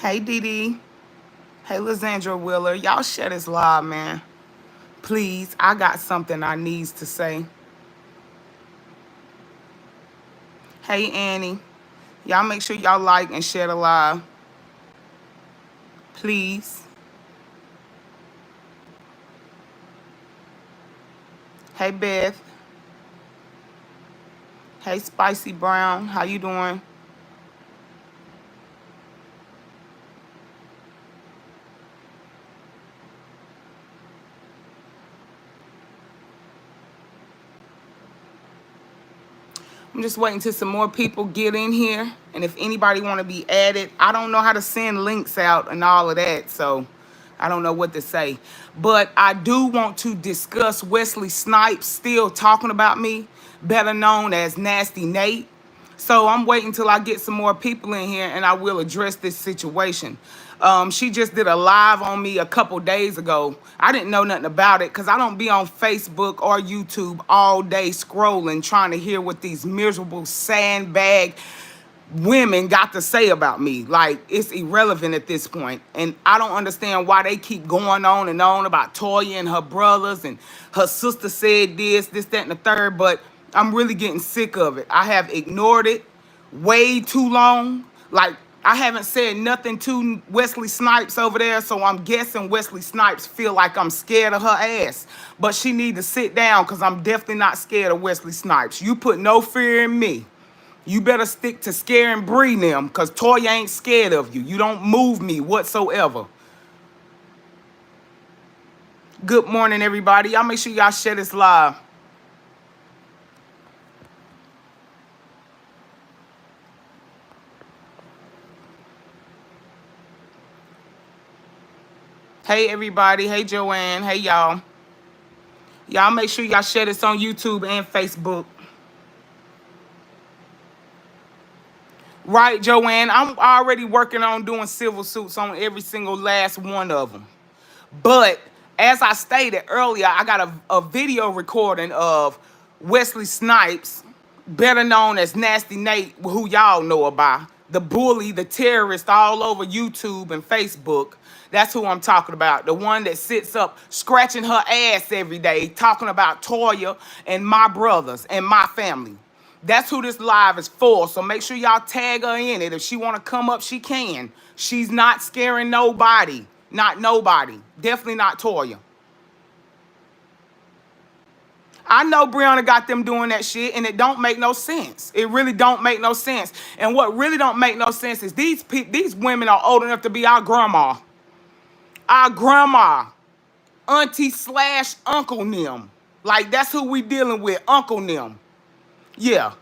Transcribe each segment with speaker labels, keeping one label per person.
Speaker 1: Hey, Dee Dee. Hey, Lizandra Wheeler. Y'all share this live, man. Please, I got something I needs to say. Hey, Annie. Y'all make sure y'all like and share the live. Please. Hey, Beth. Hey, Spicy Brown. How you doing? I'm just waiting till some more people get in here. And if anybody want to be added, I don't know how to send links out and all of that. So I don't know what to say. But I do want to discuss Wesley Snipes still talking about me, better known as Nasty Nate. So I'm waiting till I get some more people in here and I will address this situation. She just did a live on me a couple days ago. I didn't know nothing about it because I don't be on Facebook or YouTube all day scrolling trying to hear what these miserable sandbag women got to say about me. Like, it's irrelevant at this point. And I don't understand why they keep going on and on about Toya and her brothers and her sister said this, that, and the third. But I'm really getting sick of it. I have ignored it way too long. Like, I haven't said nothing to Wesley Snipes over there, so I'm guessing Wesley Snipes feel like I'm scared of her ass. But she need to sit down because I'm definitely not scared of Wesley Snipes. You put no fear in me. You better stick to scare and breed them because Toya ain't scared of you. You don't move me whatsoever. Good morning, everybody. Y'all make sure y'all share this live. Hey, everybody. Hey, Joanne. Hey, y'all. Y'all make sure y'all share this on YouTube and Facebook. Right, Joanne? I'm already working on doing civil suits on every single last one of them. But as I stated earlier, I got a video recording of Wesley Snipes, better known as Nasty Nate, who y'all know about. The bully, the terrorist all over YouTube and Facebook. That's who I'm talking about. The one that sits up scratching her ass every day, talking about Toya and my brothers and my family. That's who this live is for. So make sure y'all tag her in it. If she want to come up, she can. She's not scaring nobody. Not nobody. Definitely not Toya. I know Brianna got them doing that shit, and it don't make no sense. It really don't make no sense. And what really don't make no sense is these women are old enough to be our grandma, auntie slash uncle them. Like, that's who we dealing with, uncle them. Yeah.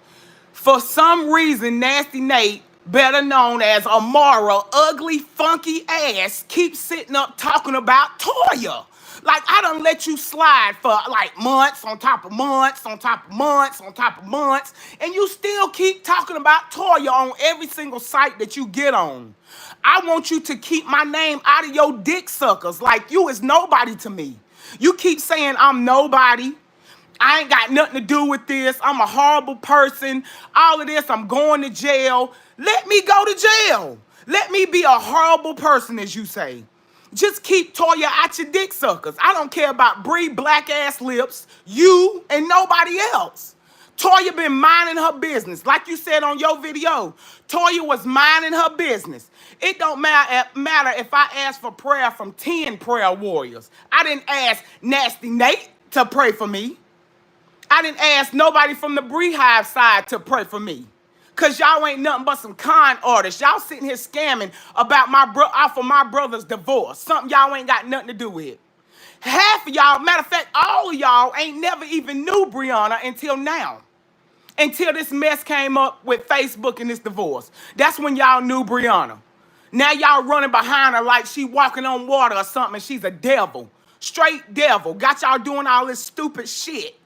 Speaker 1: For some reason, Nasty Nate, better known as Amara, ugly, funky ass, keeps sitting up talking about Toya. Like, I done let you slide for like months on top of months on top of months on top of months, and you still keep talking about Toya on every single site that you get on. I want you to keep my name out of your dick suckers. Like, you is nobody to me. You keep saying I'm nobody. I ain't got nothing to do with this. I'm a horrible person. All of this, I'm going to jail. Let me go to jail. Let me be a horrible person, as you say. Just keep Toya out your dick suckers. I don't care about Bree black ass lips, you, and nobody else. Toya been minding her business. Like you said on your video, Toya was minding her business. It don't matter if I ask for prayer from 10 prayer warriors. I didn't ask Nasty Nate to pray for me. I didn't ask nobody from the Beehive side to pray for me. Cause y'all ain't nothing but some con artists. Y'all sitting here scamming about off of my brother's divorce. Something y'all ain't got nothing to do with. Half of y'all, matter of fact, all of y'all ain't never even knew Brianna until now. Until this mess came up with Facebook and this divorce. That's when y'all knew Brianna. Now y'all running behind her like she walking on water or something and she's a devil. Straight devil. Got y'all doing all this stupid shit.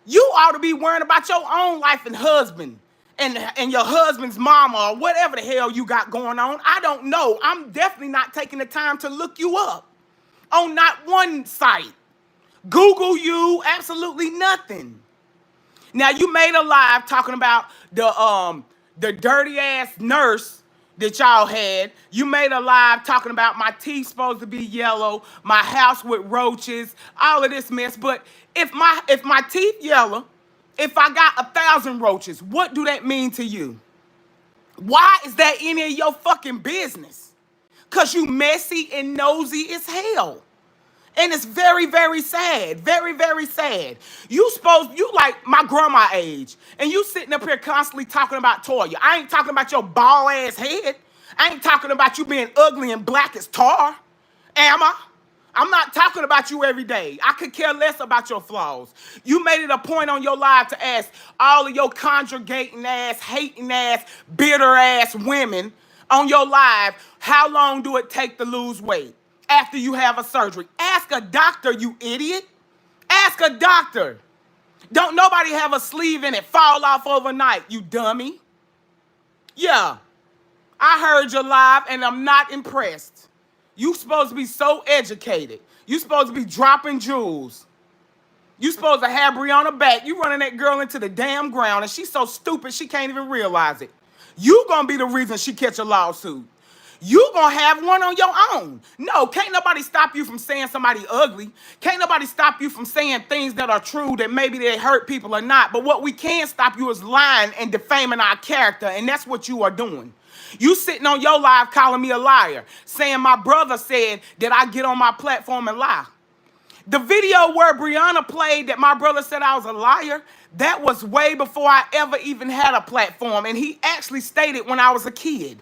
Speaker 1: You ought to be worrying about your own life and husband and your husband's mama or whatever the hell you got going on. I don't know. I'm definitely not taking the time to look you up on not one site. Google you, absolutely nothing. Now, you made a live talking about the dirty ass nurse that y'all had. You made a live talking about my teeth supposed to be yellow, my house with roaches, all of this mess. But if my teeth yellow, if I got 1,000 roaches, what do that mean to you? Why is that any of your fucking business? Cause you messy and nosy as hell. And it's very, very sad. Very, very sad. You like my grandma age. And you sitting up here constantly talking about Toya. I ain't talking about your bald ass head. I ain't talking about you being ugly and black as tar. Am I? I'm not talking about you every day. I could care less about your flaws. You made it a point on your live to ask all of your congregating ass, hating ass, bitter ass women on your live, how long do it take to lose weight after you have a surgery? Ask a doctor, you idiot. Ask a doctor. Don't nobody have a sleeve in it fall off overnight, you dummy. Yeah, I heard your live and I'm not impressed. You supposed to be so educated. You supposed to be dropping jewels. You supposed to have Brianna back. You running that girl into the damn ground, and she's so stupid she can't even realize it. You gonna be the reason she catch a lawsuit. You gonna have one on your own. No, can't nobody stop you from saying somebody ugly. Can't nobody stop you from saying things that are true that maybe they hurt people or not. But what we can stop you is lying and defaming our character, and that's what you are doing. You sitting on your live calling me a liar, saying my brother said that I get on my platform and lie. The video where Brianna played that my brother said I was a liar, that was way before I ever even had a platform. And he actually stated when I was a kid.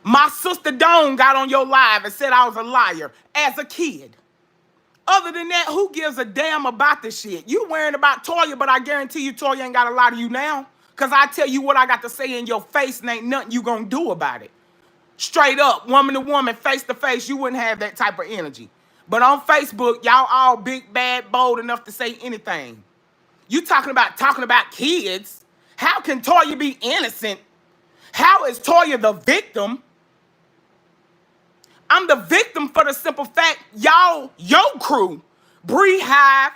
Speaker 1: My sister Dawn got on your live and said I was a liar as a kid. Other than that, who gives a damn about this shit? You worrying about Toya, but I guarantee you Toya ain't got a lot of you now. Because I tell you what I got to say in your face and ain't nothing you gonna do about it. Straight up, woman to woman, face to face, you wouldn't have that type of energy. But on Facebook, y'all all big, bad, bold enough to say anything. You talking about kids? How can Toya be innocent? How is Toya the victim? I'm the victim for the simple fact, y'all, your crew, Bree Hive,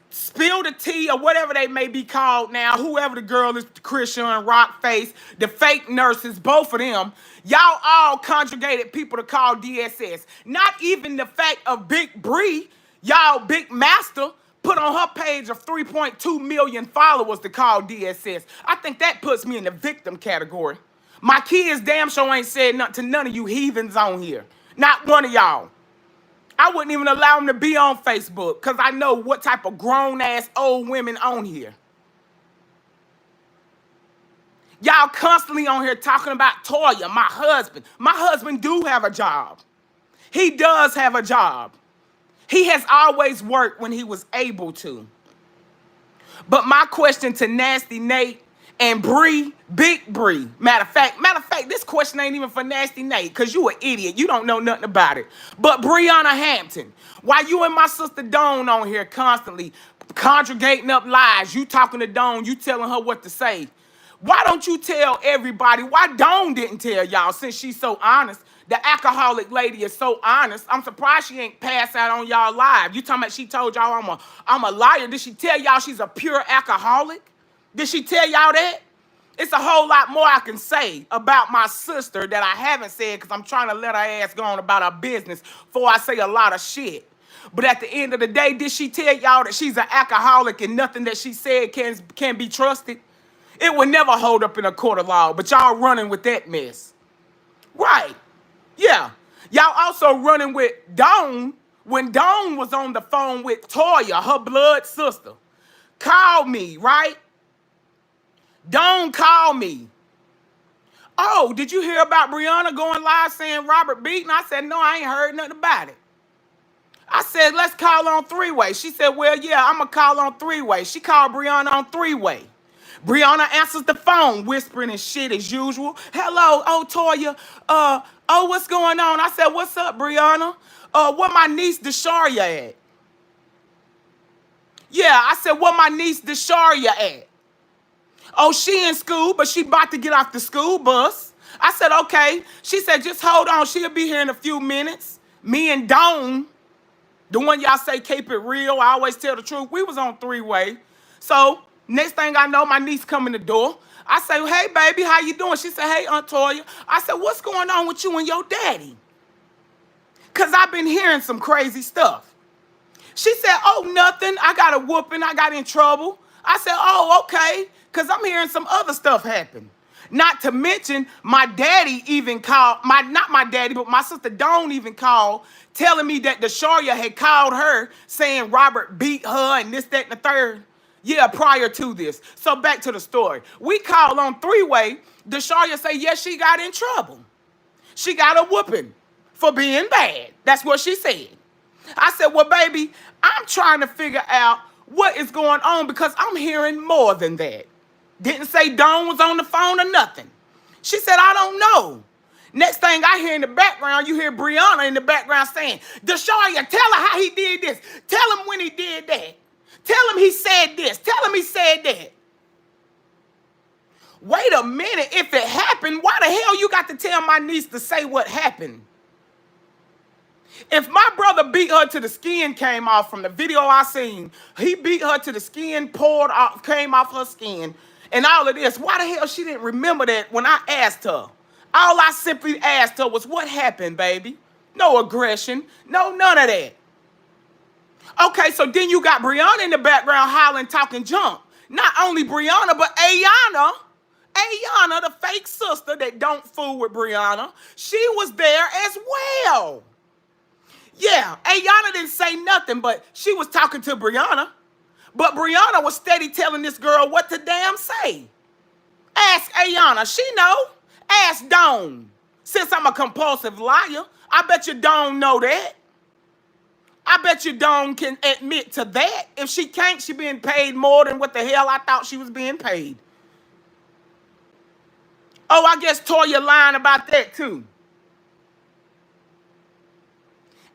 Speaker 1: Spill the Tea, or whatever they may be called now, whoever the girl is, Christian, Rockface, the fake nurses, both of them, y'all all conjugated people to call DSS. Not even the fact of Big Bree, y'all Big Master, put on her page of 3.2 million followers to call DSS. I think that puts me in the victim category. My kids damn sure ain't said nothing to none of you heathens on here. Not one of y'all. I wouldn't even allow them to be on Facebook because I know what type of grown-ass old women on here. Y'all constantly on here talking about Toya, my husband. My husband do have a job. He does have a job. He has always worked when he was able to. But my question to Nasty Nate and Bree, Big Bree, matter of fact, this question ain't even for Nasty Nate, because you an idiot. You don't know nothing about it. But Brianna Hampton, why you and my sister Dawn on here constantly conjugating up lies, you talking to Dawn, you telling her what to say. Why don't you tell everybody? Why Dawn didn't tell y'all, since she's so honest? The alcoholic lady is so honest. I'm surprised she ain't passed out on y'all live. You talking about she told y'all I'm a liar. Did she tell y'all she's a pure alcoholic? Did she tell y'all that? It's a whole lot more I can say about my sister that I haven't said because I'm trying to let her ass go on about her business before I say a lot of shit. But at the end of the day, did she tell y'all that she's an alcoholic and nothing that she said can be trusted? It would never hold up in a court of law, but y'all running with that mess. Right. Yeah. Y'all also running with Dawn when Dawn was on the phone with Toya, her blood sister. Called me, right? Dawn called me. Oh, did you hear about Brianna going live saying Robert beaten? I said, no, I ain't heard nothing about it. I said, let's call on three-way. She said, well, yeah, I'm going to call on three-way. She called Brianna on three-way. Brianna answers the phone, whispering and shit as usual. Hello, oh, Toya. What's going on? I said, what's up, Brianna? Where my niece, Desharia, at? Yeah, I said, where my niece, Desharia, at? Oh, she in school, but she about to get off the school bus. I said, okay. She said, just hold on. She'll be here in a few minutes. Me and Dawn, the one y'all say keep it real, I always tell the truth, we was on three-way. So next thing I know, my niece come in the door. I say, hey, baby, how you doing? She said, hey, Aunt Toya. I said, what's going on with you and your daddy? Because I've been hearing some crazy stuff. She said, oh, nothing. I got a whooping. I got in trouble. I said, oh, okay, because I'm hearing some other stuff happen. Not to mention, my daddy even called, not my daddy, but my sister Dawn even called, telling me that Desharia had called her saying Robert beat her and this, that, and the third. Yeah, prior to this. So back to the story. We called on three-way. Desharia say, yes, she got in trouble. She got a whooping for being bad. That's what she said. I said, well, baby, I'm trying to figure out what is going on because I'm hearing more than that. Didn't say Dawn was on the phone or nothing. She said, I don't know. Next thing I hear in the background, you hear Brianna in the background saying, Desharia, tell her how he did this. Tell him when he did that. Tell him he said this. Tell him he said that. Wait a minute. If it happened, why the hell you got to tell my niece to say what happened? If my brother beat her to the skin came off from the video I seen, he beat her to the skin poured off, came off her skin, and all of this, why the hell she didn't remember that when I asked her? All I simply asked her was, what happened, baby? No aggression, no none of that. Okay, so then you got Brianna in the background hollering, talking junk. Not only Brianna, but Ayana, the fake sister that don't fool with Brianna, she was there as well. Yeah, Ayana didn't say nothing, but she was talking to Brianna. But Brianna was steady telling this girl what to damn say. Ask Ayana, she know. Ask Dawn. Since I'm a compulsive liar, I bet you Dawn know that. I bet you Dawn can admit to that. If she can't, she being paid more than what the hell I thought she was being paid. Oh, I guess Toya lying about that too.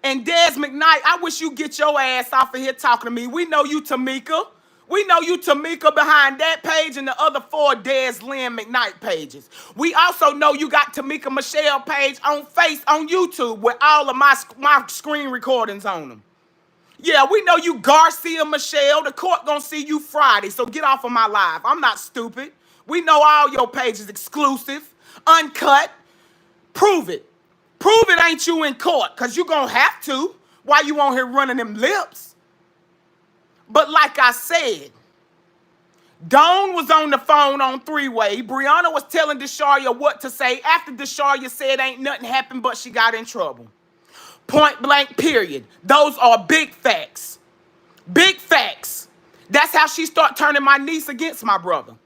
Speaker 1: And Des McKnight, I wish you get your ass off of here talking to me. We know you Tamika. We know you Tamika behind that page and the other 4 Des Lynn McKnight pages. We also know you got Tamika Michelle page on YouTube with all of my screen recordings on them. Yeah, we know you Garcia Michelle. The court gonna see you Friday, so get off of my live. I'm not stupid. We know all your pages exclusive, uncut. Prove it. Prove it ain't you in court, because you're going to have to while you on here running them lips. But like I said, Dawn was on the phone on three-way. Brianna was telling Desharia what to say after Desharia said ain't nothing happened but she got in trouble. Point blank, period. Those are big facts. Big facts. That's how she start turning my niece against my brother.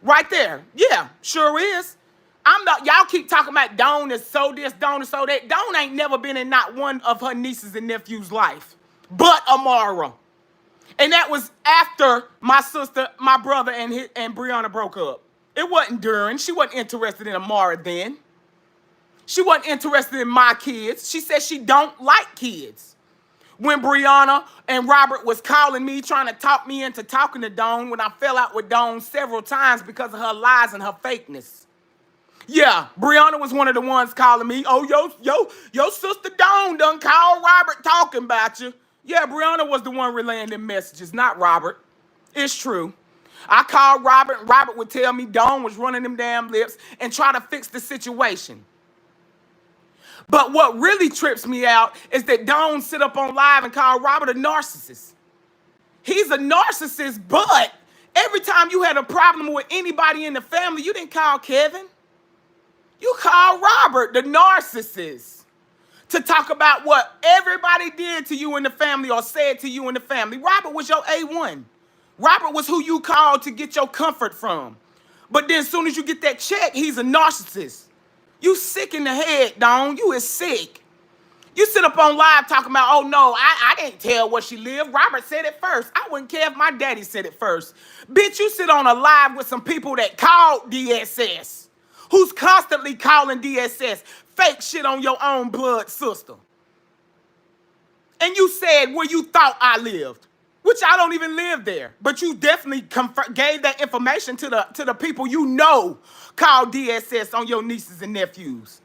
Speaker 1: Right there. Yeah, sure is. I'm not, y'all keep talking about Dawn is so this, Dawn is so that. Dawn ain't never been in not one of her nieces and nephews' life, but Amara. And that was after my sister, my brother, and Brianna broke up. It wasn't during. She wasn't interested in Amara then. She wasn't interested in my kids. She said she don't like kids. When Brianna and Robert was calling me, trying to talk me into talking to Dawn, when I fell out with Dawn several times because of her lies and her fakeness. Yeah, Brianna was one of the ones calling me. Oh, your sister Dawn done called Robert talking about you. Yeah, Brianna was the one relaying them messages, not Robert. It's true. I called Robert, and Robert would tell me Dawn was running them damn lips and try to fix the situation. But what really trips me out is that Dawn sit up on live and call Robert a narcissist. He's a narcissist, but every time you had a problem with anybody in the family, you didn't call Kevin. You call Robert the narcissist to talk about what everybody did to you in the family or said to you in the family. Robert was your A1. Robert was who you called to get your comfort from. But then as soon as you get that check, he's a narcissist. You sick in the head, Dawn. You is sick. You sit up on live talking about, oh, no, I didn't tell where she lived. Robert said it first. I wouldn't care if my daddy said it first. Bitch, you sit on a live with some people that called DSS. Who's constantly calling DSS fake shit on your own blood sister. And you said where you thought I lived, which I don't even live there. But you definitely gave that information to the people you know called DSS on your nieces and nephews.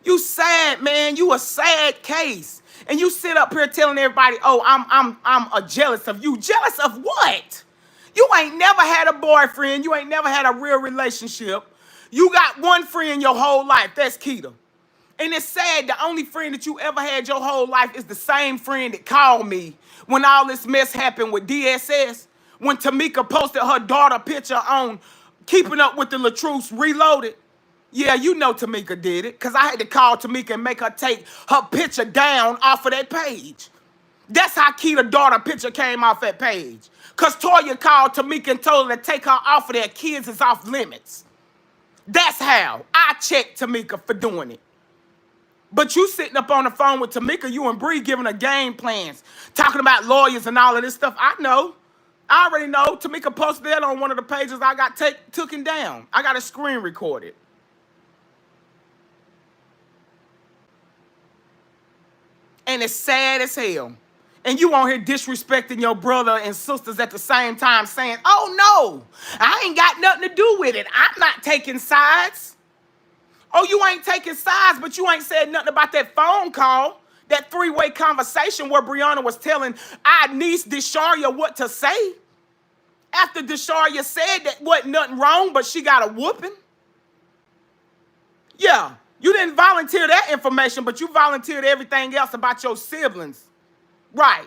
Speaker 1: You sad, man. You a sad case. And you sit up here telling everybody, oh, I'm jealous of you. Jealous of what? You ain't never had a boyfriend. You ain't never had a real relationship. You got one friend your whole life. That's Keita. And it's sad, the only friend that you ever had your whole life is the same friend that called me when all this mess happened with DSS. When Tamika posted her daughter picture on Keeping Up with the Latruce Reloaded. Yeah, you know Tamika did it, because I had to call Tamika and make her take her picture down off of that page. That's how Keita's daughter picture came off that page. Because Toya called Tamika and told her to take her off of there. Kids is off limits. That's how I checked Tamika for doing it. But you sitting up on the phone with Tamika, you and Bree giving her game plans, talking about lawyers and all of this stuff. I know. I already know. Tamika posted that on one of the pages I got taken down. I got a screen recorded. And it's sad as hell. And you on here disrespecting your brother and sisters at the same time saying, oh no, I ain't got nothing to do with it. I'm not taking sides. Oh, you ain't taking sides, but you ain't said nothing about that phone call, that three-way conversation where Brianna was telling our niece Desharia what to say. After Desharia said that wasn't nothing wrong, but she got a whooping. Yeah, you didn't volunteer that information, but you volunteered everything else about your siblings. Right.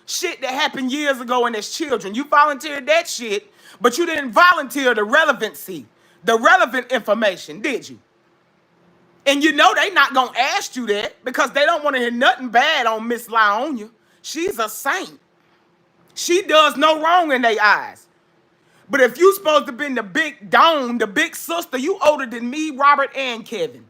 Speaker 1: Shit that happened years ago and as children. You volunteered that shit, but you didn't volunteer the relevancy, the relevant information, did you? And you know they not going to ask you that because they don't want to hear nothing bad on Miss Lionia. She's a saint. She does no wrong in their eyes. But if you supposed to be the big dome, the big sister, you older than me, Robert, and Kevin.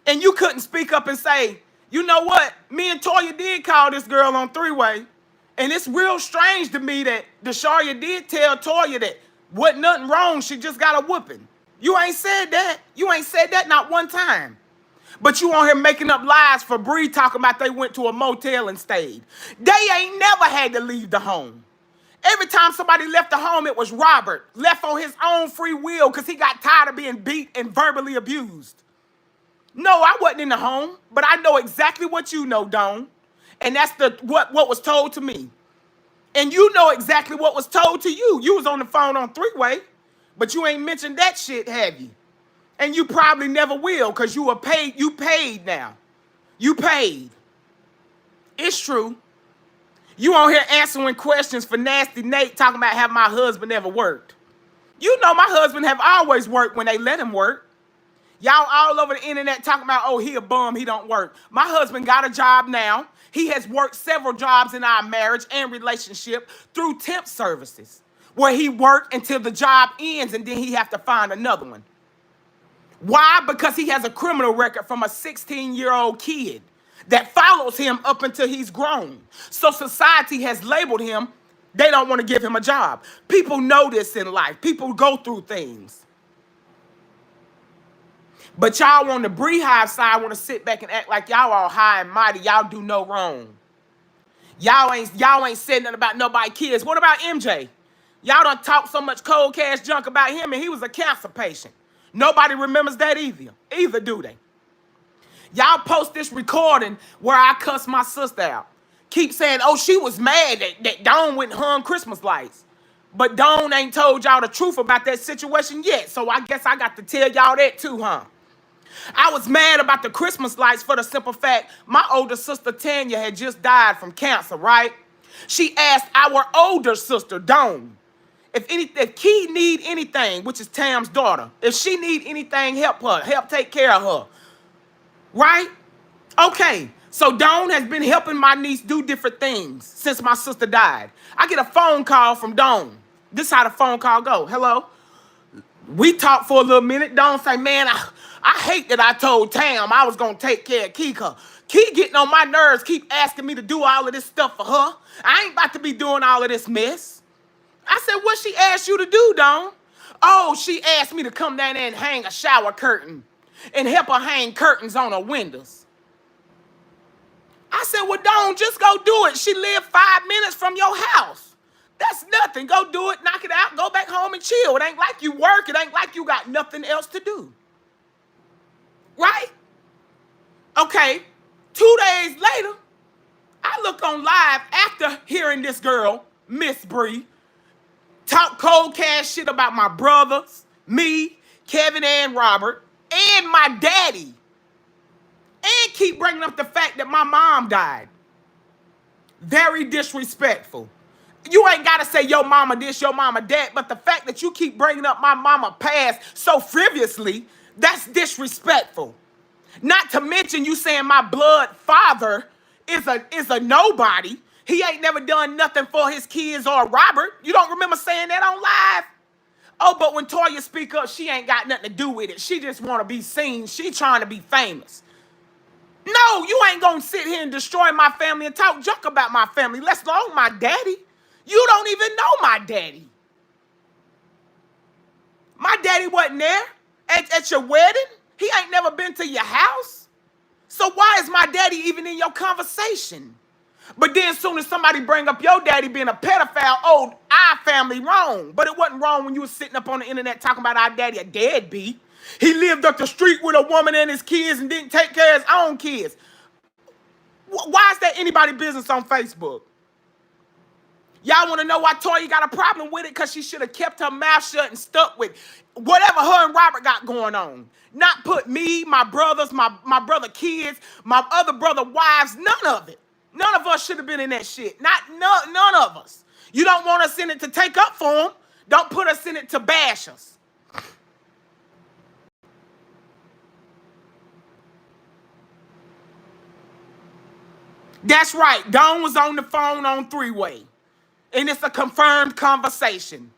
Speaker 1: And you couldn't speak up and say, you know what? Me and Toya did call this girl on three-way. And it's real strange to me that Desharia did tell Toya that wasn't nothing wrong. She just got a whooping. You ain't said that. You ain't said that not one time. But you on here making up lies for Bree talking about they went to a motel and stayed. They ain't never had to leave the home. Every time somebody left the home, it was Robert. Left on his own free will because he got tired of being beat and verbally abused. No, I wasn't in the home, but I know exactly what you know, Dawn. And that's what was told to me. And you know exactly what was told to you. You was on the phone on three-way, but you ain't mentioned that shit, have you? And you probably never will because you paid now. You paid. It's true. You on here answering questions for Nasty Nate talking about have my husband ever worked. You know my husband have always worked when they let him work. Y'all all over the internet talking about, oh, he a bum, he don't work. My husband got a job now. He has worked several jobs in our marriage and relationship through temp services where he worked until the job ends and then he have to find another one. Why? Because he has a criminal record from a 16-year-old kid that follows him up until he's grown. So society has labeled him. They don't want to give him a job. People know this in life. People go through things. But y'all on the Beehive side want to sit back and act like y'all all high and mighty. Y'all do no wrong. Y'all ain't said nothing about nobody kids. What about MJ? Y'all done talked so much cold cash junk about him and he was a cancer patient. Nobody remembers that either, do they? Y'all post this recording where I cuss my sister out. Keep saying, oh, she was mad that Dawn went and hung Christmas lights. But Dawn ain't told y'all the truth about that situation yet. So I guess I got to tell y'all that too, huh? I was mad about the Christmas lights for the simple fact my older sister Tanya had just died from cancer, right? She asked our older sister, Dawn, if Key need anything, which is Tam's daughter, if she need anything, help take care of her. Right? Okay, so Dawn has been helping my niece do different things since my sister died. I get a phone call from Dawn. This is how the phone call go. Hello? We talk for a little minute. Dawn say, man, I hate that I told Tam I was going to take care of Kika. Key getting on my nerves, keep asking me to do all of this stuff for her. I ain't about to be doing all of this mess. I said, what she asked you to do, Dawn? Oh, she asked me to come down there and hang a shower curtain and help her hang curtains on her windows. I said, well, Dawn, just go do it. She lived 5 minutes from your house. That's nothing. Go do it, knock it out, go back home and chill. It ain't like you work. It ain't like you got nothing else to do. Right? Okay, 2 days later, I look on live after hearing this girl Miss Bree. Talk cold cash shit about my brothers, me, Kevin and Robert, and my daddy. And keep bringing up the fact that my mom died. Very disrespectful. You ain't got to say your mama this, your mama that, but the fact that you keep bringing up my mama past so frivolously, that's disrespectful. Not to mention you saying my blood father is a nobody. He ain't never done nothing for his kids or Robert. You don't remember saying that on live? Oh, but when Toya speak up, she ain't got nothing to do with it. She just want to be seen. She trying to be famous. No, you ain't gonna sit here and destroy my family and talk junk about my family, let alone my daddy. You don't even know my daddy. My daddy wasn't there at your wedding. He ain't never been to your house. So why is my daddy even in your conversation? But then as soon as somebody bring up your daddy being a pedophile, oh, our family wrong. But it wasn't wrong when you was sitting up on the internet talking about our daddy a deadbeat. He lived up the street with a woman and his kids and didn't take care of his own kids. Why is that anybody's business on Facebook? Y'all want to know why Toya got a problem with it? Because she should have kept her mouth shut and stuck with whatever her and Robert got going on. Not put me, my brothers, my brother kids, my other brother wives, none of it. None of us should have been in that shit. None of us. You don't want us in it to take up for them. Don't put us in it to bash us. That's right. Dawn was on the phone on three-way. And it's a confirmed conversation.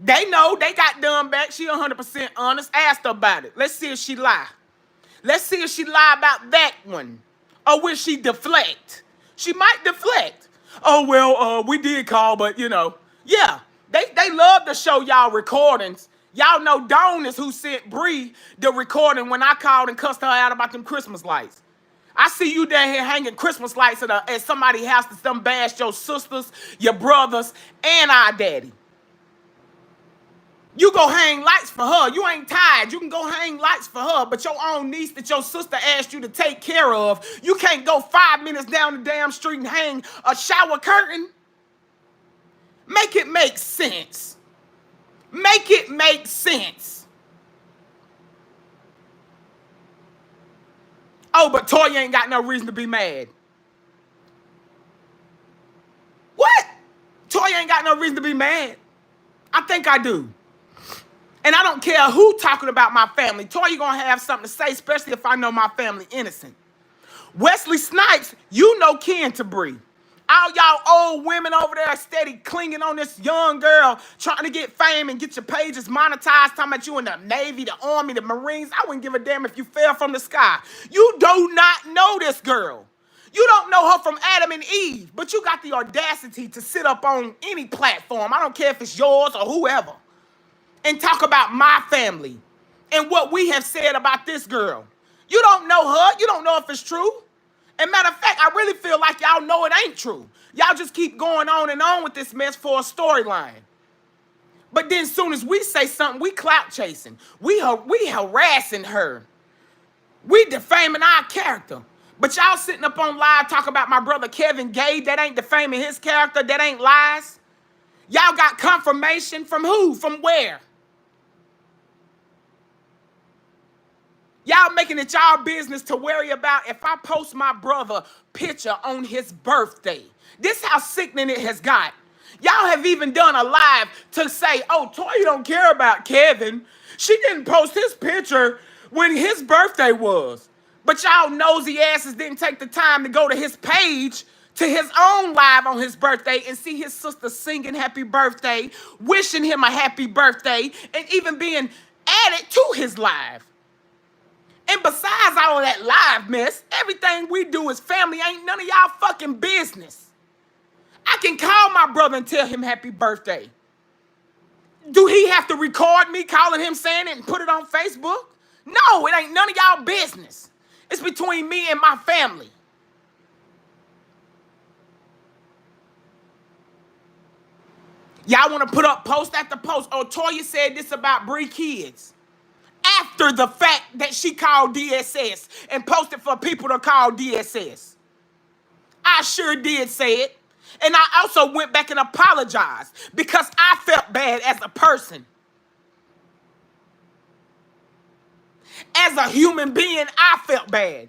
Speaker 1: They know they got done back. She 100% honest. Asked her about it. Let's see if she lie. Let's see if she lie about that one. Or will she deflect? She might deflect. Oh, well, we did call, but, you know. Yeah, they love to show y'all recordings. Y'all know Dawn is who sent Bree the recording when I called and cussed her out about them Christmas lights. I see you down here hanging Christmas lights at somebody's house that done bashed your sisters, your brothers, and our daddy. You go hang lights for her. You ain't tired. You can go hang lights for her, but your own niece that your sister asked you to take care of, you can't go 5 minutes down the damn street and hang a shower curtain. Make it make sense. Make it make sense. Oh, but Toya ain't got no reason to be mad. What? Toya ain't got no reason to be mad. I think I do. And I don't care who talking about my family. Toya gonna have something to say, especially if I know my family innocent. Wesley Snipes, you know kin to Bree. All y'all old women over there steady clinging on this young girl, trying to get fame and get your pages monetized, talking about you in the Navy, the Army, the Marines. I wouldn't give a damn if you fell from the sky. You do not know this girl. You don't know her from Adam and Eve, but you got the audacity to sit up on any platform, I don't care if it's yours or whoever, and talk about my family and what we have said about this girl. You don't know her. You don't know if it's true. And matter of fact, I really feel like y'all know it ain't true. Y'all just keep going on and on with this mess for a storyline. But then as soon as we say something, we clout chasing. We harassing her. We defaming our character. But y'all sitting up on live talking about my brother Kevin gay. That ain't defaming his character. That ain't lies. Y'all got confirmation from who? From where? Y'all making it y'all business to worry about if I post my brother picture on his birthday. This how sickening it has got. Y'all have even done a live to say, oh, Toya don't care about Kevin. She didn't post his picture when his birthday was. But y'all nosy asses didn't take the time to go to his page, to his own live on his birthday, and see his sister singing happy birthday, wishing him a happy birthday, and even being added to his live. And besides all of that live mess, everything we do as family ain't none of y'all fucking business. I can call my brother and tell him happy birthday. Do he have to record me calling him saying it and put it on Facebook? No, it ain't none of y'all business. It's between me and my family. Y'all want to put up post after post. Oh, Toya said this about Bree kids. After the fact that she called DSS and posted for people to call DSS. I sure did say it. And I also went back and apologized because I felt bad as a person. As a human being, I felt bad.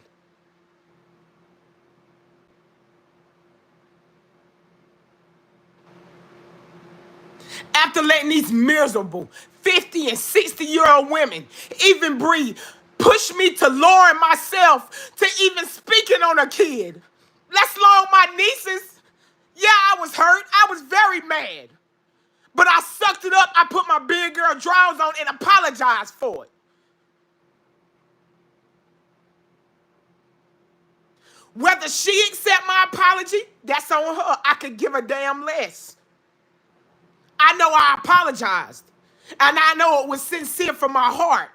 Speaker 1: After letting these miserable 50 and 60-year-old women, even Bree, push me to lowering myself to even speaking on a kid. Let's alone my nieces. Yeah, I was hurt. I was very mad. But I sucked it up. I put my big girl drawers on and apologized for it. Whether she accept my apology, that's on her. I could give a damn less. I know I apologized. And I know it was sincere from my heart.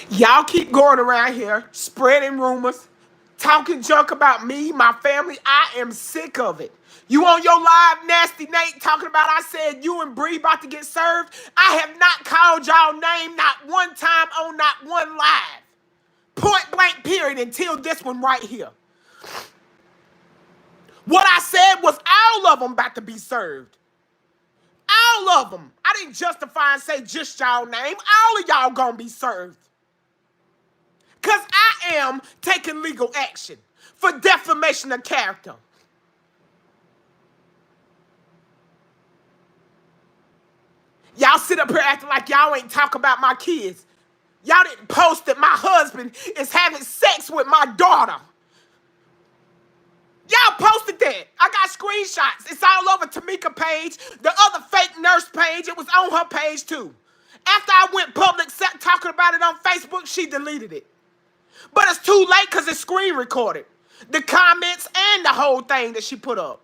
Speaker 1: Y'all keep going around here, spreading rumors, talking junk about me, my family. I am sick of it. You on your live, Nasty Nate, talking about I said you and Bree about to get served. I have not called y'all name not one time on not one live. Point blank period until this one right here. What I said was all of them about to be served. All of them. I didn't justify and say just y'all name. All of y'all gonna be served. Because I am taking legal action for defamation of character. Y'all sit up here acting like y'all ain't talk about my kids. Y'all didn't post that my husband is having sex with my daughter. Y'all posted that. I got screenshots. It's all over Tamika page, the other fake nurse page. It was on her page too. After I went public talking about it on Facebook, she deleted it. But it's too late because it's screen recorded. The comments and the whole thing that she put up.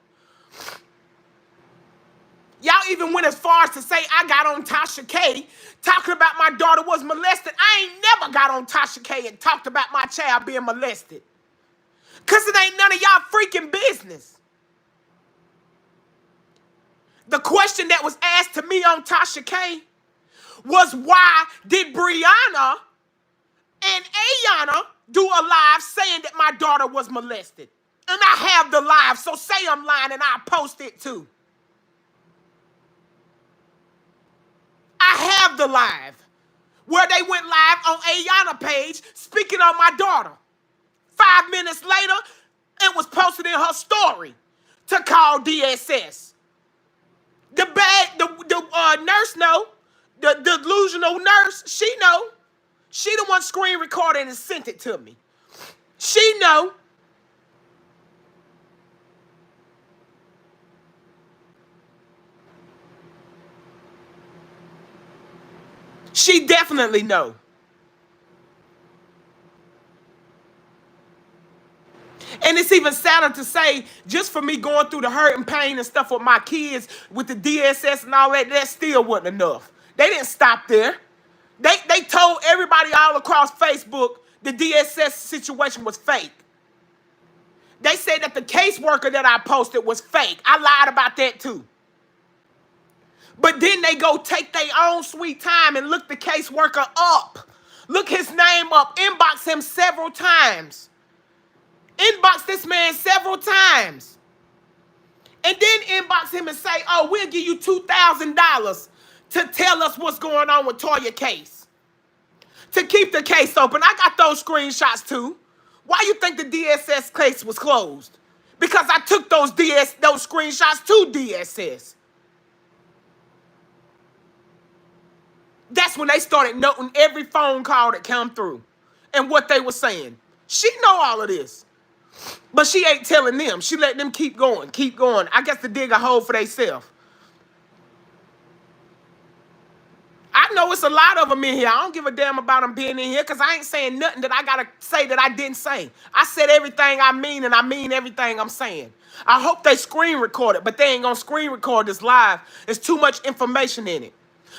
Speaker 1: Y'all even went as far as to say I got on Tasha K talking about my daughter was molested. I ain't never got on Tasha K and talked about my child being molested. Because it ain't none of y'all freaking business. The question that was asked to me on Tasha K was why did Brianna and Ayana do a live saying that my daughter was molested? And I have the live, so say I'm lying and I'll post it too. I have the live where they went live on Ayana page speaking on my daughter. 5 minutes later, it was posted in her story to call DSS. The nurse know, the delusional nurse, she know. She the one screen recorded and sent it to me. She know. She definitely know. And it's even sadder to say, just for me going through the hurt and pain and stuff with my kids, with the DSS and all that, that still wasn't enough. They didn't stop there. They told everybody all across Facebook the DSS situation was fake. They said that the caseworker that I posted was fake. I lied about that too. But then they go take their own sweet time and look the caseworker up. Look his name up. Inbox him several times. Inbox this man several times. And then inbox him and say, oh, we'll give you $2,000 to tell us what's going on with Toya case. To keep the case open. I got those screenshots too. Why you think the DSS case was closed? Because I took those screenshots to DSS. That's when they started noting every phone call that come through and what they were saying. She know all of this. But she ain't telling them. She let them keep going, keep going. I guess to dig a hole for themselves. I know it's a lot of them in here. I don't give a damn about them being in here because I ain't saying nothing that I got to say that I didn't say. I said everything I mean, and I mean everything I'm saying. I hope they screen record it, but they ain't going to screen record this live. There's too much information in it.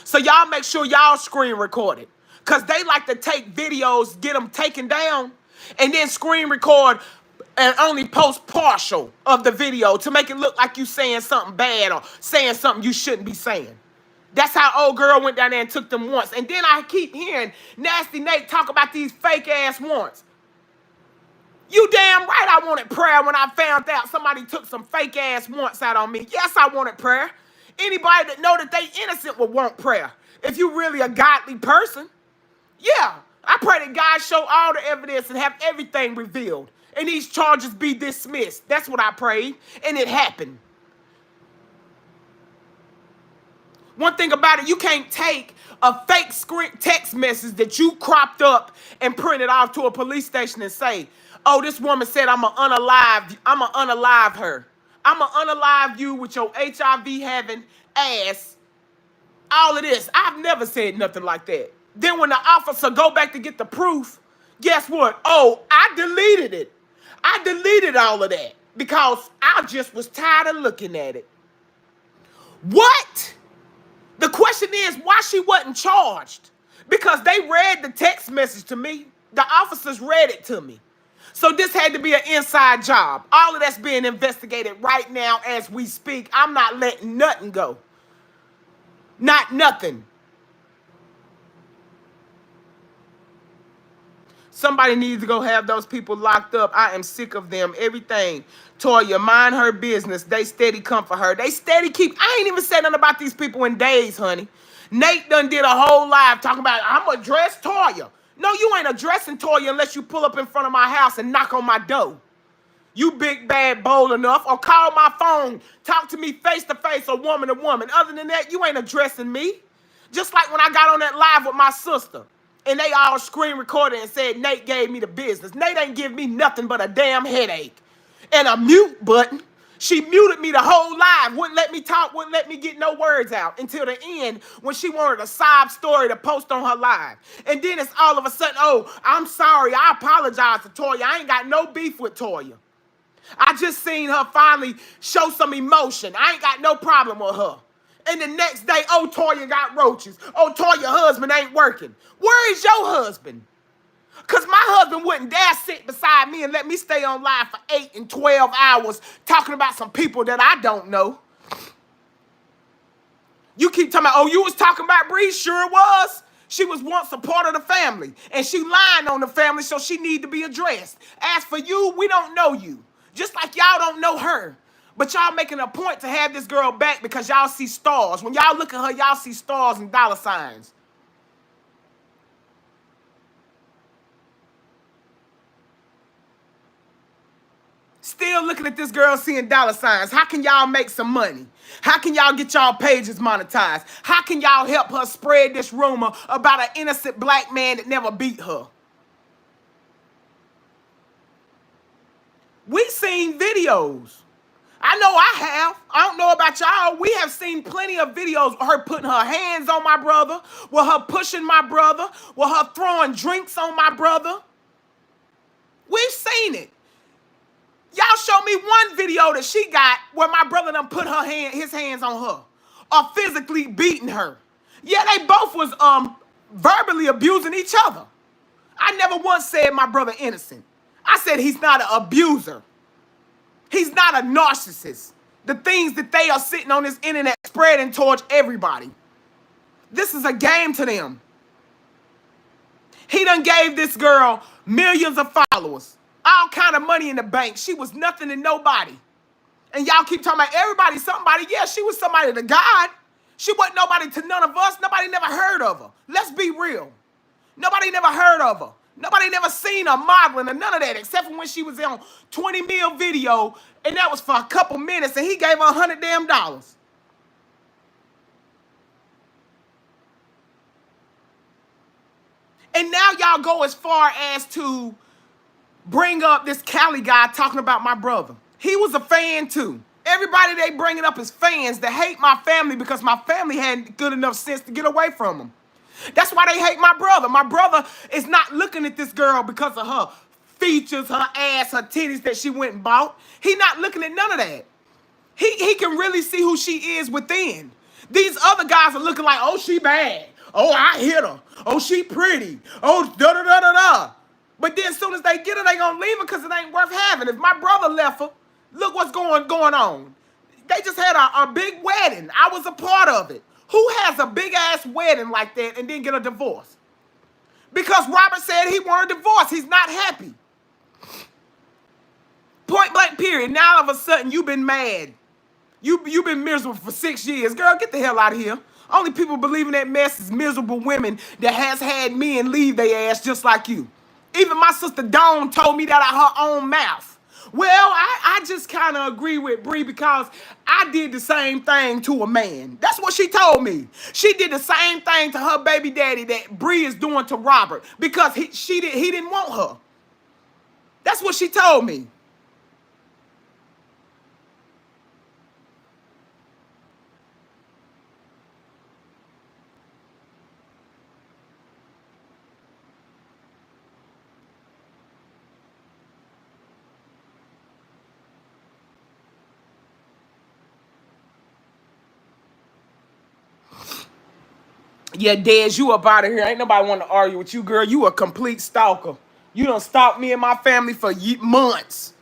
Speaker 1: So y'all make sure y'all screen record it because they like to take videos, get them taken down, and then screen record and only post partial of the video to make it look like you saying something bad or saying something you shouldn't be saying. That's how old girl went down there and took them warrants. And then I keep hearing Nasty Nate talk about these fake ass warrants. You damn right I wanted prayer when I found out somebody took some fake ass warrants out on me. Yes, I wanted prayer. Anybody that know that they innocent would want prayer. If you really a godly person, yeah. I pray that God show all the evidence and have everything revealed. And these charges be dismissed. That's what I prayed. And it happened. One thing about it, you can't take a fake text message that you cropped up and printed off to a police station and say, oh, this woman said I'ma unalive her. I'ma unalive you with your HIV having ass. All of this. I've never said nothing like that. Then when the officer go back to get the proof, guess what? Oh, I deleted it. I deleted all of that because I just was tired of looking at it. What? The question is why she wasn't charged. Because they read the text message to me. The officers read it to me. So this had to be an inside job. All of that's being investigated right now as we speak. I'm not letting nothing go. Not nothing. Somebody needs to go have those people locked up. I am sick of them. Everything. Toya, mind her business. They steady come for her. They steady keep. I ain't even said nothing about these people in days, honey. Nate done did a whole live talking about, I'm going to address Toya. No, you ain't addressing Toya unless you pull up in front of my house and knock on my door. You big, bad, bold enough. Or call my phone. Talk to me face to face or woman to woman. Other than that, you ain't addressing me. Just like when I got on that live with my sister. And they all screen recorded and said Nate gave me the business. Nate ain't give me nothing but a damn headache. And a mute button. She muted me the whole live. Wouldn't let me talk. Wouldn't let me get no words out until the end when she wanted a sob story to post on her live. And then it's all of a sudden, oh, I'm sorry. I apologize to Toya. I ain't got no beef with Toya. I just seen her finally show some emotion. I ain't got no problem with her. And the next day, oh, Toya got roaches. Oh, Toya husband ain't working. Where is your husband? Because my husband wouldn't dare sit beside me and let me stay on live for 8 and 12 hours talking about some people that I don't know. You keep talking about, oh, you was talking about Bree? Sure was. She was once a part of the family. And she lying on the family, so she need to be addressed. As for you, we don't know you. Just like y'all don't know her. But y'all making a point to have this girl back because y'all see stars. When y'all look at her, y'all see stars and dollar signs. Still looking at this girl seeing dollar signs. How can y'all make some money? How can y'all get y'all pages monetized? How can y'all help her spread this rumor about an innocent black man that never beat her? We seen videos. I know I have. I don't know about y'all. We have seen plenty of videos of her putting her hands on my brother, with her pushing my brother, with her throwing drinks on my brother. We've seen it. Y'all show me one video that she got where my brother done put his hands on her or physically beating her. Yeah, they both was verbally abusing each other. I never once said my brother innocent. I said he's not an abuser. He's not a narcissist. The things that they are sitting on this internet spreading towards everybody. This is a game to them. He done gave this girl millions of followers. All kind of money in the bank. She was nothing to nobody. And y'all keep talking about everybody, somebody. Yeah, she was somebody to God. She wasn't nobody to none of us. Nobody never heard of her. Let's be real. Nobody never heard of her. Nobody never seen her modeling or none of that except for when she was on 20 mil video and that was for a couple minutes and he gave her $100 damn. And now y'all go as far as to bring up this Cali guy talking about my brother. He was a fan too. Everybody they bringing up is fans that hate my family because my family had good enough sense to get away from them. That's why they hate my brother. My brother is not looking at this girl because of her features, her ass, her titties that she went and bought. He not looking at none of that. He can really see who she is within. These other guys are looking like, oh, she bad. Oh, I hit her. Oh, she pretty. Oh, da-da-da-da-da. But then as soon as they get her, they gonna leave her because it ain't worth having. If my brother left her, look what's going on. They just had a big wedding. I was a part of it. Who has a big ass wedding like that and then get a divorce? Because Robert said he wanted a divorce. He's not happy. Point blank period. Now all of a sudden you've been mad. You've been miserable for 6 years. Girl, get the hell out of here. Only people believing that mess is miserable women that has had men leave their ass just like you. Even my sister Dawn told me that out her own mouth. Well, I just kind of agree with Bree because I did the same thing to a man. That's what she told me. She did the same thing to her baby daddy that Bree is doing to Robert because he didn't want her. That's what she told me. Yeah, Dez, you up out of here. Ain't nobody want to argue with you, girl. You a complete stalker. You done stalked me and my family for months.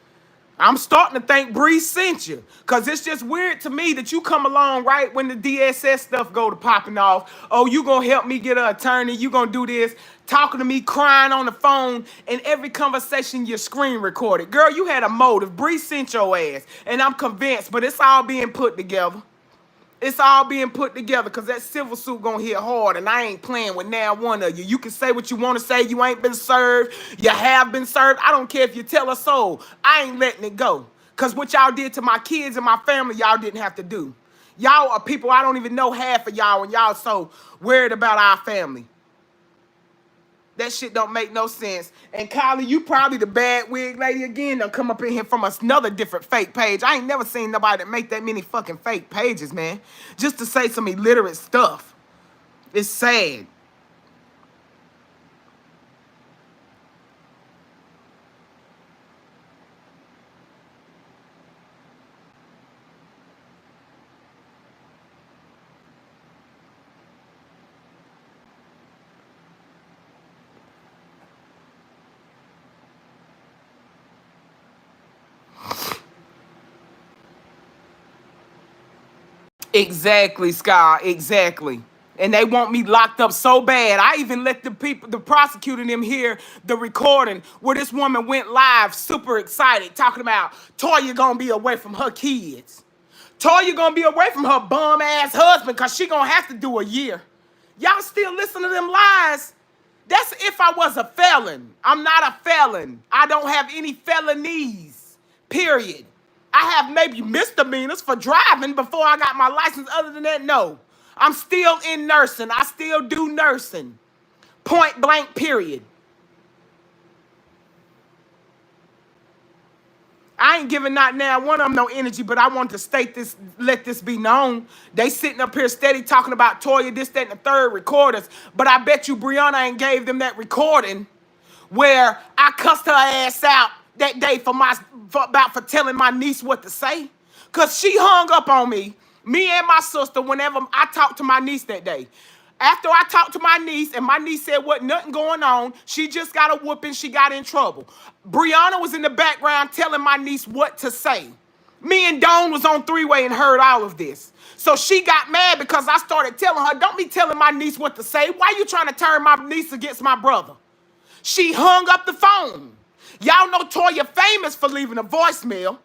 Speaker 1: I'm starting to think Bree sent you. Because it's just weird to me that you come along right when the DSS stuff go to popping off. Oh, you going to help me get an attorney. You going to do this. Talking to me, crying on the phone. And every conversation you screen recorded. Girl, you had a motive. Bree sent your ass. And I'm convinced. But it's all being put together. It's all being put together because that civil suit gonna hit hard, and I ain't playing with now one of you. You can say what you want to say. You ain't been served. You have been served. I don't care if you tell a soul. I ain't letting it go because what y'all did to my kids and my family, y'all didn't have to do. Y'all are people I don't even know half of y'all, and y'all so worried about our family. That shit don't make no sense. And Kylie, you probably the bad wig lady again. Done come up in here from another different fake page. I ain't never seen nobody that make that many fucking fake pages, man. Just to say some illiterate stuff. It's sad. Exactly, Sky. Exactly. And they want me locked up so bad. I even let the prosecutor them hear the recording where this woman went live super excited talking about Toya gonna be away from her kids. Toya gonna be away from her bum ass husband because she gonna have to do a year. Y'all still listen to them lies? That's if I was a felon. I'm not a felon. I don't have any felonies. Period. I have maybe misdemeanors for driving before I got my license. Other than that, no. I'm still in nursing. I still do nursing. Point blank, period. I ain't giving not now one of them no energy, but I want to state this, let this be known. They sitting up here steady talking about Toya, this, that, and the third recorders. But I bet you Brianna ain't gave them that recording where I cussed her ass out that day for telling my niece what to say. Cause she hung up on me and my sister, whenever I talked to my niece that day. After I talked to my niece, and my niece said what nothing going on, she just got a whooping, she got in trouble. Brianna was in the background telling my niece what to say. Me and Dawn was on three-way and heard all of this. So she got mad because I started telling her, don't be telling my niece what to say. Why you trying to turn my niece against my brother? She hung up the phone. Y'all know Toya famous for leaving a voicemail.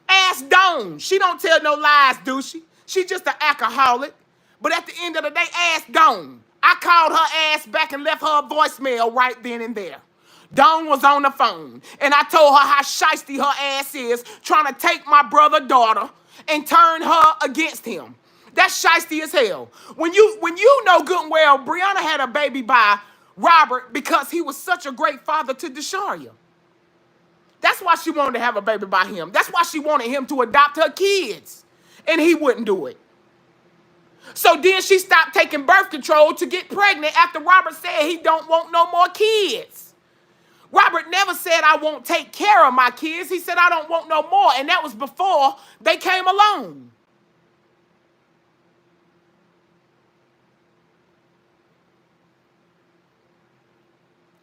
Speaker 1: Ask Dawn. She don't tell no lies, do she? She just an alcoholic. But at the end of the day, ask Dawn. I called her ass back and left her a voicemail right then and there. Dawn was on the phone, and I told her how shiesty her ass is trying to take my brother's daughter and turn her against him. That's shiesty as hell. When you know good and well, Brianna had a baby by Robert because he was such a great father to Desharia. That's why she wanted to have a baby by him. That's why she wanted him to adopt her kids, and he wouldn't do it. So then she stopped taking birth control to get pregnant after Robert said he don't want no more kids. Robert never said I won't take care of my kids. He said I don't want no more, and that was before they came along.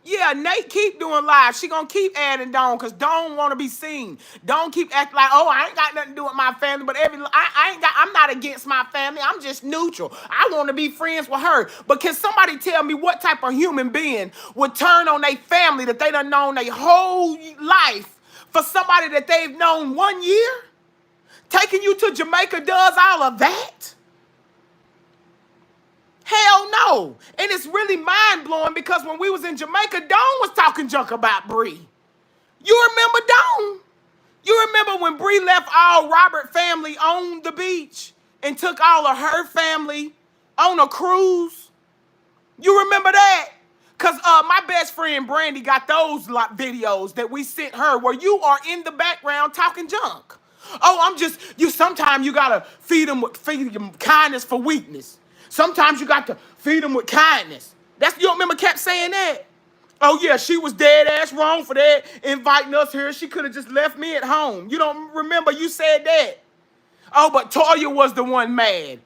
Speaker 1: Yeah, Nate keep doing live. She gonna keep adding Dawn because Dawn want to be seen. Dawn keep acting like, oh, I ain't got nothing to do with my family, but I'm not against my family. I'm just neutral. I want to be friends with her. But can somebody tell me what type of human being would turn on their family that they done known their whole life for somebody that they've known 1 year? Taking you to Jamaica does all of that? Hell no. And it's really mind-blowing because when we was in Jamaica, Dawn was talking junk about Bree. You remember Dawn? You remember when Bree left all Robert family on the beach and took all of her family on a cruise? You remember that? Because my best friend Brandy got those videos that we sent her where you are in the background talking junk. Oh, sometimes you got to feed them kindness for weakness. Sometimes you got to feed them with kindness. You don't remember kept saying that? Oh, yeah, she was dead ass wrong for that, inviting us here. She could have just left me at home. You don't remember you said that? Oh, but Toya was the one mad.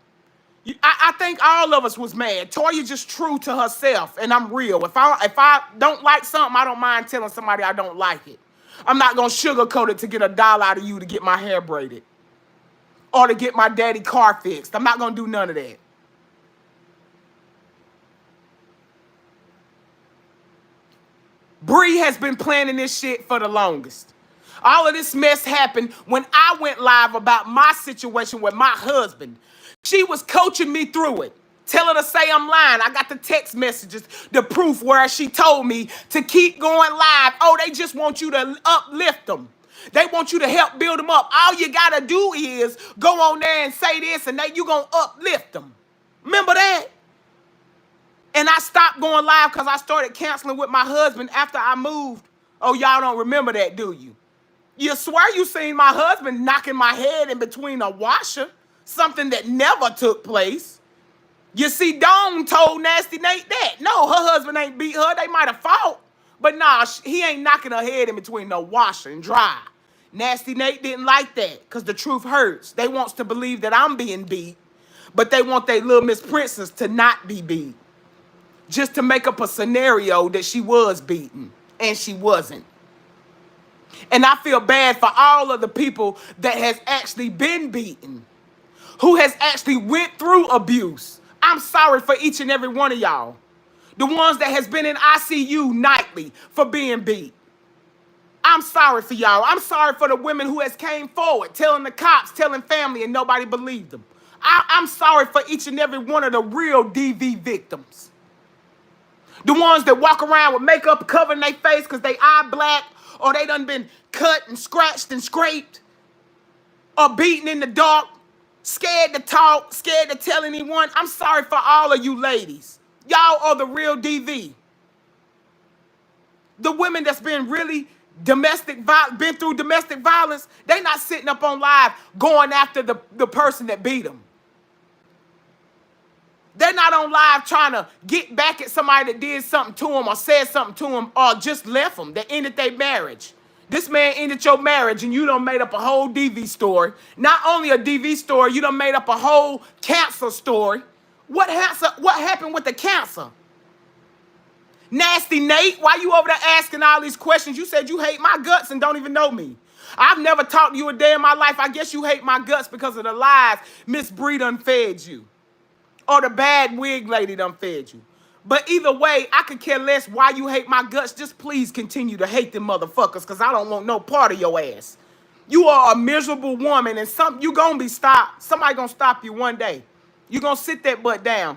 Speaker 1: I think all of us was mad. Toya just true to herself, and I'm real. If I don't like something, I don't mind telling somebody I don't like it. I'm not going to sugarcoat it to get $1 out of you to get my hair braided or to get my daddy car fixed. I'm not going to do none of that. Bree has been planning this shit for the longest. All of this mess happened when I went live about my situation with my husband. She was coaching me through it. Tell her to say I'm lying. I got the text messages, the proof where she told me to keep going live. Oh, they just want you to uplift them. They want you to help build them up. All you got to do is go on there and say this, and then you going to uplift them. Remember that? And I stopped going live because I started canceling with my husband after I moved. Oh, y'all don't remember that, do you? You swear you seen my husband knocking my head in between a washer, something that never took place. You see, Dawn told Nasty Nate that. No, her husband ain't beat her. They might have fought. But nah, he ain't knocking her head in between no washer and dry. Nasty Nate didn't like that because the truth hurts. They wants to believe that I'm being beat, but they want their little Miss Princess to not be beat. Just to make up a scenario that she was beaten, and she wasn't. And I feel bad for all of the people that has actually been beaten, who has actually went through abuse. I'm sorry for each and every one of y'all. The ones that has been in ICU nightly for being beat. I'm sorry for y'all. I'm sorry for the women who has came forward, telling the cops, telling family, and nobody believed them. I'm sorry for each and every one of the real DV victims. The ones that walk around with makeup covering their face because they eye black, or they done been cut and scratched and scraped, or beaten in the dark, scared to talk, scared to tell anyone. I'm sorry for all of you ladies. Y'all are the real DV. The women that's been really been through domestic violence, they not sitting up on live going after the person that beat them. They're not on live trying to get back at somebody that did something to them or said something to them or just left them, that ended their marriage. This man ended your marriage and you done made up a whole DV story. Not only a DV story, you done made up a whole cancer story. What happened with the cancer? Nasty Nate, why you over there asking all these questions? You said you hate my guts and don't even know me. I've never talked to you a day in my life. I guess you hate my guts because of the lies Miss Bree done fed you. Or the bad wig lady done fed you. But either way, I could care less why you hate my guts. Just please continue to hate them motherfuckers because I don't want no part of your ass. You are a miserable woman and you gonna be stopped. Somebody gonna stop you one day. You gonna sit that butt down.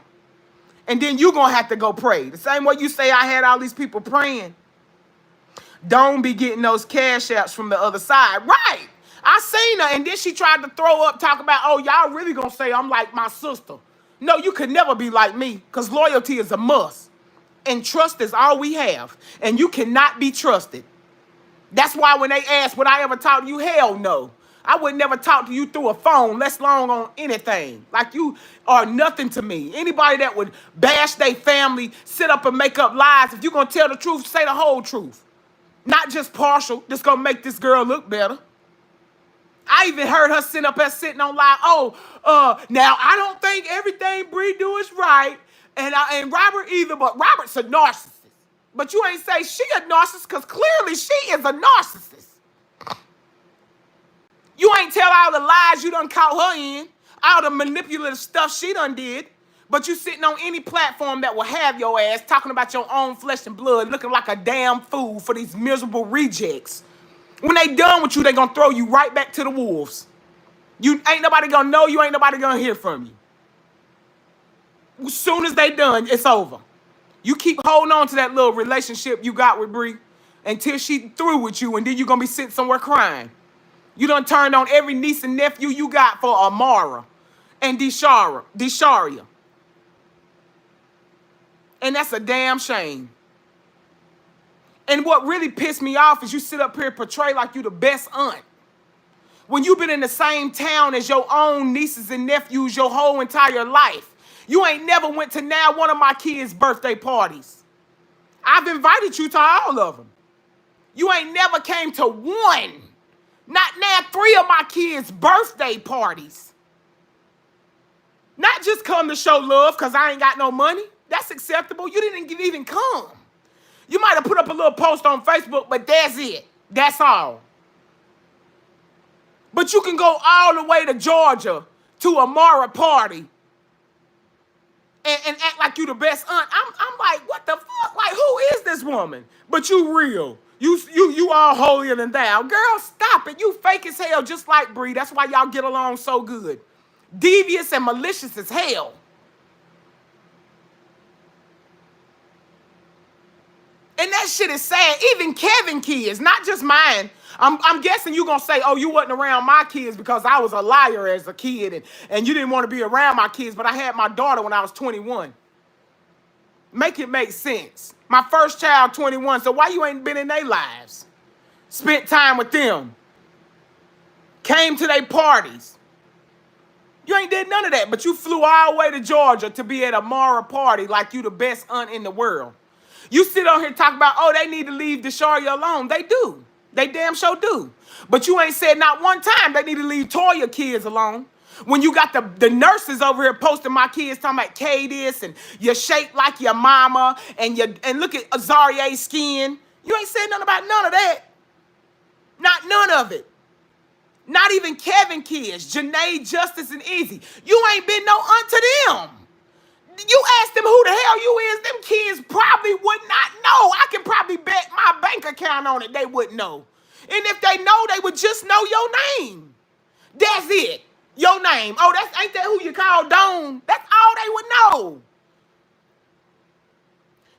Speaker 1: And then you gonna have to go pray. The same way you say I had all these people praying. Don't be getting those cash apps from the other side. Right. I seen her and then she tried to throw up, talk about, oh, y'all really gonna say I'm like my sister. No, you could never be like me because loyalty is a must. And trust is all we have. And you cannot be trusted. That's why when they ask, would I ever talk to you? Hell no. I would never talk to you through a phone, less long on anything. Like you are nothing to me. Anybody that would bash their family, sit up and make up lies, if you're going to tell the truth, say the whole truth. Not just partial, just going to make this girl look better. I even heard her sitting on live. Now I don't think everything Bree do is right, and Robert either, but Robert's a narcissist. But you ain't say she a narcissist because clearly she is a narcissist. You ain't tell all the lies you done caught her in, all the manipulative stuff she done did. But you sitting on any platform that will have your ass talking about your own flesh and blood, looking like a damn fool for these miserable rejects. When they done with you, they gonna throw you right back to the wolves. You ain't nobody gonna know you, ain't nobody gonna hear from you. As soon as they done, it's over. You keep holding on to that little relationship you got with Bree until she through with you, and then you're gonna be sitting somewhere crying. You done turned on every niece and nephew you got for Amara and Desharia. And that's a damn shame. And what really pissed me off is you sit up here and portray like you the best aunt. When you've been in the same town as your own nieces and nephews your whole entire life. You ain't never went to now one of my kids' birthday parties. I've invited you to all of them. You ain't never came to one. Not now 3 of my kids' birthday parties. Not just come to show love because I ain't got no money. That's acceptable. You didn't even come. You might have put up a little post on Facebook, but that's it. That's all. But you can go all the way to Georgia to a Mara party and act like you the best aunt. I'm like, what the fuck? Like, who is this woman? But you real. You all holier than thou. Girl, stop it. You fake as hell just like Bree. That's why y'all get along so good. Devious and malicious as hell. And that shit is sad. Even Kevin kids, not just mine. I'm guessing you gonna say, oh, you wasn't around my kids because I was a liar as a kid and you didn't want to be around my kids, but I had my daughter when I was 21. Make it make sense. My first child, 21, so why you ain't been in their lives? Spent time with them. Came to their parties. You ain't did none of that, but you flew all the way to Georgia to be at a Mara party like you the best aunt in the world. You sit on here and talk about, oh, they need to leave Desharia alone. They do. They damn sure do. But you ain't said not one time they need to leave Toya kids alone. When you got the nurses over here posting my kids talking about Cadis and you're shaped like your mama and look at Azaria's skin. You ain't said nothing about none of that. Not none of it. Not even Kevin kids, Janae, Justice, and Izzy. You ain't been no aunt to them. You ask them who the hell you is, them kids probably would not know. I can probably bet my bank account on it, they wouldn't know. And if they know, they would just know your name. That's it. Your name. Oh, ain't that who you call Dawn? That's all they would know.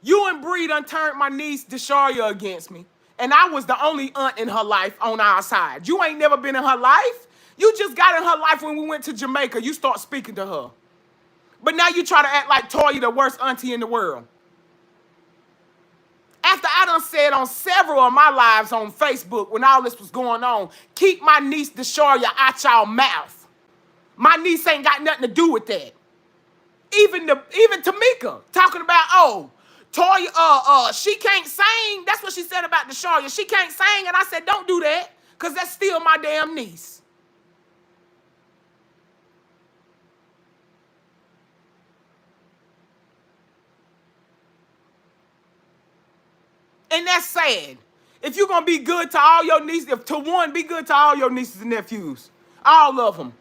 Speaker 1: You and Bree done turned my niece Desharia against me. And I was the only aunt in her life on our side. You ain't never been in her life. You just got in her life when we went to Jamaica. You start speaking to her. But now you try to act like Toya the worst auntie in the world. After I done said on several of my lives on Facebook when all this was going on, keep my niece Desharia out y'all mouth. My niece ain't got nothing to do with that. Even Tamika talking about, oh, Toya, she can't sing. That's what she said about Desharia. She can't sing, and I said, don't do that, because that's still my damn niece. And that's sad. If you're going to be good to all your nieces, be good to all your nieces and nephews. All of them.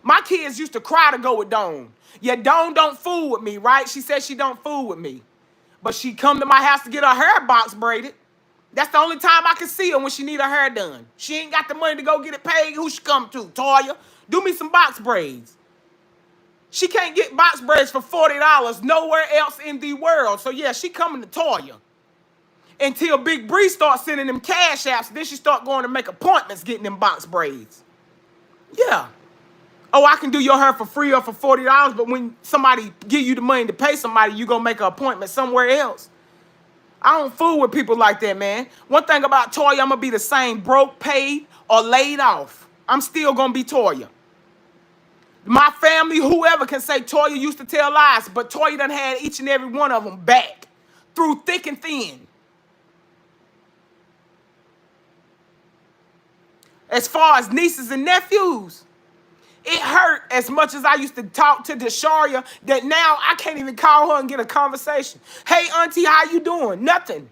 Speaker 1: My kids used to cry to go with Dawn. Yeah, Dawn don't fool with me, right? She says she don't fool with me. But she come to my house to get her hair box braided. That's the only time I can see her when she need her hair done. She ain't got the money to go get it paid. Who she come to? Toya, do me some box braids. She can't get box braids for $40 nowhere else in the world. So yeah, she coming to Toya. Until Big Bree starts sending them cash apps, then she start going to make appointments getting them box braids. Yeah. Oh, I can do your hair for free or for $40, but when somebody give you the money to pay somebody, you gonna make an appointment somewhere else. I don't fool with people like that, man. One thing about Toya, I'm gonna be the same, broke, paid, or laid off. I'm still gonna be Toya. My family, whoever can say Toya used to tell lies, but Toya done had each and every one of them back through thick and thin. As far as nieces and nephews, It hurt as much as I used to talk to Desharia that now I can't even call her and get a conversation. Hey, auntie, how you doing? Nothing.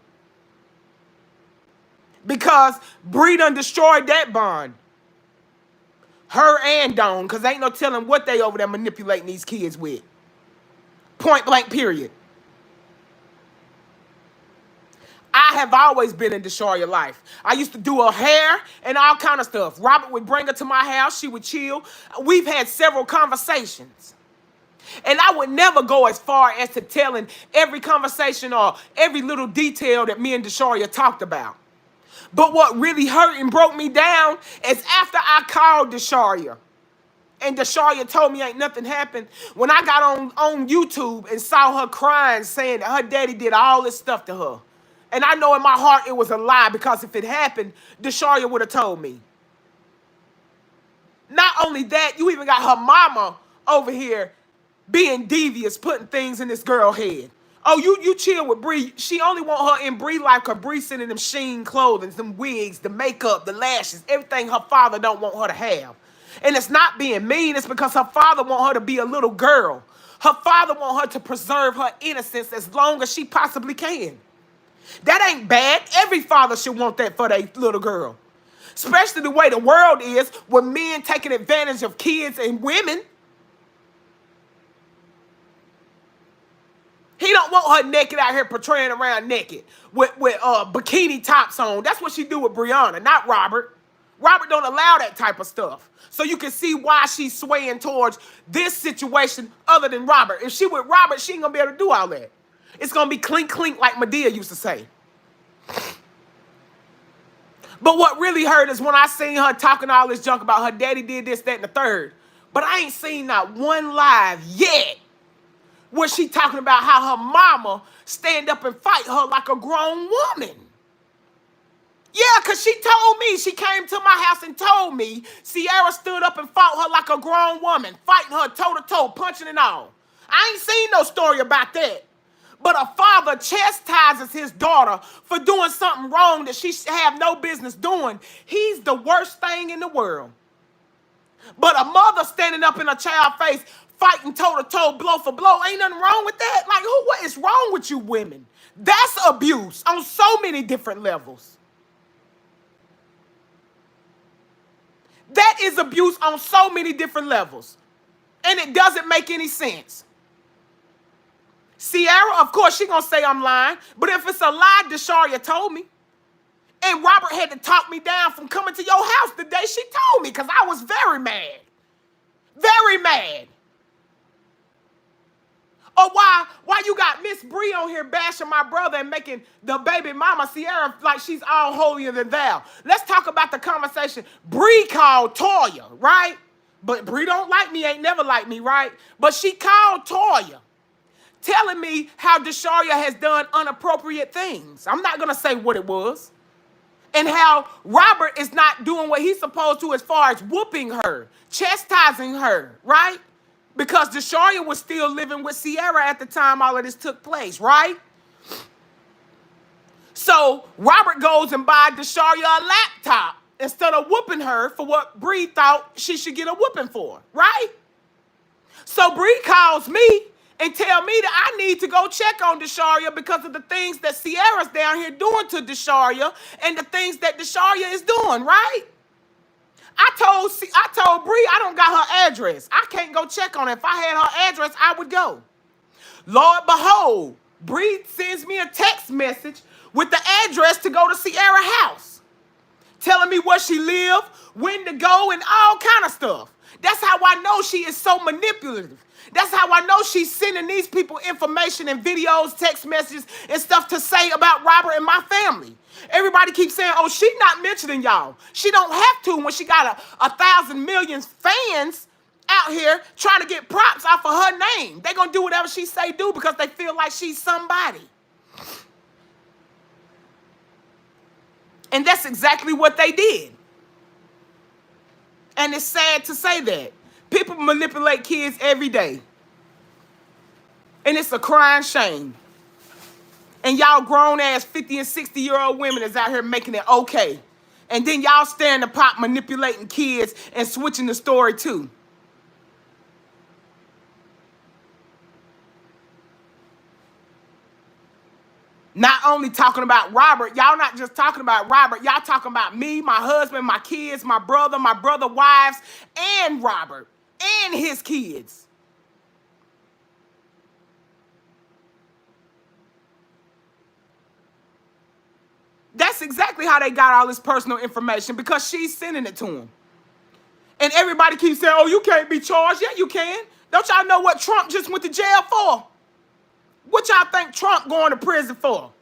Speaker 1: Because Bree done destroyed that bond. Her and Dawn, because ain't no telling what they over there manipulating these kids with. Point blank, period. I have always been in Desharia life. I used to do her hair and all kind of stuff. Robert would bring her to my house. She would chill. We've had several conversations. And I would never go as far as to telling every conversation or every little detail that me and Desharia talked about. But what really hurt and broke me down is after I called Desharia, and Desharia told me ain't nothing happened, when I got on YouTube and saw her crying, saying that her daddy did all this stuff to her. And I know in my heart it was a lie, because if it happened, Desharia would have told me. Not only that, you even got her mama over here being devious, putting things in this girl's head. Oh, you chill with Bree. She only want her in Bree life because Bree sending them Sheen clothing, them wigs, the makeup, the lashes, everything her father don't want her to have. And it's not being mean. It's because her father want her to be a little girl. Her father want her to preserve her innocence as long as she possibly can. That ain't bad. Every father should want that for their little girl. Especially the way the world is, with men taking advantage of kids and women. He don't want her naked out here portraying around naked with bikini tops on. That's what she do with Brianna, not Robert. Robert don't allow that type of stuff. So you can see why she's swaying towards this situation other than Robert. If she with Robert, she ain't going to be able to do all that. It's going to be clink, clink like Medea used to say. But what really hurt is when I seen her talking all this junk about her daddy did this, that, and the third. But I ain't seen not one live yet where she talking about how her mama stand up and fight her like a grown woman. Yeah, because she told me, she came to my house and told me Sierra stood up and fought her like a grown woman, fighting her toe-to-toe, punching and all. I ain't seen no story about that. But a father chastises his daughter for doing something wrong that she have no business doing. He's the worst thing in the world. But a mother standing up in a child's face, fighting toe-to-toe, blow for blow, ain't nothing wrong with that. Like, what is wrong with you women? That's abuse on so many different levels. That is abuse on so many different levels. And it doesn't make any sense. Sierra, of course, she gonna say I'm lying. But if it's a lie, Desharia told me. And Robert had to talk me down from coming to your house the day she told me, because I was very mad. Very mad. Or why you got Miss Bree on here bashing my brother and making the baby mama Sierra like she's all holier than thou. Let's talk about the conversation Bree called Toya, right? But Bree don't like me, ain't never liked me, right? But she called Toya, telling me how Desharia has done inappropriate things. I'm not going to say what it was. And how Robert is not doing what he's supposed to as far as whooping her, chastising her, right? Because Desharia was still living with Sierra at the time all of this took place, right? So Robert goes and buys Desharia a laptop instead of whooping her for what Bree thought she should get a whooping for, right? So Bree calls me and tell me that I need to go check on Desharia because of the things that Sierra's down here doing to Desharia and the things that Desharia is doing, right? I told Bree I don't got her address. I can't go check on her. If I had her address, I would go. Lord behold, Bree sends me a text message with the address to go to Sierra's house, telling me where she live, when to go, and all kind of stuff. That's how I know she is so manipulative. That's how I know she's sending these people information and videos, text messages, and stuff to say about Robert and my family. Everybody keeps saying, oh, she's not mentioning y'all. She don't have to when she got 1,000 million fans out here trying to get props off of her name. They're going to do whatever she say do because they feel like she's somebody. And that's exactly what they did. And it's sad to say that. People manipulate kids every day. And it's a crying shame. And y'all grown-ass 50 and 60-year-old women is out here making it okay. And then y'all staring the pot manipulating kids and switching the story too. Not only talking about Robert, y'all not just talking about Robert, y'all talking about me, my husband, my kids, my brother wives, and Robert, and his kids. That's exactly how they got all this personal information, because she's sending it to him. And everybody keeps saying, oh, you can't be charged. Yeah, you can. Don't y'all know what Trump just went to jail for? What y'all think Trump going to prison for?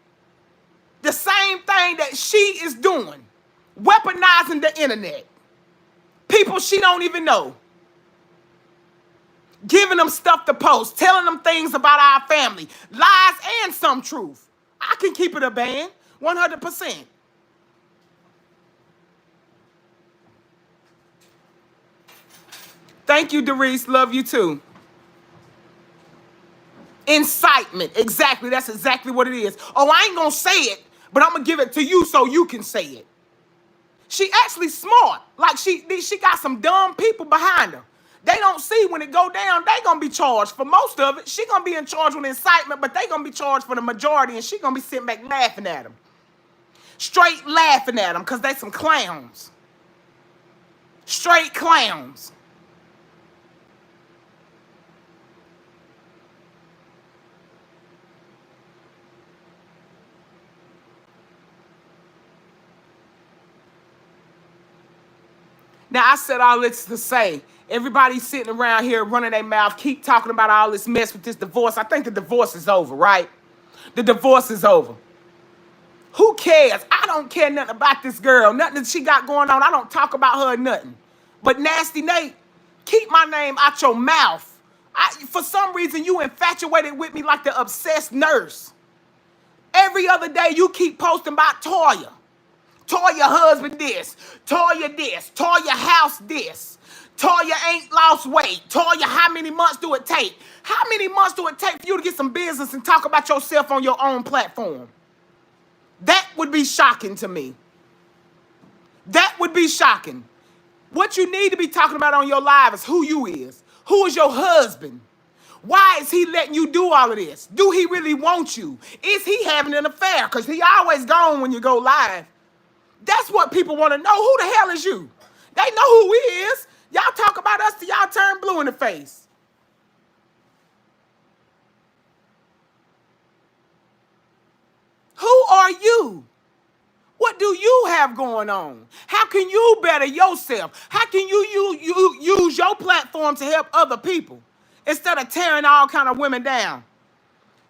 Speaker 1: The same thing that she is doing. Weaponizing the internet. People she don't even know. Giving them stuff to post. Telling them things about our family. Lies and some truth. I can keep it a band. 100%. Thank you, Doris. Love you too. Incitement. Exactly. That's exactly what it is. Oh, I ain't going to say it, but I'm going to give it to you so you can say it. She actually smart. Like she got some dumb people behind her. They don't see when it go down, they going to be charged for most of it. She going to be in charge with incitement, but they going to be charged for the majority, and she going to be sitting back laughing at them. Straight laughing at them because they some clowns. Straight clowns. Now, I said all this to say, everybody sitting around here running their mouth, keep talking about all this mess with this divorce. I think the divorce is over, right? The divorce is over. Who cares? I don't care nothing about this girl. Nothing that she got going on. I don't talk about her or nothing. But Nasty Nate, keep my name out your mouth. For some reason, you infatuated with me like the obsessed nurse. Every other day, you keep posting about Toya. Toya husband this. Toya this. Toya house this. Toya ain't lost weight. Toya, how many months do it take? How many months do it take for you to get some business and talk about yourself on your own platform? That would be shocking to me. That would be shocking. What you need to be talking about on your live is who you is. Who is your husband? Why is he letting you do all of this? Do he really want you? Is he having an affair? Because he always gone when you go live. That's what people want to know. Who the hell is you? They know who we is. Y'all talk about us till y'all turn blue in the face. Who are you? What do you have going on? How can you better yourself? How can you use your platform to help other people instead of tearing all kind of women down?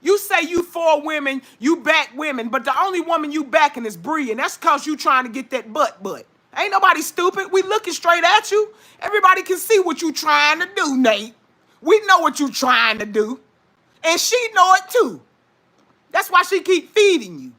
Speaker 1: You say you for women, you back women, but the only woman you backing is Bree, and that's because you trying to get that butt. Ain't nobody stupid. We looking straight at you. Everybody can see what you trying to do, Nate. We know what you trying to do. And she know it too. That's why she keep feeding you.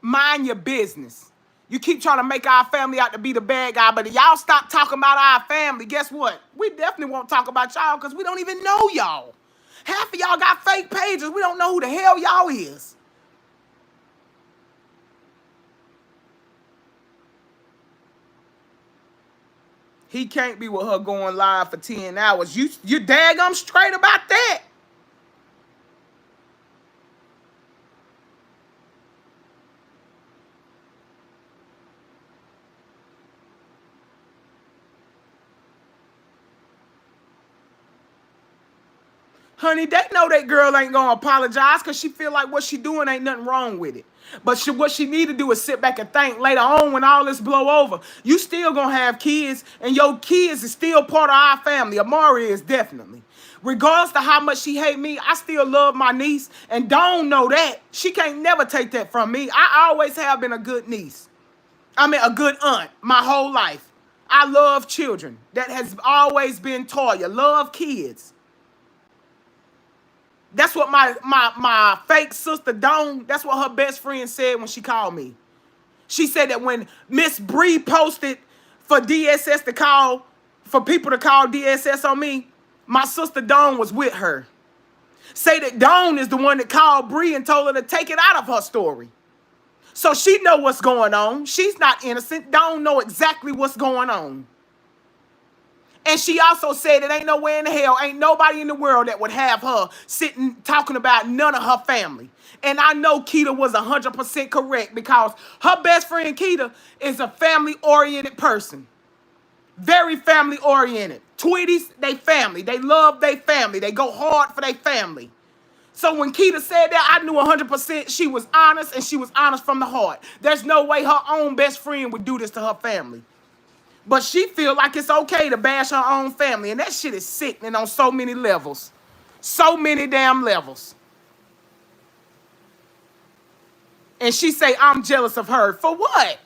Speaker 1: Mind your business. You keep trying to make our family out to be the bad guy, but if y'all stop talking about our family, guess what? We definitely won't talk about y'all because we don't even know y'all. Half of y'all got fake pages. We don't know who the hell y'all is. He can't be with her going live for 10 hours. You daggum straight about that. Honey, they know that girl ain't gonna apologize because she feel like what she doing ain't nothing wrong with it. But what she need to do is sit back and think later on when all this blow over. You still gonna have kids, and your kids is still part of our family. Amari is definitely. Regardless of how much she hate me, I still love my niece, and don't know that. She can't never take that from me. I always have been a good niece. I mean, a good aunt my whole life. I love children. That has always been Toya. Love kids. That's what my fake sister Dawn, that's what her best friend said when she called me. She said that when Miss Bree posted for DSS to call, for people to call DSS on me, my sister Dawn was with her. Say that Dawn is the one that called Bree and told her to take it out of her story. So she know what's going on. She's not innocent. Don't know exactly what's going on. And she also said it ain't nowhere in the hell, ain't nobody in the world that would have her sitting talking about none of her family. And I know Keita was 100% correct because her best friend Keita is a family-oriented person. Very family-oriented. Tweeties, they family. They love their family. They go hard for their family. So when Keita said that, I knew 100% she was honest, and she was honest from the heart. There's no way her own best friend would do this to her family. But she feel like it's okay to bash her own family. And that shit is sickening on so many levels. So many damn levels. And she say, I'm jealous of her. For what?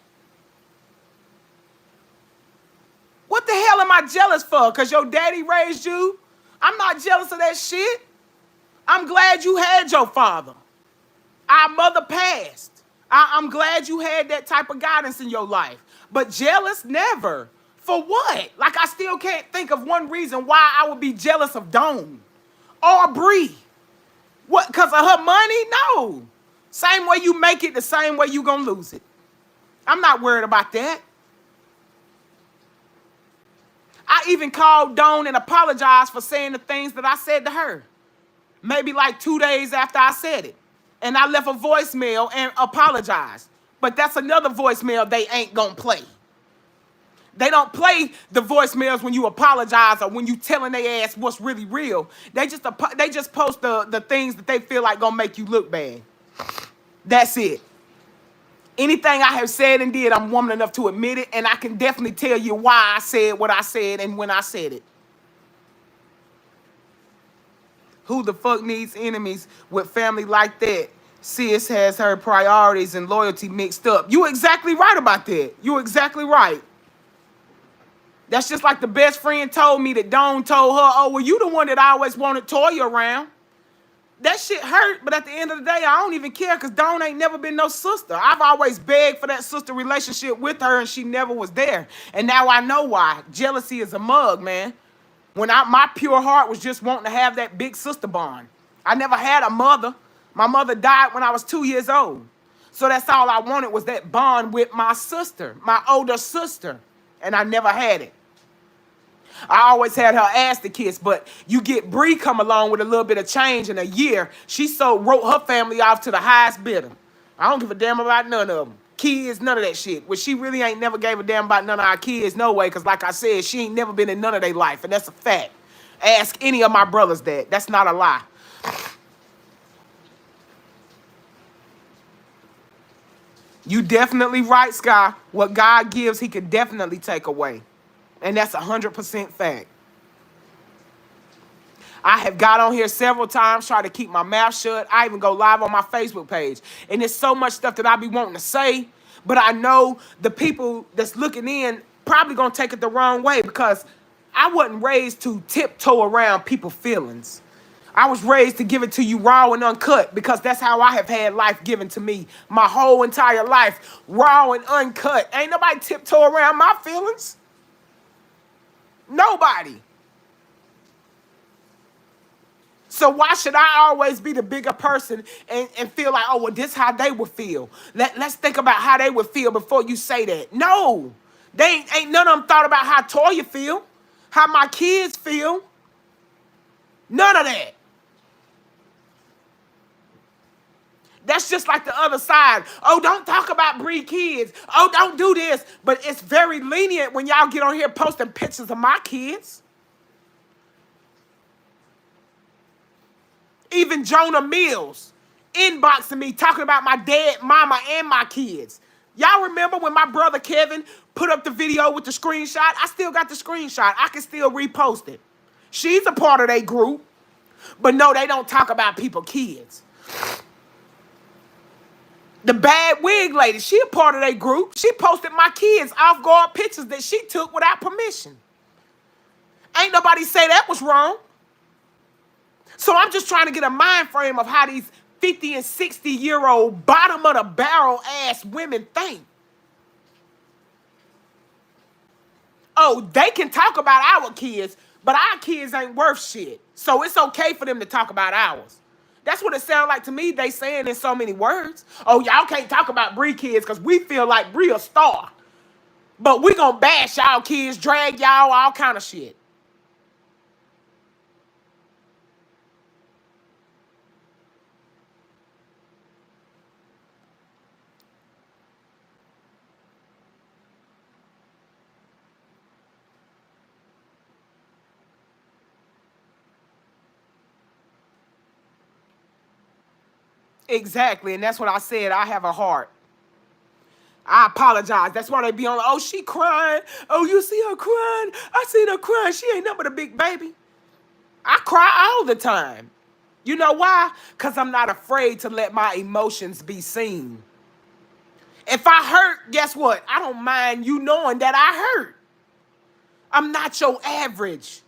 Speaker 1: What the hell am I jealous for? Because your daddy raised you? I'm not jealous of that shit. I'm glad you had your father. Our mother passed. I'm glad you had that type of guidance in your life. But jealous? Never. For what? Like, I still can't think of one reason why I would be jealous of Dawn or Bree. What, because of her money? No. Same way you make it, the same way you gonna lose it. I'm not worried about that. I even called Dawn and apologized for saying the things that I said to her. Maybe like 2 days after I said it. And I left a voicemail and apologized. But that's another voicemail they ain't gonna play. They don't play the voicemails when you apologize or when you telling their ass what's really real. They just post the things that they feel like gonna make you look bad. That's it. Anything I have said and did, I'm woman enough to admit it, and I can definitely tell you why I said what I said and when I said it. Who the fuck needs enemies with family like that? Sis has her priorities and loyalty mixed up. You exactly right about that. You exactly right. That's just like the best friend told me that Dawn told her, oh, well, you the one that I always wanted Toya around. That shit hurt, but at the end of the day, I don't even care because Dawn ain't never been no sister. I've always begged for that sister relationship with her, and she never was there. And now I know why. Jealousy is a mug, man. When my pure heart was just wanting to have that big sister bond. I never had a mother. My mother died when I was 2 years old. So that's all I wanted was that bond with my sister, my older sister. And I never had it. I always had her ass to kiss, but you get Bree come along with a little bit of change in a year. She wrote her family off to the highest bidder. I don't give a damn about none of them. Kids, none of that shit. Well, she really ain't never gave a damn about none of our kids, no way, because like I said, she ain't never been in none of their life, and that's a fact. Ask any of my brothers that. That's not a lie. You definitely right, Sky. What God gives, he could definitely take away. And that's 100% fact. I have got on here several times, trying to keep my mouth shut. I even go live on my Facebook page. And there's so much stuff that I be wanting to say, but I know the people that's looking in probably gonna take it the wrong way because I wasn't raised to tiptoe around people's feelings. I was raised to give it to you raw and uncut because that's how I have had life given to me my whole entire life, raw and uncut. Ain't nobody tiptoe around my feelings. Nobody. So why should I always be the bigger person and feel like, oh, well, this is how they would feel. Let's think about how they would feel before you say that. No. They ain't none of them thought about how Toya feel, how my kids feel. None of that. That's just like the other side. Oh, don't talk about Bree kids. Oh, don't do this. But it's very lenient when y'all get on here posting pictures of my kids. Even Jonah Mills inboxing me talking about my dad, mama, and my kids. Y'all remember when my brother Kevin put up the video with the screenshot? I still got the screenshot. I can still repost it. She's a part of their group. But no, they don't talk about people's kids. The bad wig lady, she a part of their group. She posted my kids off-guard pictures that she took without permission. Ain't nobody say that was wrong. So I'm just trying to get a mind frame of how these 50 and 60-year-old bottom of the barrel ass women think. Oh, they can talk about our kids, but our kids ain't worth shit. So it's okay for them to talk about ours. That's what it sounds like to me. They saying in so many words. Oh, y'all can't talk about Bree kids because we feel like Bree a star. But we gonna bash y'all kids, drag y'all, all kind of shit. Exactly, and that's what I said. I have a heart. I apologize. That's why they be on, oh, she crying. Oh, you see her crying? I seen her crying. She ain't nothing but a big baby. I cry all the time. You know why? Because I'm not afraid to let my emotions be seen. If I hurt, guess what? I don't mind you knowing that I hurt. I'm not your average.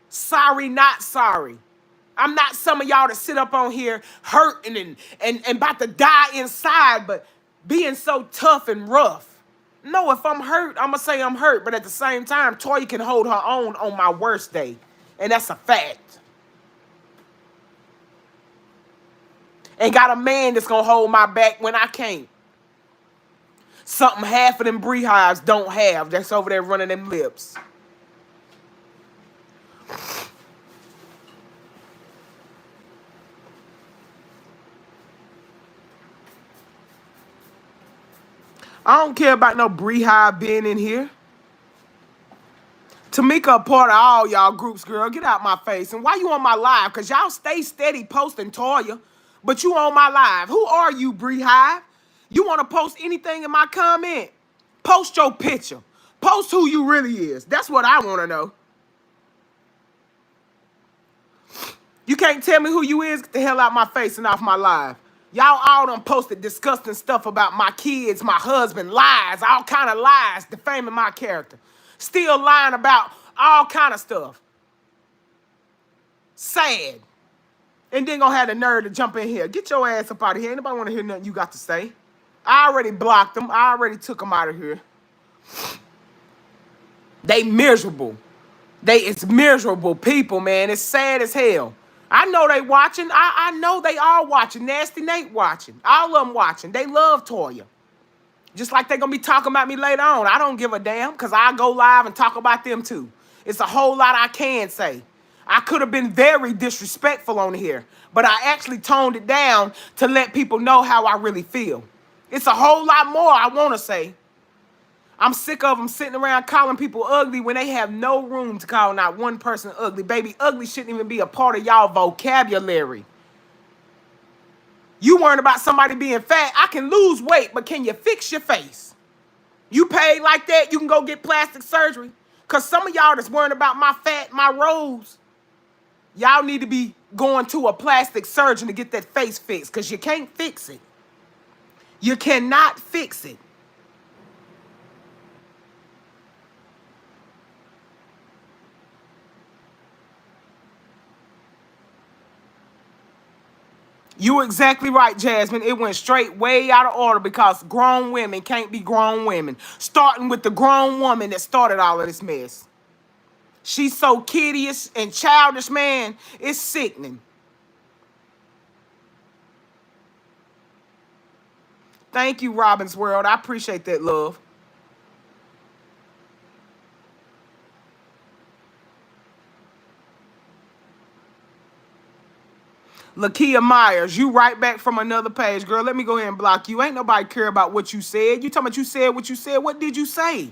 Speaker 1: Sorry, not sorry. I'm not some of y'all that sit up on here hurting and about to die inside, but being so tough and rough. No, if I'm hurt, I'm going to say I'm hurt. But at the same time, Toya can hold her own on my worst day. And that's a fact. And got a man that's going to hold my back when I can't. Something half of them Bree hives don't have. That's over there running them lips. I don't care about no Bree hive being in here. Tamika a part of all y'all groups, girl. Get out my face. And why you on my live? Because y'all stay steady posting Toya, but you on my live. Who are you, Bree Hive? You want to post anything in my comment? Post your picture. Post who you really is. That's what I want to know. You can't tell me who you is? Get the hell out my face and off my live. Y'all all done posted disgusting stuff about my kids, my husband, lies, all kind of lies, defaming my character. Still lying about all kind of stuff. Sad. And then gonna have the nerve to jump in here. Get your ass up out of here. Anybody want to hear nothing you got to say? I already blocked them. I already took them out of here. They miserable. It's miserable people, man. It's sad as hell. I know they watching. I know they all watching. Nasty Nate watching. All of them watching. They love Toya. Just like they going to be talking about me later on. I don't give a damn because I go live and talk about them too. It's a whole lot I can say. I could have been very disrespectful on here, but I actually toned it down to let people know how I really feel. It's a whole lot more I want to say. I'm sick of them sitting around calling people ugly when they have no room to call not one person ugly. Baby, ugly shouldn't even be a part of y'all vocabulary. You worrying about somebody being fat. I can lose weight, but can you fix your face? You paid like that, you can go get plastic surgery. Because some of y'all that's worrying about my fat, my rolls, y'all need to be going to a plastic surgeon to get that face fixed because you can't fix it. You cannot fix it. You exactly right, Jasmine. It went straight way out of order because grown women can't be grown women. Starting with the grown woman that started all of this mess. She's so kiddyish and childish, man. It's sickening. Thank you, Robin's World. I appreciate that, love. Lakia Myers, you right back from another page, girl. Let me go ahead and block you. Ain't nobody care about what you said. You talking about you said what you said. What did you say?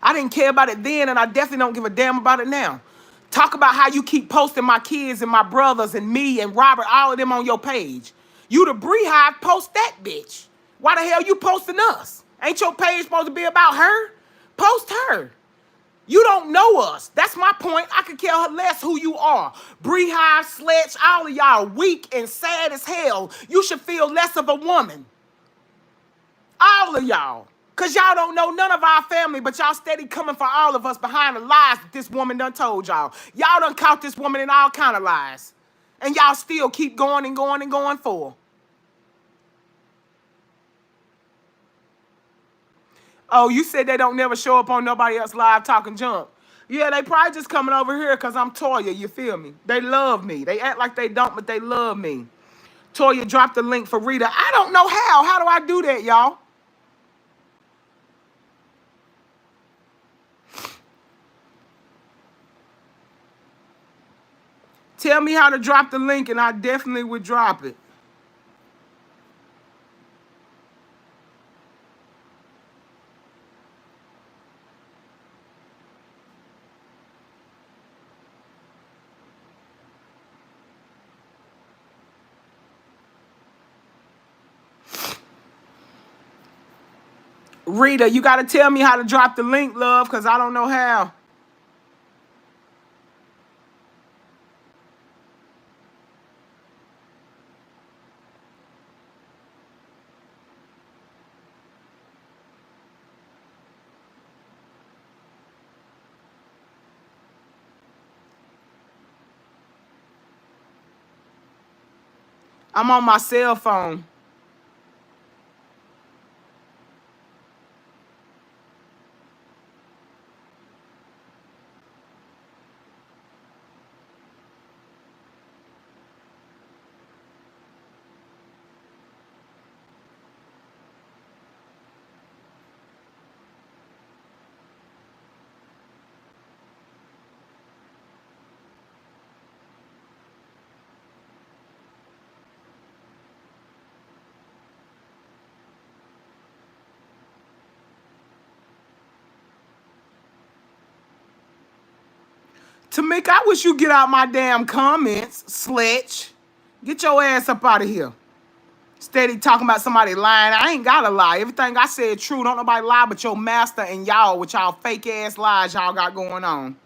Speaker 1: I didn't care about it then, and I definitely don't give a damn about it now. Talk about how you keep posting my kids and my brothers and me and Robert, all of them on your page. You the Bree Hive, post that bitch. Why the hell you posting us? Ain't your page supposed to be about her? Post her. You don't know us. That's my point. I could care less who you are. Bree Hive, Sledge, all of y'all weak and sad as hell. You should feel less of a woman. All of y'all. Because y'all don't know none of our family, but y'all steady coming for all of us behind the lies that this woman done told y'all. Y'all done caught this woman in all kind of lies. And y'all still keep going and going and going for her. Oh, you said they don't never show up on nobody else live talking junk. Yeah, they probably just coming over here because I'm Toya, you feel me? They love me. They act like they don't, but they love me. Toya dropped the link for Rita. I don't know how. How do I do that, y'all? Tell me how to drop the link and I definitely would drop it. Rita, you got to tell me how to drop the link, love, because I don't know how. I'm on my cell phone. Tamika, I wish you get out my damn comments, sledge. Get your ass up out of here. Steady talking about somebody lying. I ain't gotta lie. Everything I said true. Don't nobody lie but your master and y'all with y'all fake ass lies y'all got going on.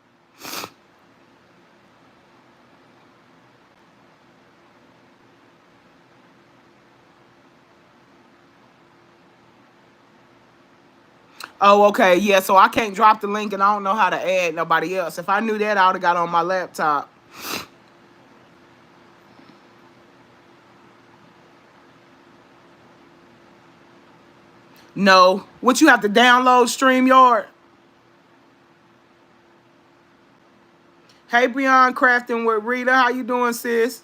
Speaker 1: Oh, okay. Yeah, so I can't drop the link and I don't know how to add nobody else. If I knew that, I would have got on my laptop. No. What, you have to download StreamYard? Hey, Beyond Crafting with Rita. How you doing, sis?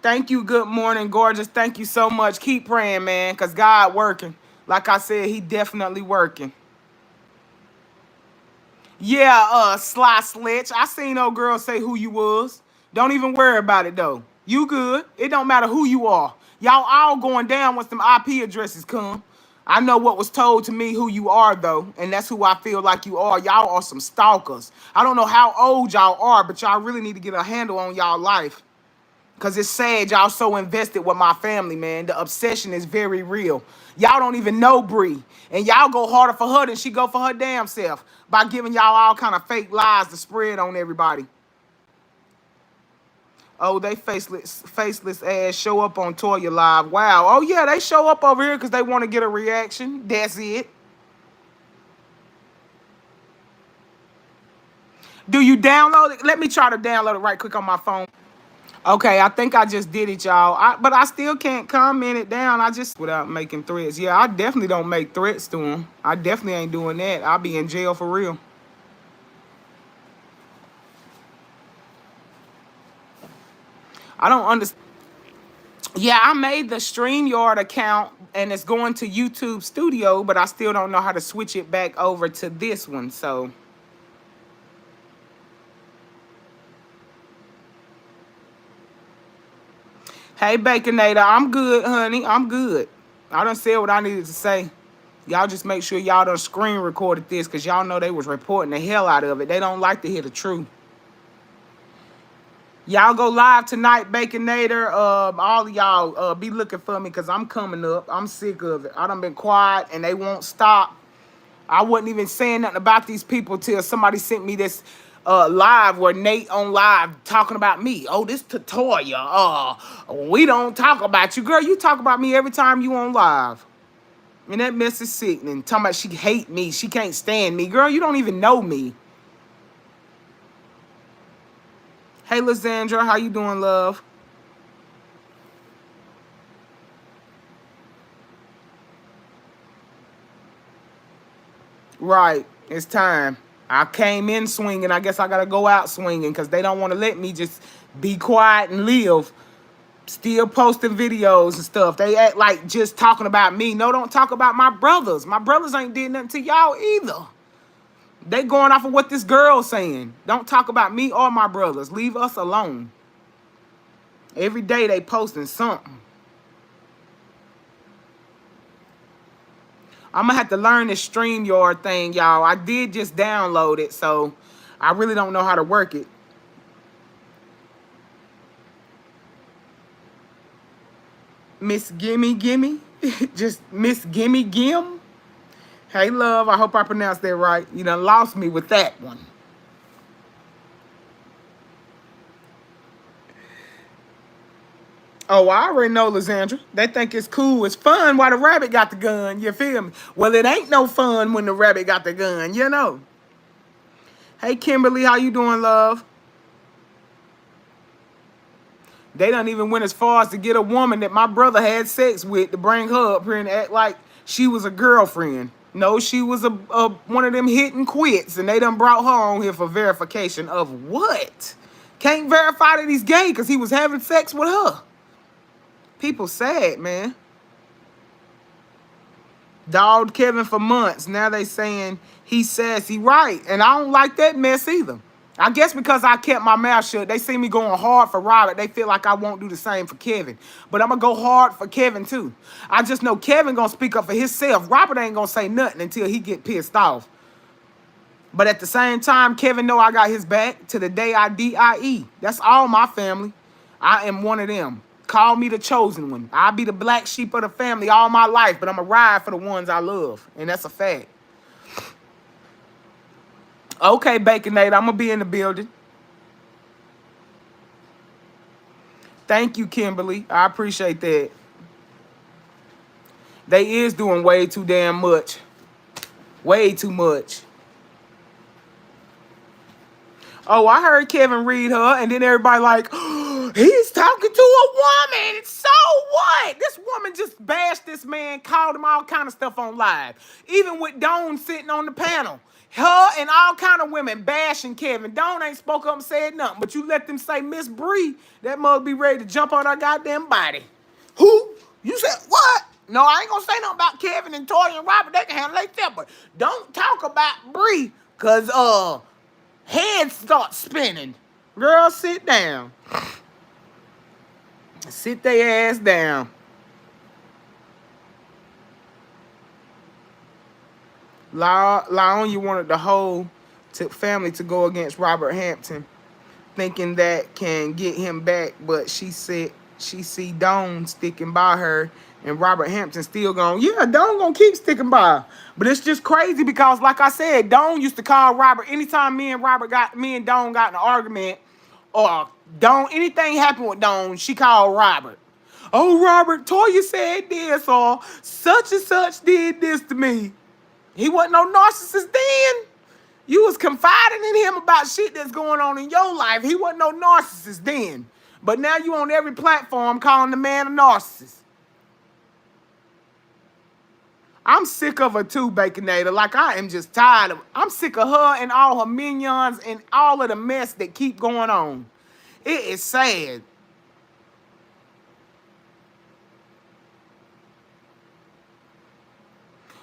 Speaker 1: Thank you. Good morning, gorgeous. Thank you so much. Keep praying, man, because God working. Like I said, he definitely working. Yeah, Sly Sledge. I seen old girl say who you was. Don't even worry about it, though. You good. It don't matter who you are. Y'all all going down once them IP addresses come. I know what was told to me who you are, though, and that's who I feel like you are. Y'all are some stalkers. I don't know how old y'all are, but y'all really need to get a handle on y'all life. Because it's sad y'all so invested with my family, man. The obsession is very real. Y'all don't even know Bree. And y'all go harder for her than she go for her damn self by giving y'all all kind of fake lies to spread on everybody. Oh, they faceless ass show up on Toya Live. Wow. Oh, yeah, they show up over here because they want to get a reaction. That's it. Do you download it? Let me try to download it right quick on my phone. Okay, I think I just did it, y'all. But I still can't comment it down. I just without making threats. Yeah, I definitely don't make threats to him. I definitely ain't doing that. I'll be in jail for real. I don't understand. Yeah, I made the StreamYard account and it's going to YouTube Studio, but I still don't know how to switch it back over to this one. So, hey, Baconator, I'm good, honey. I'm good. I done said what I needed to say. Y'all just make sure y'all done screen recorded this because y'all know they was reporting the hell out of it. They don't like to hear the truth. Y'all go live tonight, Baconator. All of y'all be looking for me because I'm coming up. I'm sick of it. I done been quiet and they won't stop. I wasn't even saying nothing about these people till somebody sent me this live where Nate on live talking about me. Oh, this Tatoya. We don't talk about you. Girl, you talk about me every time you on live. And that mess is sickening. Talking about she hate me. She can't stand me. Girl, you don't even know me. Hey, Lysandra, how you doing, love? Right. It's time. I came in swinging. I guess I gotta go out swinging because they don't want to let me just be quiet and live. Still posting videos and stuff. They act like just talking about me. No, don't talk about my brothers. My brothers ain't did nothing to y'all either. They going off of what this girl's saying. Don't talk about me or my brothers. Leave us alone. Every day they posting something. I'm gonna have to learn this StreamYard thing, y'all. I did just download it, so I really don't know how to work it. Miss Gimme Gimme. Just Miss Gimme Gim. Hey, love. I hope I pronounced that right. You done lost me with that one. Oh, I already know, Lysandra. They think it's cool. It's fun while the rabbit got the gun. You feel me? Well, it ain't no fun when the rabbit got the gun, you know. Hey, Kimberly, how you doing, love? They don't even went as far as to get a woman that my brother had sex with to bring her up here and act like she was a girlfriend. No, she was a one of them hit and quits, and they done brought her on here for verification of what? Can't verify that he's gay because he was having sex with her. People sad, man. Dogged Kevin for months. Now they saying he's sassy, right? And I don't like that mess either. I guess because I kept my mouth shut, they see me going hard for Robert. They feel like I won't do the same for Kevin. But I'm going to go hard for Kevin too. I just know Kevin going to speak up for himself. Robert ain't going to say nothing until he get pissed off. But at the same time, Kevin know I got his back to the day I die. That's all my family. I am one of them. Call me the chosen one. I'll be the black sheep of the family all my life, but I'm going to ride for the ones I love. And that's a fact. Okay, Baconator, I'm going to be in the building. Thank you, Kimberly. I appreciate that. They is doing way too damn much. Way too much. Oh, I heard Kevin read her, and then everybody like, oh, he's talking to a woman. So what? This woman just bashed this man, called him all kind of stuff on live. Even with Dawn sitting on the panel. Her and all kind of women bashing Kevin. Dawn ain't spoke up and said nothing, but you let them say Miss Bree, that mug be ready to jump on her goddamn body. Who? You said what? No, I ain't gonna say nothing about Kevin and Toya and Robert. They can handle themselves, but don't talk about Bree, cause heads start spinning. Girl, sit down. Sit their ass down. Laonya wanted the whole family to go against Robert Hampton, thinking that can get him back, but she said she see Dawn sticking by her, and Robert Hampton still going, yeah, Dawn gonna keep sticking by her. But it's just crazy because, like I said, Dawn used to call Robert anytime me and Dawn got in an argument, or Dawn, anything happened with Dawn, she called Robert. Oh, Robert, Toya said this, or such and such did this to me. He wasn't no narcissist then. You was confiding in him about shit that's going on in your life. He wasn't no narcissist then. But now you on every platform calling the man a narcissist. I'm sick of her too, Baconator. Like, I am just tired of I'm sick of her and all her minions and all of the mess that keep going on. It is sad.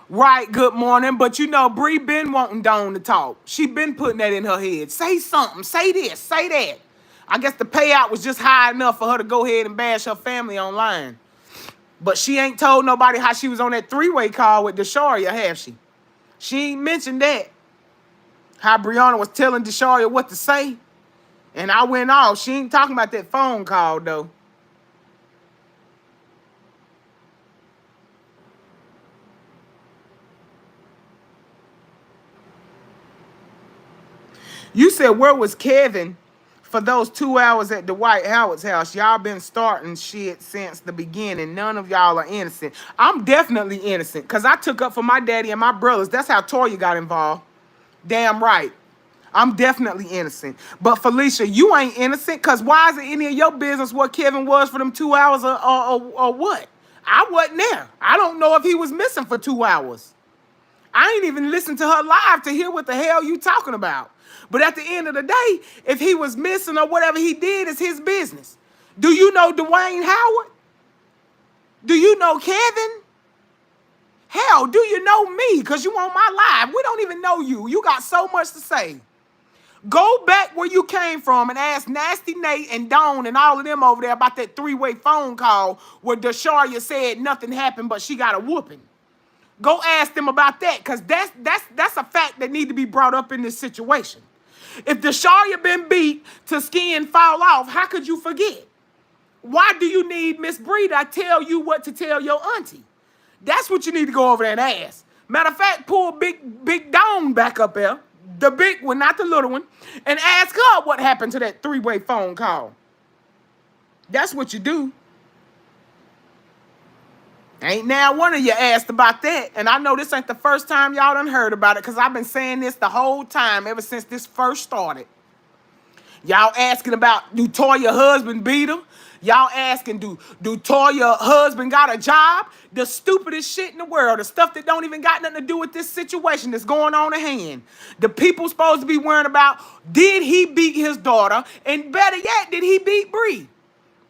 Speaker 1: Right, good morning. But you know, Bree been wanting Dawn to talk. She been putting that in her head. Say something. Say this. Say that. I guess the payout was just high enough for her to go ahead and bash her family online. But she ain't told nobody how she was on that three-way call with Desharia, have she? She ain't mentioned that. How Brianna was telling Desharia what to say. And I went off. She ain't talking about that phone call, though. You said, where was Kevin for those 2 hours at Dwight Howard's house? Y'all been starting shit since the beginning. None of y'all are innocent. I'm definitely innocent because I took up for my daddy and my brothers. That's how Toya got involved. Damn right. I'm definitely innocent. But Felicia, you ain't innocent because why is it any of your business what Kevin was for them 2 hours or what? I wasn't there. I don't know if he was missing for 2 hours. I ain't even listened to her live to hear what the hell you talking about. But at the end of the day, if he was missing or whatever he did, it's his business. Do you know Dwayne Howard? Do you know Kevin? Hell, do you know me? Because you on my live. We don't even know you. You got so much to say. Go back where you came from and ask Nasty Nate and Dawn and all of them over there about that three-way phone call where Desharia said nothing happened, but she got a whooping. Go ask them about that, because that's a fact that need to be brought up in this situation. If Desharia been beat to skin fall off, how could you forget? Why do you need Miss Bree to tell you what to tell your auntie? That's what you need to go over there and ask. Matter of fact, pull Big Dawn back up there, the big one, not the little one, and ask her what happened to that three-way phone call. That's what you do. Ain't now one of you asked about that. And I know this ain't the first time y'all done heard about it, because I've been saying this the whole time ever since this first started. Y'all asking about, do Toya husband beat her? Y'all asking, do Toya husband got a job? The stupidest shit in the world. The stuff that don't even got nothing to do with this situation that's going on at hand. The people supposed to be worrying about, did he beat his daughter? And better yet, did he beat Bree?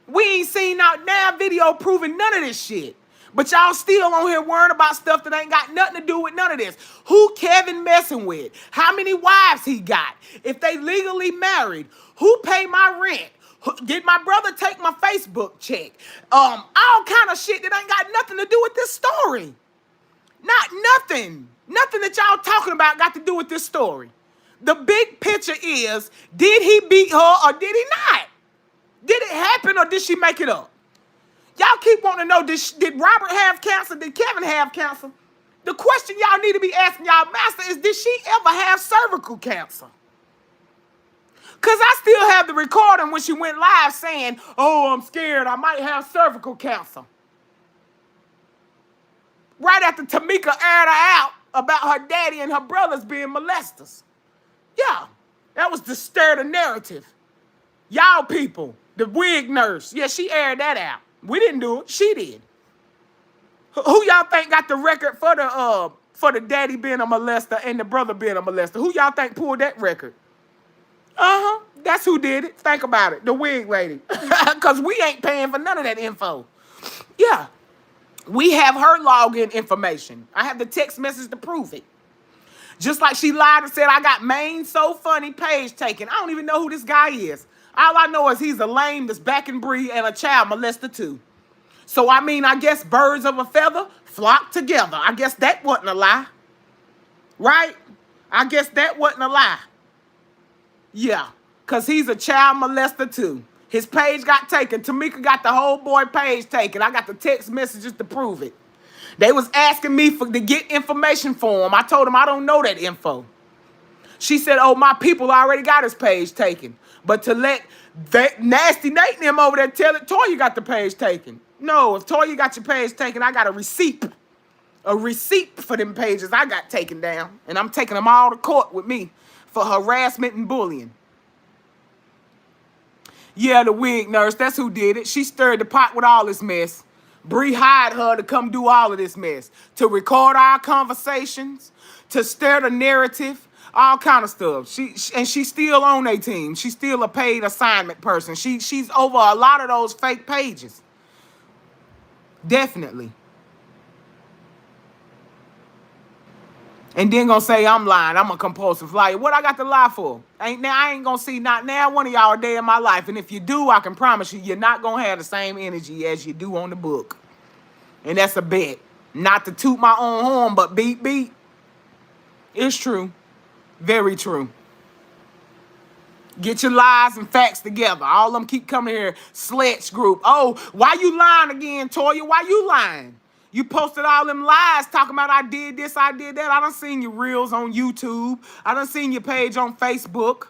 Speaker 1: We ain't seen out now video proving none of this shit. But y'all still on here worrying about stuff that ain't got nothing to do with none of this. Who Kevin messing with? How many wives he got? If they legally married, who pay my rent? Did my brother take my Facebook check? All kind of shit that ain't got nothing to do with this story. Not nothing. Nothing that y'all talking about got to do with this story. The big picture is, did he beat her or did he not? Did it happen or did she make it up? Y'all keep wanting to know, did Robert have cancer? Did Kevin have cancer? The question y'all need to be asking y'all master is, did she ever have cervical cancer? Because I still have the recording when she went live saying, oh, I'm scared, I might have cervical cancer. Right after Tamika aired her out about her daddy and her brothers being molesters. Yeah, that was to stir the narrative. Y'all people, the wig nurse, yeah, she aired that out. We didn't do it. She did. Who y'all think got the record for the daddy being a molester and the brother being a molester? Who y'all think pulled that record? That's who did it. Think about it. The wig lady. Because we ain't paying for none of that info. Yeah. We have her login information. I have the text message to prove it. Just like she lied and said, I got main so funny page taken. I don't even know who this guy is. All I know is he's a lame that's backing Bree and a child molester too. So, I mean, I guess birds of a feather flock together. I guess that wasn't a lie. Right? I guess that wasn't a lie. Yeah, because he's a child molester too. His page got taken. Tamika got the whole boy page taken. I got the text messages to prove it. They was asking me to get information for him. I told him I don't know that info. She said, oh, my people already got his page taken. But to let that Nasty Nate and them over there tell it, Toya got the page taken. No, if Toya got your page taken, I got a receipt. A receipt for them pages I got taken down. And I'm taking them all to court with me for harassment and bullying. Yeah, the wig nurse, that's who did it. She stirred the pot with all this mess. Bree hired her to come do all of this mess. To record our conversations, to stir the narrative, all kind of stuff. She's still on a team. She's still a paid assignment person. She's over a lot of those fake pages. Definitely. And then gonna say I'm lying. I'm a compulsive liar. What I got to lie for? I ain't gonna see not now one of y'all a day in my life. And if you do, I can promise you, you're not gonna have the same energy as you do on the book. And that's a bet. Not to toot my own horn, but beat. It's true. Very true. Get your lies and facts together. All of them keep coming here. Sledge group. Oh, why you lying again, Toya? Why you lying? You posted all them lies talking about I did this, I did that. I done seen your reels on YouTube. I done seen your page on Facebook.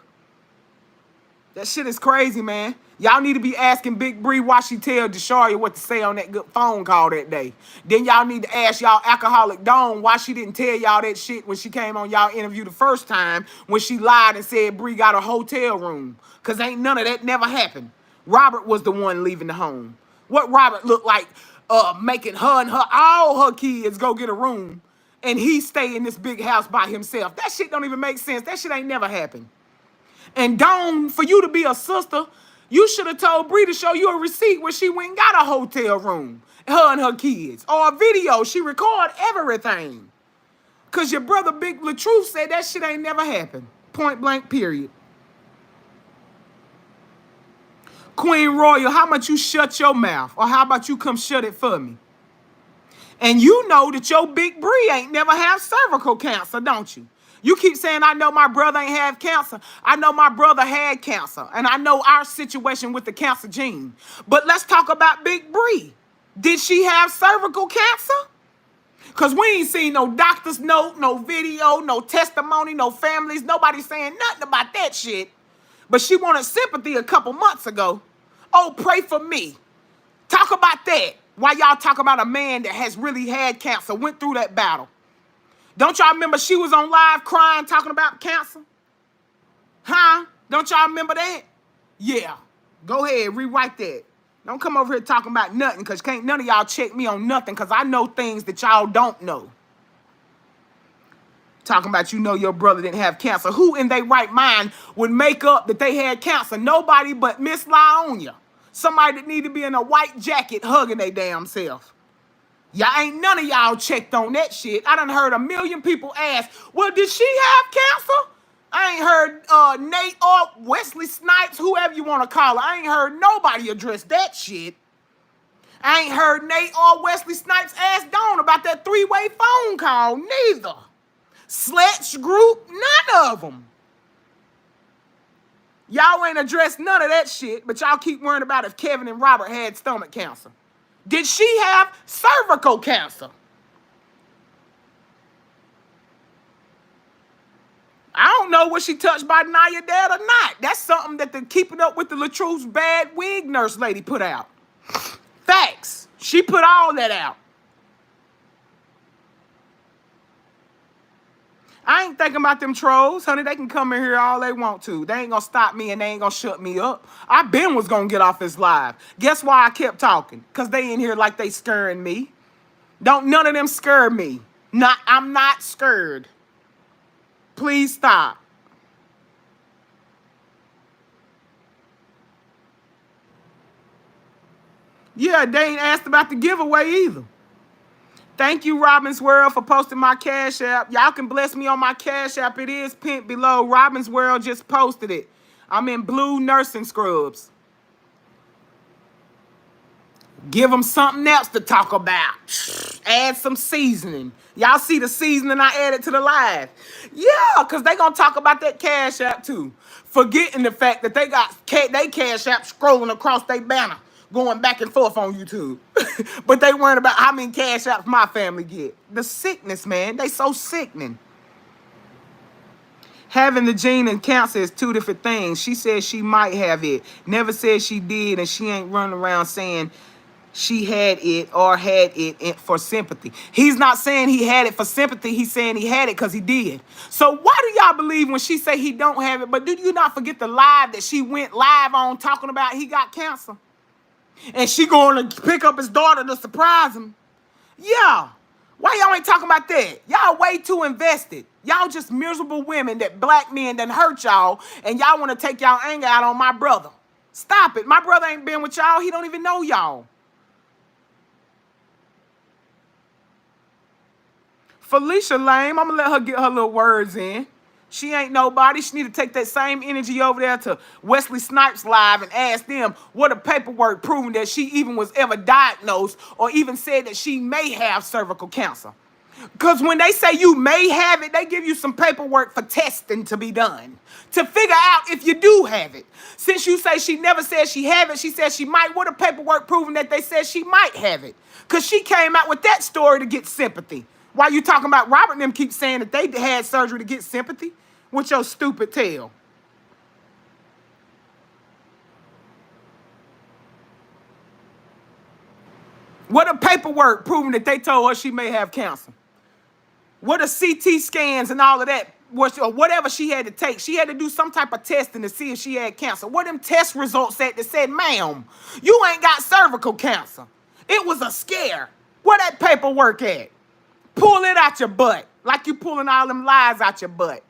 Speaker 1: That shit is crazy, man. Y'all need to be asking Big Bree why she tell Desharia what to say on that good phone call that day. Then y'all need to ask y'all alcoholic Dawn why she didn't tell y'all that shit when she came on y'all interview the first time when she lied and said Bree got a hotel room. Because ain't none of that never happened. Robert was the one leaving the home. What Robert looked like making her and all her kids go get a room and he stay in this big house by himself. That shit don't even make sense. That shit ain't never happened. And Dawn, for you to be a sister, you should have told Bree to show you a receipt where she went and got a hotel room, her and her kids, or a video. She record everything. Because your brother Big LaTruth said that shit ain't never happened. Point blank, period. Queen Royal, how about you shut your mouth? Or how about you come shut it for me? And you know that your big Bree ain't never have cervical cancer, don't you? You keep saying, I know my brother ain't have cancer. I know my brother had cancer. And I know our situation with the cancer gene. But let's talk about big Bree. Did she have cervical cancer? Because we ain't seen no doctor's note, no video, no testimony, no families. Nobody saying nothing about that shit. But she wanted sympathy a couple months ago. Oh, pray for me. Talk about that. Why y'all talk about a man that has really had cancer, went through that battle? Don't y'all remember she was on live crying, talking about cancer? Huh? Don't y'all remember that? Yeah. Go ahead, rewrite that. Don't come over here talking about nothing, because can't none of y'all check me on nothing, because I know things that y'all don't know. Talking about you know your brother didn't have cancer. Who in their right mind would make up that they had cancer? Nobody but Miss Lionia. Somebody that need to be in a white jacket hugging their damn self. Y'all ain't none of y'all checked on that shit. I done heard a million people ask, well, did she have cancer? I ain't heard Nate or Wesley Snipes, whoever you want to call her. I ain't heard nobody address that shit. I ain't heard Nate or Wesley Snipes ask Dawn about that three-way phone call, neither. Sledge group, none of them. Y'all ain't addressed none of that shit, but y'all keep worrying about if Kevin and Robert had stomach cancer. Did she have cervical cancer? I don't know was she touched by Naya dad or not. That's something that the Keeping Up with the LaTruth's bad wig nurse lady put out. Facts. She put all that out. I ain't thinking about them trolls, honey. They can come in here all they want to. They ain't gonna stop me and they ain't gonna shut me up. I been was gonna get off this live. Guess why I kept talking? Because they in here like they scaring me. Don't none of them scare me. I'm not scared. Please stop. Yeah, they ain't asked about the giveaway either. Thank you, Robin's World, for posting my Cash App. Y'all can bless me on my Cash App. It is pinned below. Robin's World just posted it. I'm in blue nursing scrubs. Give them something else to talk about. Add some seasoning. Y'all see the seasoning I added to the live? Yeah, because they going to talk about that Cash App too. Forgetting the fact that they got they Cash App scrolling across their banner, going back and forth on YouTube. But they worrying about how many Cash Apps my family get. The sickness, man. They so sickening. Having the gene and cancer is two different things. She said she might have it. Never said she did, and she ain't running around saying she had it or had it for sympathy. He's not saying he had it for sympathy. He's saying he had it because he did. So why do y'all believe when she say he don't have it? But did you not forget the live that she went live on talking about he got cancer? And she going to pick up his daughter to surprise him? Yeah. Why y'all ain't talking about that? Y'all way too invested. Y'all just miserable women that black men done hurt y'all, and y'all want to take y'all anger out on my brother. Stop it. My brother ain't been with y'all. He don't even know y'all. Felicia lame. I'm going to let her get her little words in. She ain't nobody. She need to take that same energy over there to Wesley Snipes live and ask them what the paperwork proving that she even was ever diagnosed or even said that she may have cervical cancer. Because when they say you may have it, they give you some paperwork for testing to be done to figure out if you do have it. Since you say she never said she have it, she said she might. What the paperwork proving that they said she might have it? Because she came out with that story to get sympathy. Why you talking about Robert and them keep saying that they had surgery to get sympathy? With your stupid tail. What a paperwork proving that they told her she may have cancer? What a CT scans and all of that, or whatever she had to take. She had to do some type of testing to see if she had cancer. What them test results said that said, ma'am, you ain't got cervical cancer. It was a scare. Where that paperwork at? Pull it out your butt. Like you pulling all them lies out your butt.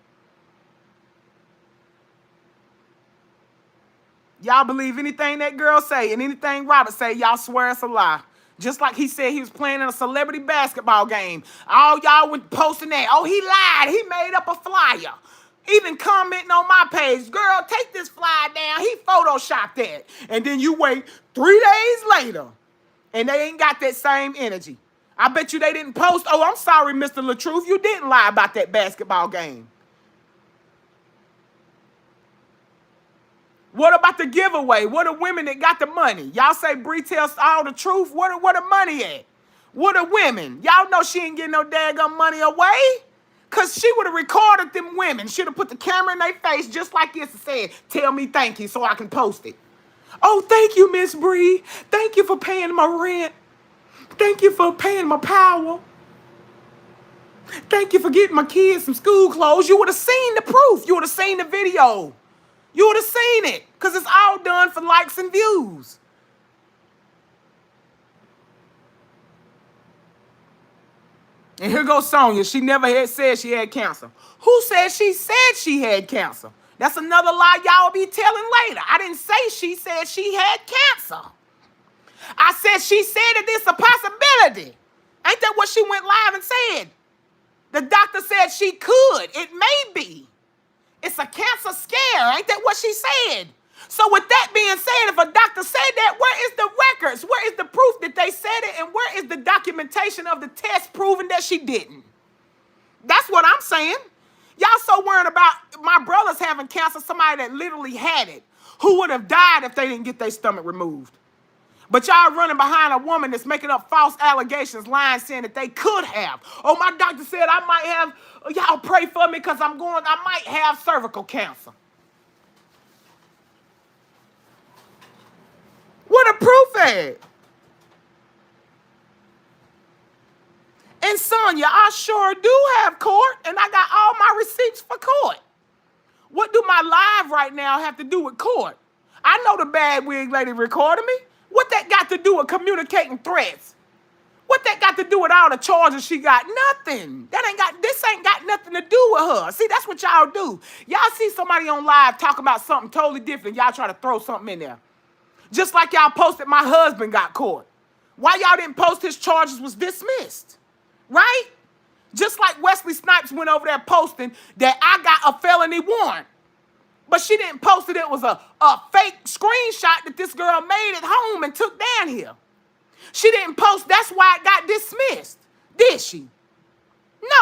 Speaker 1: Y'all believe anything that girl say and anything Robert say, y'all swear it's a lie. Just like he said he was playing in a celebrity basketball game. All y'all went posting that. Oh, he lied. He made up a flyer. Even commenting on my page. Girl, take this flyer down. He photoshopped that. And then you wait 3 days later. And they ain't got that same energy. I bet you they didn't post. Oh, I'm sorry, Mr. LaTruth. You didn't lie about that basketball game. What about the giveaway? What are women that got the money? Y'all say Bree tells all the truth. What the money at? What are women? Y'all know she ain't getting no daggone money away. Because she would have recorded them women. Should have put the camera in their face just like this and said, tell me thank you so I can post it. Oh, thank you, Miss Bree. Thank you for paying my rent. Thank you for paying my power. Thank you for getting my kids some school clothes. You would have seen the proof. You would have seen the video. You would have seen it because it's all done for likes and views. And here goes Sonya. She never had said she had cancer. Who said she had cancer? That's another lie y'all be telling later. I didn't say she said she had cancer. I said she said that it's a possibility. Ain't that what she went live and said? The doctor said she could. It may be. It's a cancer scare. Ain't that what she said? So with that being said, if a doctor said that, where is the records? Where is the proof that they said it? And where is the documentation of the test proving that she didn't? That's what I'm saying. Y'all so worried about my brothers having cancer, somebody that literally had it, who would have died if they didn't get their stomach removed. But y'all running behind a woman that's making up false allegations, lying, saying that they could have. Oh, my doctor said I might have, y'all pray for me because I might have cervical cancer. What a proof at? And Sonya, I sure do have court, and I got all my receipts for court. What do my live right now have to do with court? I know the bad wig lady recorded me. What that got to do with communicating threats? What that got to do with all the charges she got? Nothing. This ain't got nothing to do with her. See, that's what y'all do. Y'all see somebody on live talk about something totally different. Y'all try to throw something in there. Just like y'all posted my husband got caught. Why y'all didn't post his charges was dismissed? Right? Just like Wesley Snipes went over there posting that I got a felony warrant. But she didn't post it. It was a fake screenshot that this girl made at home and took down here. She didn't post. That's why it got dismissed. Did she?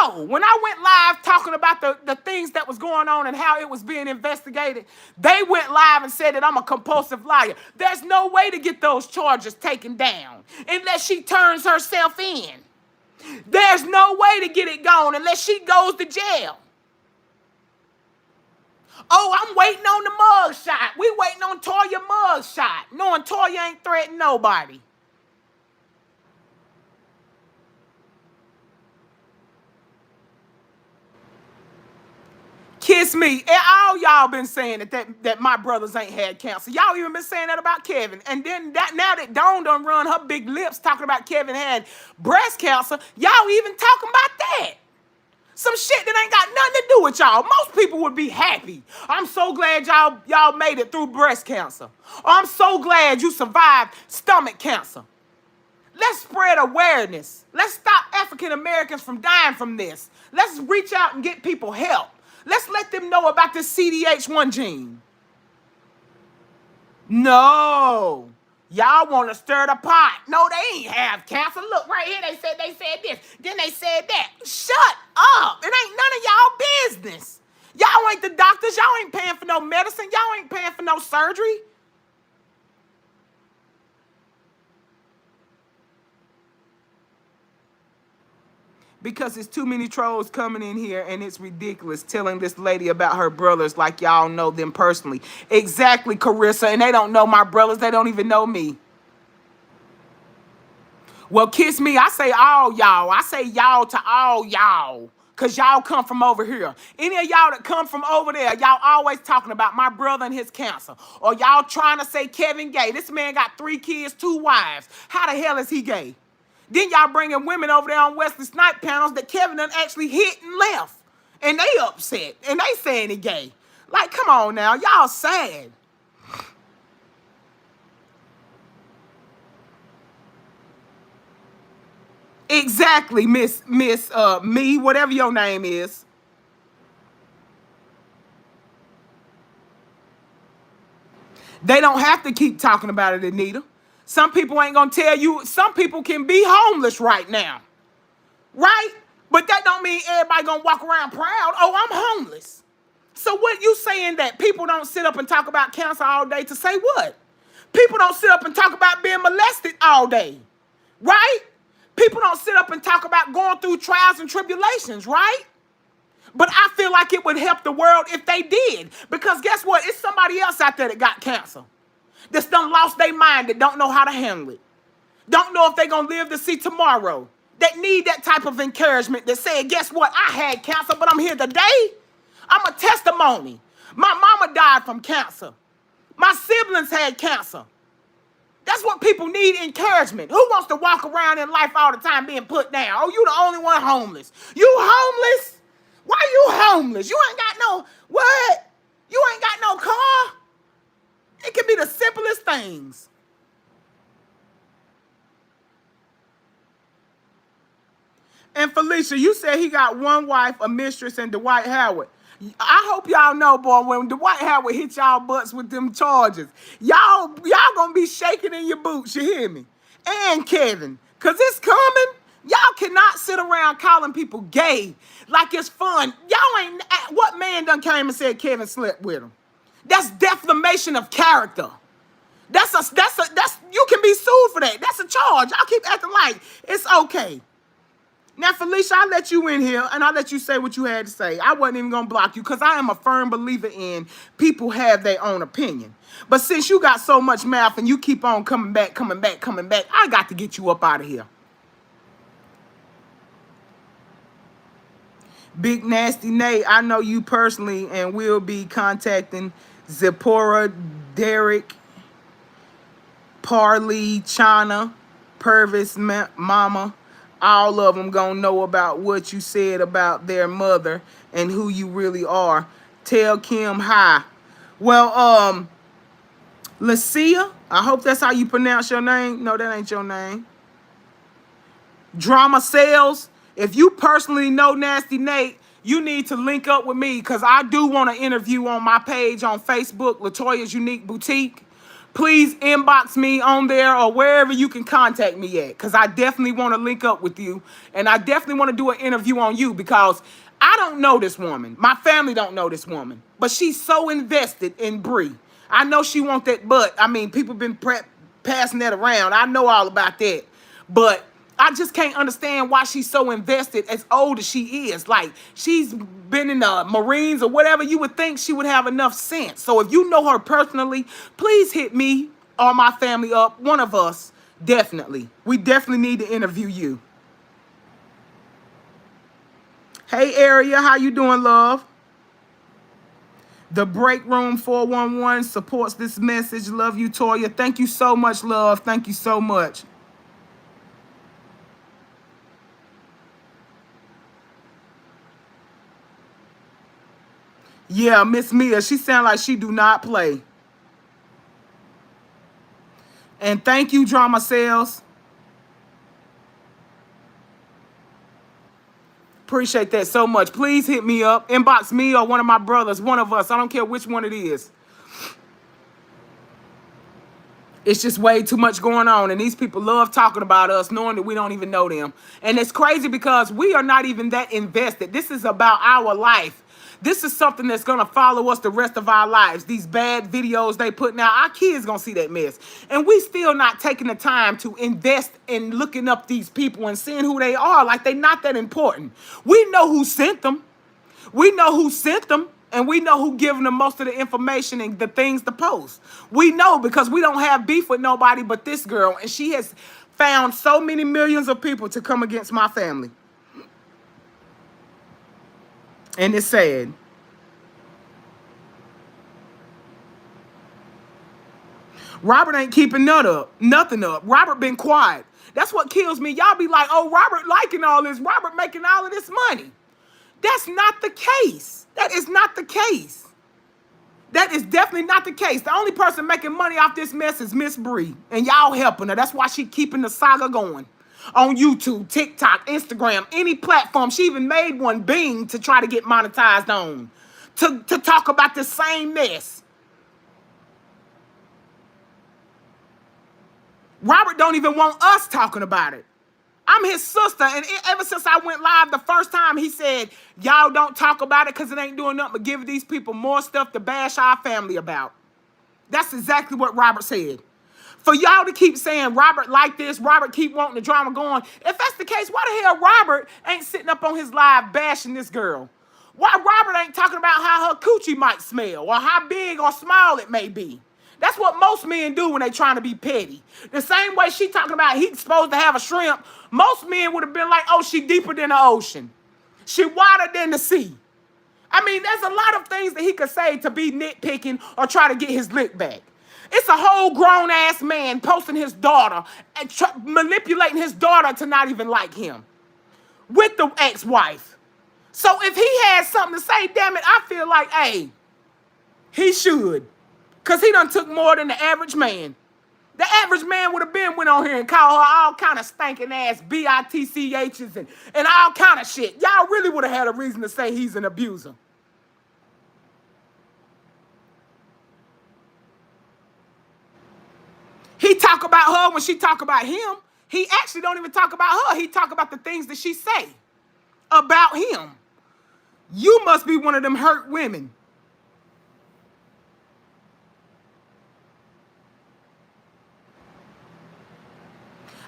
Speaker 1: No. When I went live talking about the things that was going on and how it was being investigated, they went live and said that I'm a compulsive liar. There's no way to get those charges taken down unless she turns herself in. There's no way to get it gone unless she goes to jail. Oh, I'm waiting on the mug shot. We waiting on Toya mug shot, knowing Toya ain't threatening nobody. Kiss me. And all y'all been saying that my brothers ain't had cancer. Y'all even been saying that about Kevin. And then now that Dawn done run her big lips talking about Kevin had breast cancer, y'all even talking about that. Some shit that ain't got nothing to do with y'all. Most people would be happy. I'm so glad y'all made it through breast cancer. Or I'm so glad you survived stomach cancer. Let's spread awareness. Let's stop African Americans from dying from this. Let's reach out and get people help. Let's let them know about this CDH1 gene. No. Y'all want to stir the pot. No, they ain't have cancer. Look, right here, they said this. Then they said that. Shut up. It ain't none of y'all business. Y'all ain't the doctors. Y'all ain't paying for no medicine. Y'all ain't paying for no surgery. Because it's too many trolls coming in here and it's ridiculous telling this lady about her brothers like y'all know them personally. Exactly, Carissa, and they don't know my brothers. They don't even know me. Well, kiss me. I say all y'all. I say y'all to all y'all because y'all come from over here. Any of y'all that come from over there, y'all always talking about my brother and his cancer. Or y'all trying to say Kevin gay. This man got 3 kids, 2 wives. How the hell is he gay? Then y'all bringing women over there on Wesley snipe panels that Kevin done actually hit and left. And they upset. And they saying he gay. Like, come on now. Y'all sad. Exactly, Miss Me, whatever your name is. They don't have to keep talking about it, Anita. Some people ain't gonna tell you. Some people can be homeless right now, right? But that don't mean everybody gonna walk around proud. Oh, I'm homeless. So what you saying that people don't sit up and talk about cancer all day to say what? People don't sit up and talk about being molested all day, right? People don't sit up and talk about going through trials and tribulations, right? But I feel like it would help the world if they did. Because guess what? It's somebody else out there that got cancer. That's done lost their mind, that don't know how to handle it. Don't know if they're going to live to see tomorrow. That need that type of encouragement that said, guess what? I had cancer, but I'm here today. I'm a testimony. My mama died from cancer. My siblings had cancer. That's what people need, encouragement. Who wants to walk around in life all the time being put down? Oh, you the only one homeless. You homeless? Why you homeless? You ain't got no, what? You ain't got no car? It can be the simplest things. And Felicia, you said he got one wife, a mistress, and Dwight Howard. I hope y'all know, boy, when Dwight Howard hit y'all butts with them charges, y'all gonna be shaking in your boots, you hear me? And Kevin, because it's coming. Y'all cannot sit around calling people gay like it's fun. Y'all ain't, what man done came and said Kevin slept with him? That's defamation of character. That's you can be sued for that. That's a charge. Y'all keep acting like it's okay. Now, Felicia, I'll let you in here, and I'll let you say what you had to say. I wasn't even going to block you, because I am a firm believer in people have their own opinion. But since you got so much mouth and you keep on coming back, I got to get you up out of here. Big Nasty Nate, I know you personally and will be contacting Zipporah, Derek, Parley, Chana, Purvis, Mama. All of them gonna know about what you said about their mother and who you really are. Tell Kim hi. Well, Lacia, I hope that's how you pronounce your name. No, that ain't your name. Drama Sales. If you personally know Nasty Nate, you need to link up with me, because I do want to interview on my page on Facebook, Latoya's Unique Boutique. Please inbox me on there or wherever you can contact me at, because I definitely want to link up with you. And I definitely want to do an interview on you, because I don't know this woman. My family don't know this woman. But she's so invested in Bree. I know she want that butt. I mean, people been passing that around. I know all about that. But I just can't understand why she's so invested as old as she is. Like, she's been in the Marines or whatever. You would think she would have enough sense. So if you know her personally, please hit me or my family up. One of us, definitely. We definitely need to interview you. Hey, Aria, how you doing, love? The Break Room 411 supports this message. Love you, Toya. Thank you so much, love. Thank you so much. Yeah, Miss Mia, she sound like she do not play. And thank you, Drama Sales. Appreciate that so much. Please hit me up. Inbox me or one of my brothers, one of us. I don't care which one it is. It's just way too much going on, and these people love talking about us knowing that we don't even know them. And it's crazy because we are not even that invested. This is about our life. This is something that's going to follow us the rest of our lives. These bad videos they put now, our kids going to see that mess. And we still not taking the time to invest in looking up these people and seeing who they are, like they not that important. We know who sent them. We know who sent them. And we know who giving them most of the information and the things to post. We know because we don't have beef with nobody but this girl. And she has found so many millions of people to come against my family. And it's sad. Robert ain't keeping nothing up. Robert been quiet. That's what kills me. Y'all be like, oh, Robert liking all this. Robert making all of this money. That's not the case. That is not the case. That is definitely not the case. The only person making money off this mess is Miss Bree. And y'all helping her. That's why she keeping the saga going. On YouTube, TikTok, Instagram, any platform. She even made one, Bing, to try to get monetized on. To talk about the same mess. Robert don't even want us talking about it. I'm his sister, and ever since I went live the first time, he said, y'all don't talk about it because it ain't doing nothing but giving these people more stuff to bash our family about. That's exactly what Robert said. For y'all to keep saying Robert like this, Robert keep wanting the drama going, if that's the case, why the hell Robert ain't sitting up on his live bashing this girl? Why Robert ain't talking about how her coochie might smell or how big or small it may be? That's what most men do when they trying to be petty. The same way she talking about he's supposed to have a shrimp, most men would have been like, oh, she deeper than the ocean. She wider than the sea. I mean, there's a lot of things that he could say to be nitpicking or try to get his lick back. It's a whole grown-ass man posting his daughter and manipulating his daughter to not even like him with the ex-wife. So if he had something to say, damn it, I feel like, hey, he should. Because he done took more than the average man. The average man would have been went on here and called her all kind of stinking ass bitchs and all kind of shit. Y'all really would have had a reason to say he's an abuser. He talk about her when she talk about him. He actually don't even talk about her. He talk about the things that she say about him. You must be one of them hurt women.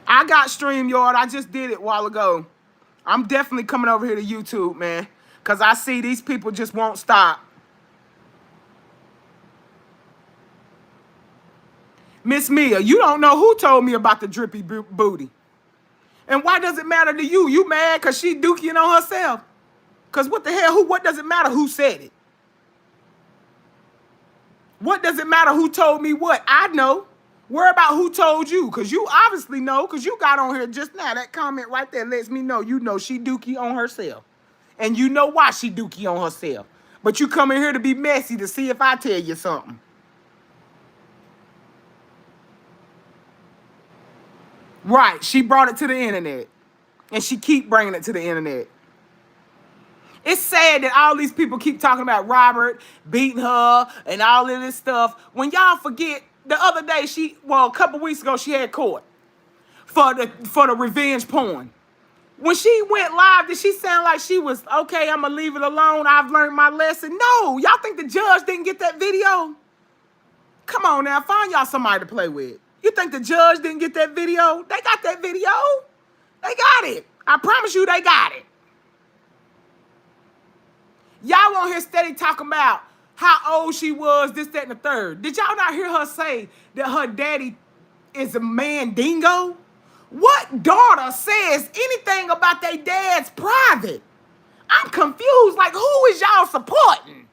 Speaker 1: I got StreamYard. I just did it a while ago. I'm definitely coming over here to YouTube, man, because I see these people just won't stop. Miss Mia, you don't know who told me about the drippy booty. And why does it matter to you? You mad because she dookie on herself? Because what the hell, what does it matter who said it? What does it matter who told me what? I know. Worry about who told you, because you obviously know, because you got on here just now. That comment right there lets me know you know she dookie on herself. And you know why she dookie on herself. But you come in here to be messy to see if I tell you something. Right, she brought it to the internet. And she keep bringing it to the internet. It's sad that all these people keep talking about Robert beating her and all of this stuff. When y'all forget, the other day, a couple weeks ago, she had court for the revenge porn. When she went live, did she sound like she was, okay, I'm going to leave it alone, I've learned my lesson? No, y'all think the judge didn't get that video? Come on now, find y'all somebody to play with. You think the judge didn't get that video? They got that video. They got it. I promise you they got it. Y'all on here steady talking about how old she was, this, that, and the third. Did y'all not hear her say that her daddy is a mandingo? What daughter says anything about their dad's private? I'm confused. Like, who is y'all supporting?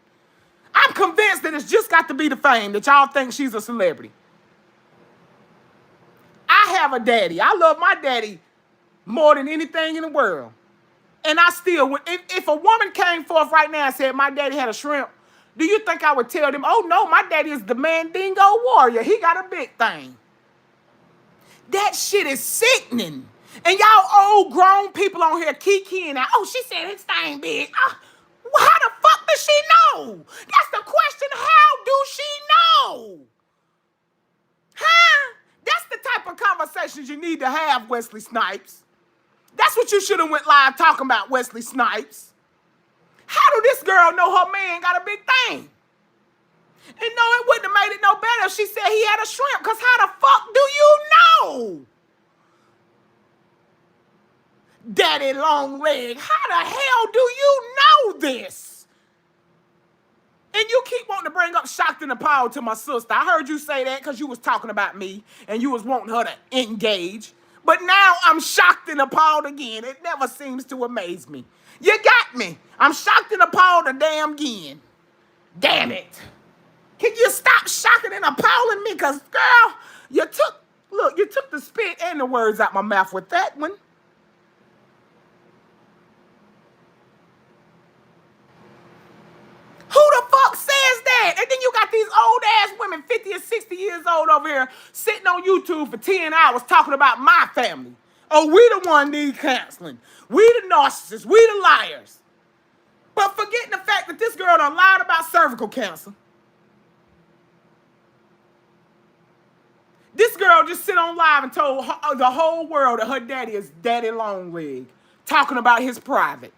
Speaker 1: I'm convinced that it's just got to be the fame that y'all think she's a celebrity. I have a daddy. I love my daddy more than anything in the world. And I still would, if a woman came forth right now and said my daddy had a shrimp, do you think I would tell them, oh no, my daddy is the Mandingo warrior. He got a big thing. That shit is sickening. And y'all old grown people on here kikiing out. Oh, she said his thing big. How the fuck does she know? That's the question. How do she know? Huh? That's the type of conversations you need to have, Wesley Snipes. That's what you should have went live talking about, Wesley Snipes. How do this girl know her man got a big thing? And no, it wouldn't have made it no better if she said he had a shrimp, because how the fuck do you know? Daddy long leg, how the hell do you know this? And you keep wanting to bring up shocked and appalled to my sister. I heard you say that because you was talking about me and you was wanting her to engage. But now I'm shocked and appalled again. It never seems to amaze me. You got me. I'm shocked and appalled a damn again. Damn it. Can you stop shocking and appalling me? Because, girl, you took the spit and the words out my mouth with that one. Who the fuck says that? And then you got these old ass women, 50 and 60 years old over here, sitting on YouTube for 10 hours talking about my family. Oh, we the one need counseling. We the narcissists. We the liars. But forgetting the fact that this girl done lied about cervical cancer. This girl just sit on live and told the whole world that her daddy is Daddy Longleg, talking about his private.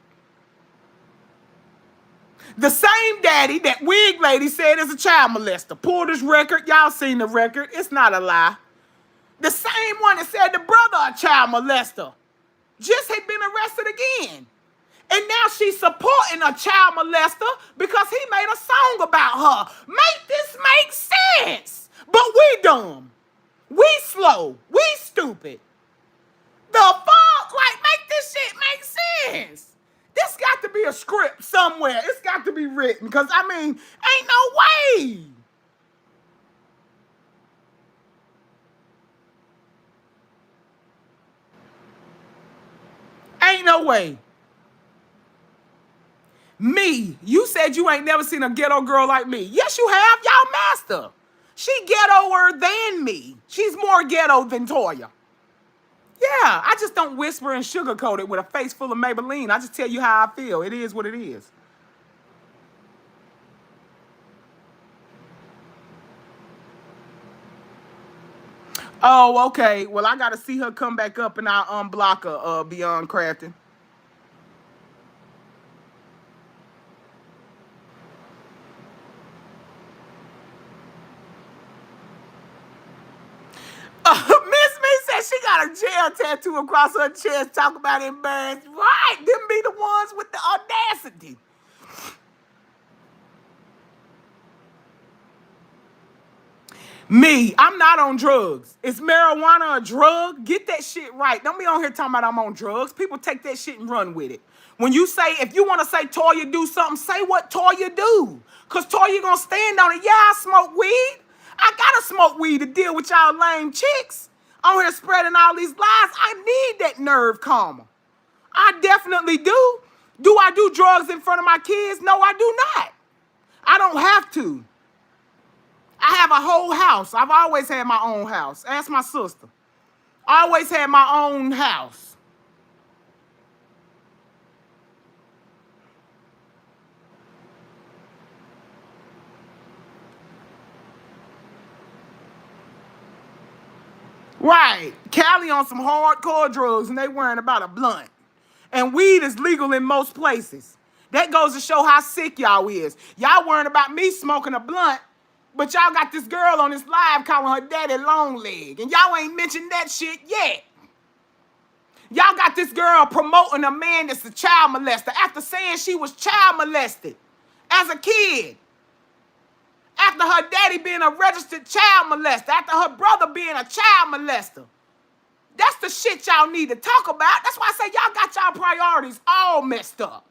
Speaker 1: The same daddy that wig lady said is a child molester. Pulled his record. Y'all seen the record. It's not a lie. The same one that said the brother a child molester just had been arrested again. And now she's supporting a child molester because he made a song about her. Make this make sense. But we dumb. We slow. We stupid. The fuck? Like, make this shit make sense. This got to be a script somewhere. It's got to be written. Because, I mean, ain't no way. Ain't no way. Me, you said you ain't never seen a ghetto girl like me. Yes, you have. Y'all master. She ghettoer than me. She's more ghetto than Toya. Yeah, I just don't whisper and sugarcoat it with a face full of Maybelline. I just tell you how I feel. It is what it is. Oh, okay. Well, I got to see her come back up and I'll unblock her, Beyond Crafting. Miss Me said she got a jail tattoo across her chest. Talk about embarrassed. Right, them be the ones with the audacity. Me, I'm not on drugs. Is marijuana a drug? Get that shit right. Don't be on here talking about I'm on drugs. People take that shit and run with it. When you say, if you want to say Toya do something, say what Toya do. Because Toya gonna stand on it. Yeah, I smoke weed. I gotta smoke weed to deal with y'all lame chicks. On here spreading all these lies. I need that nerve calmer. I definitely do. Do I do drugs in front of my kids? No, I do not. I don't have to. I have a whole house. I've always had my own house. Ask my sister. I always had my own house. Right. Cali on some hardcore drugs and they worrying about a blunt. And weed is legal in most places. That goes to show how sick y'all is. Y'all worrying about me smoking a blunt, but y'all got this girl on this live calling her daddy long leg. And y'all ain't mentioned that shit yet. Y'all got this girl promoting a man that's a child molester after saying she was child molested as a kid. After her daddy being a registered child molester. After her brother being a child molester. That's the shit y'all need to talk about. That's why I say y'all got y'all priorities all messed up.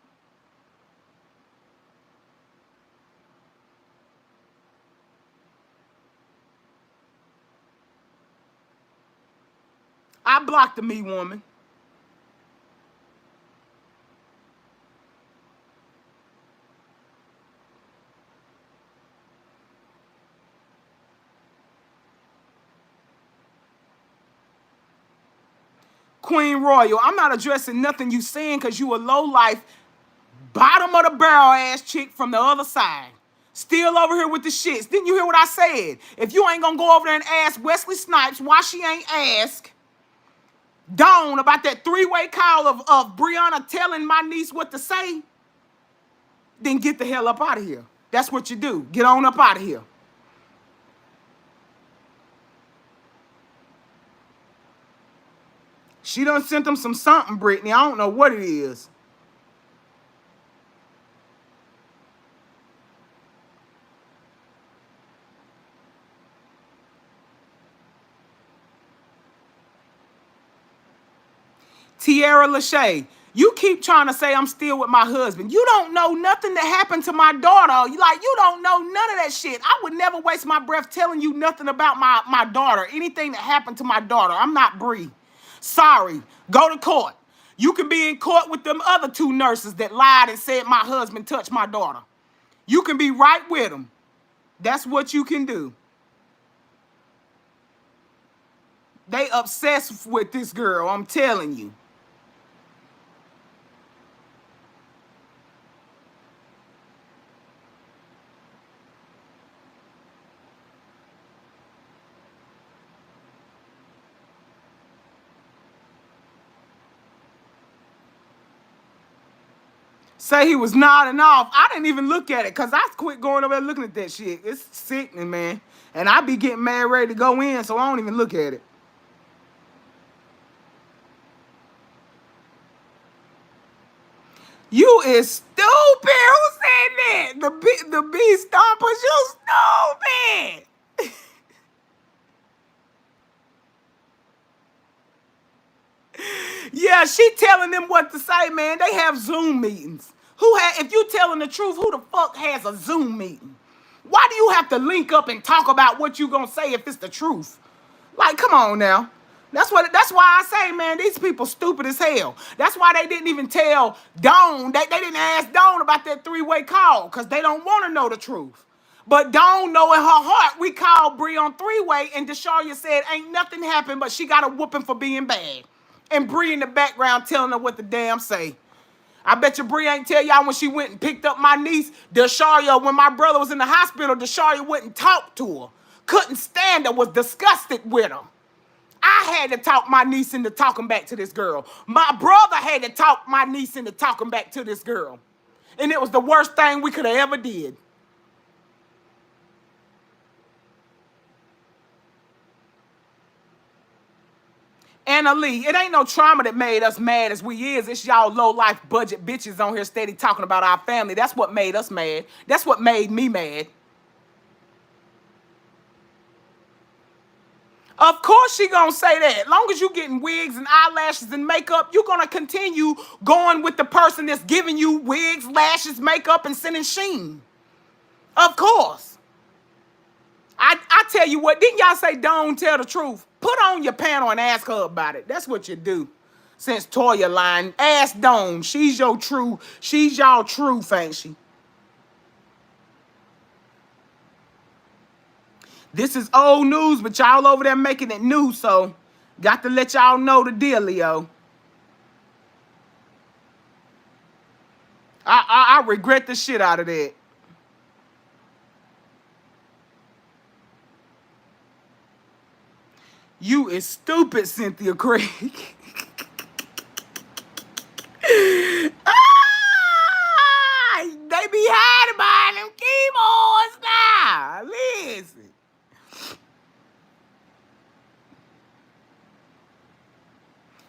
Speaker 1: I blocked the me woman. Queen Royal, I'm not addressing nothing you saying because you a low life, bottom of the barrel ass chick from the other side. Still over here with the shits. Didn't you hear what I said? If you ain't gonna go over there and ask Wesley Snipes why she ain't ask Dawn about that three-way call of Brianna telling my niece what to say, then get the hell up out of here. That's what you do. Get on up out of here. She done sent them some something, Brittany. I don't know what it is. Tierra Lachey. You keep trying to say I'm still with my husband. You don't know nothing that happened to my daughter. You don't know none of that shit. I would never waste my breath telling you nothing about my daughter, anything that happened to my daughter. I'm not Bree. Sorry. Go to court. You can be in court with them other two nurses that lied and said my husband touched my daughter. You can be right with them. That's what you can do. They obsessed with this girl, I'm telling you. Say he was nodding off. I didn't even look at it because I quit going over there looking at that shit. It's sickening, man. And I be getting mad ready to go in, so I don't even look at it. You is stupid. Who said that? The bee stompers. You stupid. Yeah, she telling them what to say, man. They have Zoom meetings. If you telling the truth, who the fuck has a Zoom meeting? Why do you have to link up and talk about what you gonna say if it's the truth? Like, come on now. That's why I say, man, these people stupid as hell. That's why they didn't even tell Dawn. They didn't ask Dawn about that three-way call, because they don't want to know the truth. But Dawn know in her heart, we called Bree on three-way, and Desharia said ain't nothing happened, but she got a whooping for being bad. And Bree in the background telling her what the damn say. I bet you Bree ain't tell y'all when she went and picked up my niece, Desharia, when my brother was in the hospital, Desharia wouldn't talk to her. Couldn't stand her, was disgusted with her. I had to talk my niece into talking back to this girl. My brother had to talk my niece into talking back to this girl. And it was the worst thing we could have ever did. Anna Lee, it ain't no trauma that made us mad as we is. It's y'all low-life budget bitches on here steady talking about our family. That's what made us mad. That's what made me mad. Of course she gonna say that. Long as you getting wigs and eyelashes and makeup, you gonna continue going with the person that's giving you wigs, lashes, makeup, and sending sheen. Of course. I tell you what, didn't y'all say don't tell the truth? Put on your panel and ask her about it. That's what you do. Since Toya lying, ask Dawn. She's y'all truth, ain't she? This is old news, but y'all over there making it new, so got to let y'all know the dealio. I regret the shit out of that. You is stupid, Cynthia Craig. They be hiding behind them keyboards now. Listen.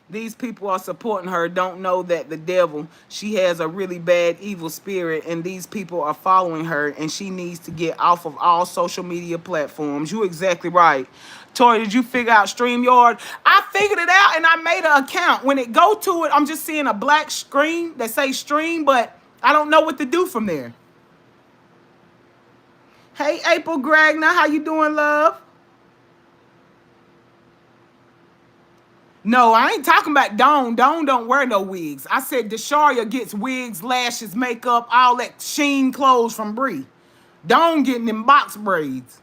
Speaker 1: These people are supporting her, don't know that the devil, she has a really bad evil spirit, and these people are following her, and she needs to get off of all social media platforms. You exactly right. Tori, did you figure out StreamYard? I figured it out, and I made an account. When it go to it, I'm just seeing a black screen that say stream, but I don't know what to do from there. Hey, April Gragner, how you doing, love? No, I ain't talking about Dawn. Dawn don't wear no wigs. I said Desharia gets wigs, lashes, makeup, all that sheen clothes from Bree. Dawn getting them box braids.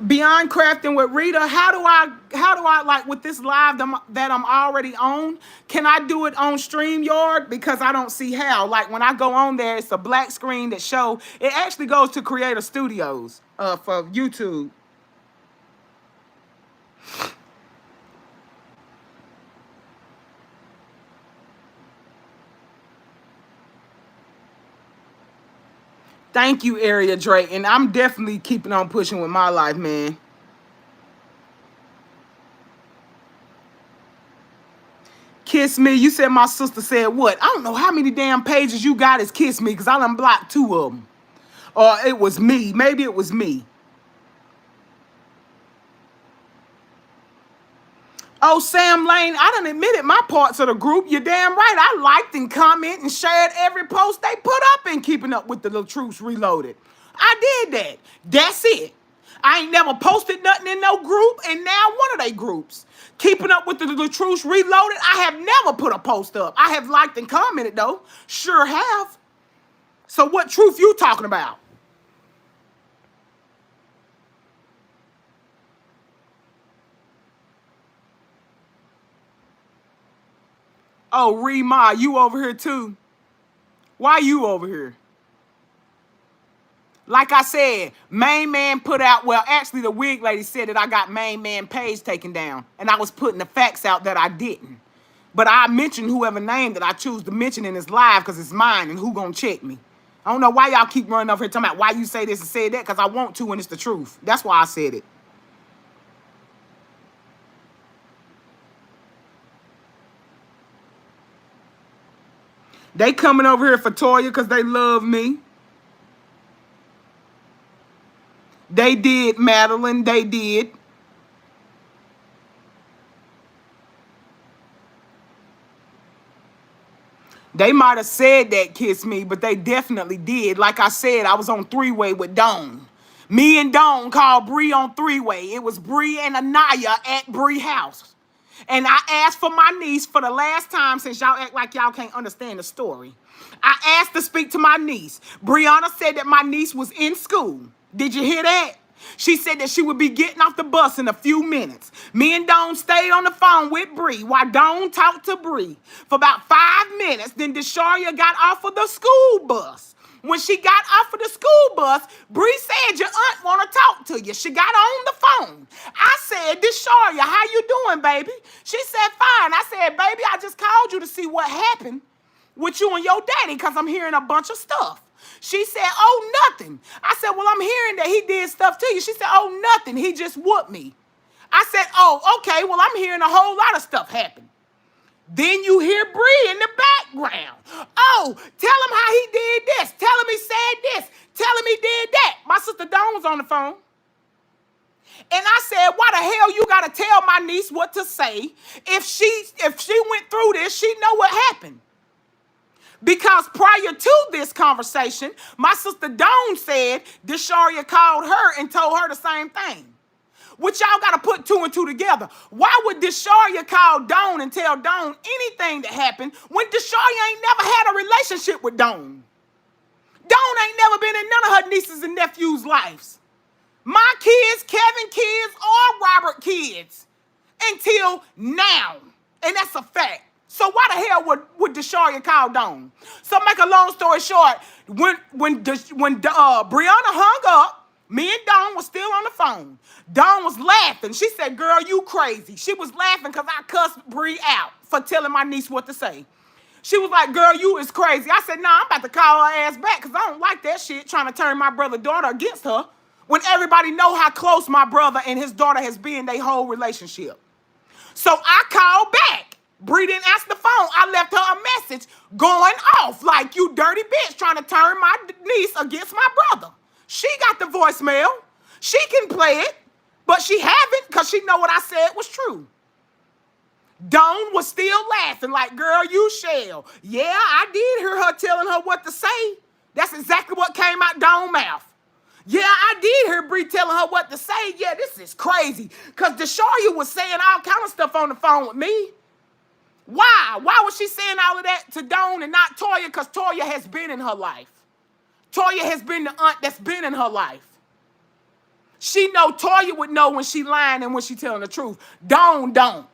Speaker 1: Beyond crafting with Rita, how do I like with this live that I'm already on? Can I do it on StreamYard? Because I don't see how. Like when I go on there, it's a black screen that show. It actually goes to Creator Studios for YouTube. Thank you, Area Drake, and I'm definitely keeping on pushing with my life, man. Kiss Me. You said my sister said what? I don't know how many damn pages you got as Kiss Me, because I done blocked 2 of them. Or it was me. Maybe it was me. Oh, Sam Lane, I done admitted my parts of the group. You're damn right. I liked and commented and shared every post they put up in Keeping Up with the Little Troops Reloaded. I did that. That's it. I ain't never posted nothing in no group, and now one of they groups. Keeping Up with the Little Troops Reloaded, I have never put a post up. I have liked and commented, though. Sure have. So what truth you talking about? Oh, Rema, you over here too? Why you over here? Like I said, main man put out, well, actually the wig lady said that I got main man page taken down, and I was putting the facts out that I didn't. But I mentioned whoever name that I choose to mention in this live because it's mine, and who gonna check me? I don't know why y'all keep running over here talking about why you say this and say that, because I want to and it's the truth. That's why I said it. They coming over here for Toya because they love me. They did, Madeline, they did. They might have said that kiss me, but they definitely did. Like I said, I was on three-way with Dawn. Me and Dawn called Bree on three-way. It was Bree and Anaya at Bree house. And I asked for my niece for the last time since y'all act like y'all can't understand the story. I asked to speak to my niece. Brianna said that my niece was in school. Did you hear that? She said that she would be getting off the bus in a few minutes. Me and Dawn stayed on the phone with Bree while Dawn talked to Bree for about 5 minutes. Then Desharia got off of the school bus. When she got off of the school bus, Bree said your aunt want to talk to you. She got on the phone. I said, Desharia, how you doing, baby? She said, fine. I said, baby, I just called you to see what happened with you and your daddy because I'm hearing a bunch of stuff. She said, oh, nothing. I said, well, I'm hearing that he did stuff to you. She said, oh, nothing. He just whooped me. I said, oh, okay. Well, I'm hearing a whole lot of stuff happen. Then you hear Bree in the background. Oh, tell him how he did this. Tell him he said this. Tell him he did that. My sister Dawn was on the phone. And I said, why the hell you got to tell my niece what to say? If she went through this, she know what happened. Because prior to this conversation, my sister Dawn said Desharia called her and told her the same thing. Which y'all got to put two and two together. Why would Desharia call Dawn and tell Dawn anything that happened when Desharia ain't never had a relationship with Dawn? Dawn ain't never been in none of her nieces and nephews' lives. My kids, Kevin kids, or Robert kids. Until now. And that's a fact. So why the hell would Desharia call Dawn? So make a long story short, when Brianna hung up, me and Dawn was still on the phone. Dawn was laughing. She said, girl, you crazy. She was laughing because I cussed Bree out for telling my niece what to say. She was like, girl, you is crazy. I said, nah, I'm about to call her ass back because I don't like that shit trying to turn my brother's daughter against her when everybody know how close my brother and his daughter has been their whole relationship. So I called back. Bree didn't answer the phone. I left her a message going off like, you dirty bitch trying to turn my niece against my brother. She got the voicemail. She can play it, but she haven't because she know what I said was true. Dawn was still laughing like, girl, you shall. Yeah, I did hear her telling her what to say. That's exactly what came out Dawn's mouth. Yeah, I did hear Bree telling her what to say. Yeah, this is crazy. Because Desharia was saying all kind of stuff on the phone with me. Why? Why was she saying all of that to Dawn and not Toya? Because Toya has been in her life. Toya has been the aunt that's been in her life. She know Toya would know when she lying and when she telling the truth. Dawn don't.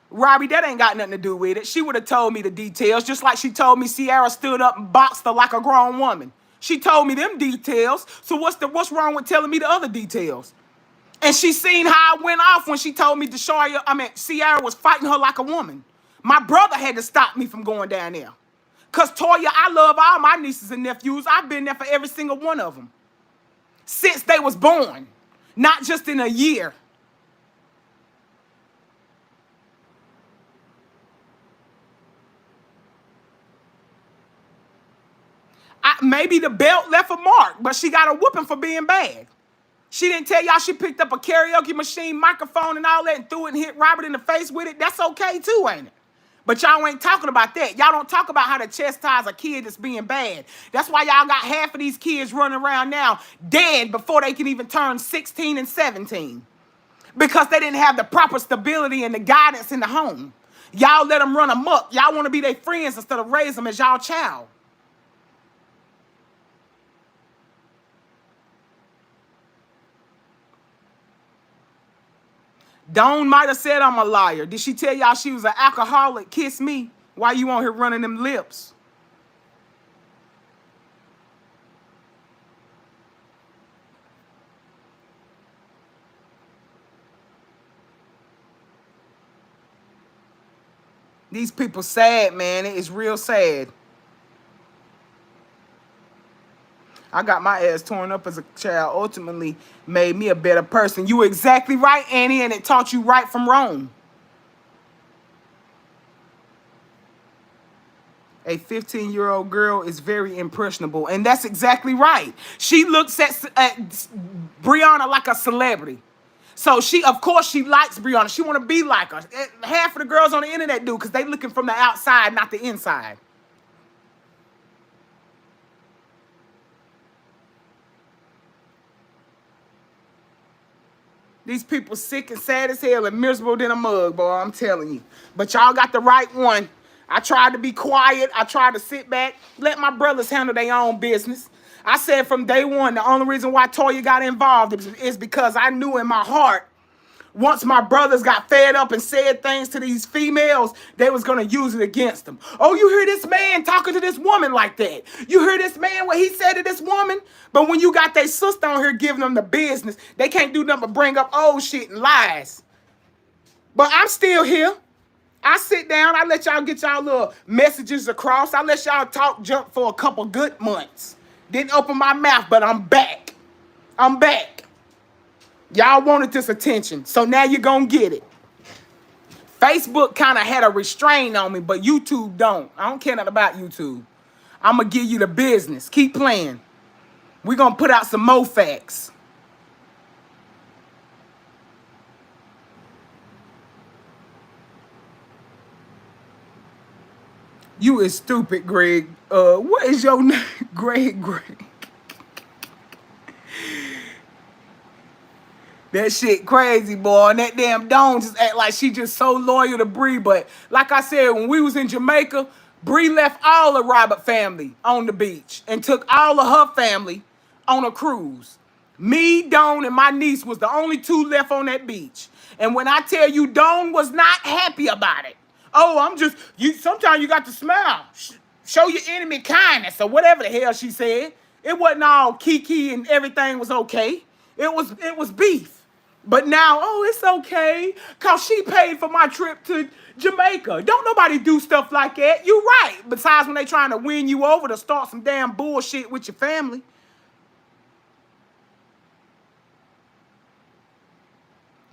Speaker 1: Robbie, that ain't got nothing to do with it. She would have told me the details, just like she told me Sierra stood up and boxed her like a grown woman. She told me them details. So what's wrong with telling me the other details? And she seen how I went off when she told me Sierra was fighting her like a woman. My brother had to stop me from going down there. Because Toya, I love all my nieces and nephews. I've been there for every single one of them. Since they was born. Not just in a year. Maybe the belt left a mark, but she got a whooping for being bad. She didn't tell y'all she picked up a karaoke machine, microphone, and all that and threw it and hit Robert in the face with it. That's okay too, ain't it? But y'all ain't talking about that. Y'all don't talk about how to chastise a kid that's being bad. That's why y'all got half of these kids running around now dead before they can even turn 16 and 17. Because they didn't have the proper stability and the guidance in the home. Y'all let them run amok. Y'all want to be their friends instead of raise them as y'all child. Dawn might have said I'm a liar. Did she tell y'all she was an alcoholic? Kiss me. Why you on here running them lips? These people sad, man. It is real sad. I got my ass torn up as a child. Ultimately made me a better person. You were exactly right, Annie, and it taught you right from wrong. A 15-year-old girl is very impressionable, and that's exactly right. She looks at Brianna like a celebrity. So of course, she likes Brianna. She want to be like her. Half of the girls on the internet do because they looking from the outside, not the inside. These people sick and sad as hell and miserable than a mug, boy, I'm telling you. But y'all got the right one. I tried to be quiet. I tried to sit back, let my brothers handle their own business. I said from day one, the only reason why Toya got involved is because I knew in my heart, once my brothers got fed up and said things to these females, they was going to use it against them. Oh, you hear this man talking to this woman like that? You hear this man what he said to this woman? But when you got their sister on here giving them the business, they can't do nothing but bring up old shit and lies. But I'm still here. I sit down. I let y'all get y'all little messages across. I let y'all talk junk for a couple good months. Didn't open my mouth, but I'm back. I'm back. Y'all wanted this attention, so now you're gonna get it. Facebook kind of had a restraint on me, but YouTube don't. I don't care nothing about YouTube. I'm gonna give you the business. Keep playing. We're gonna put out some more facts. You is stupid, Greg. What is your name? Greg. That shit crazy, boy. And that damn Dawn just act like she just so loyal to Bree. But like I said, when we was in Jamaica, Bree left all the Robert family on the beach and took all of her family on a cruise. Me, Dawn, and my niece was the only two left on that beach. And when I tell you Dawn was not happy about it. Oh, sometimes you got to smile. Show your enemy kindness or whatever the hell she said. It wasn't all kiki and everything was okay. It was beef. But now, oh, it's okay, because she paid for my trip to Jamaica. Don't nobody do stuff like that. You right. Besides when they trying to win you over to start some damn bullshit with your family.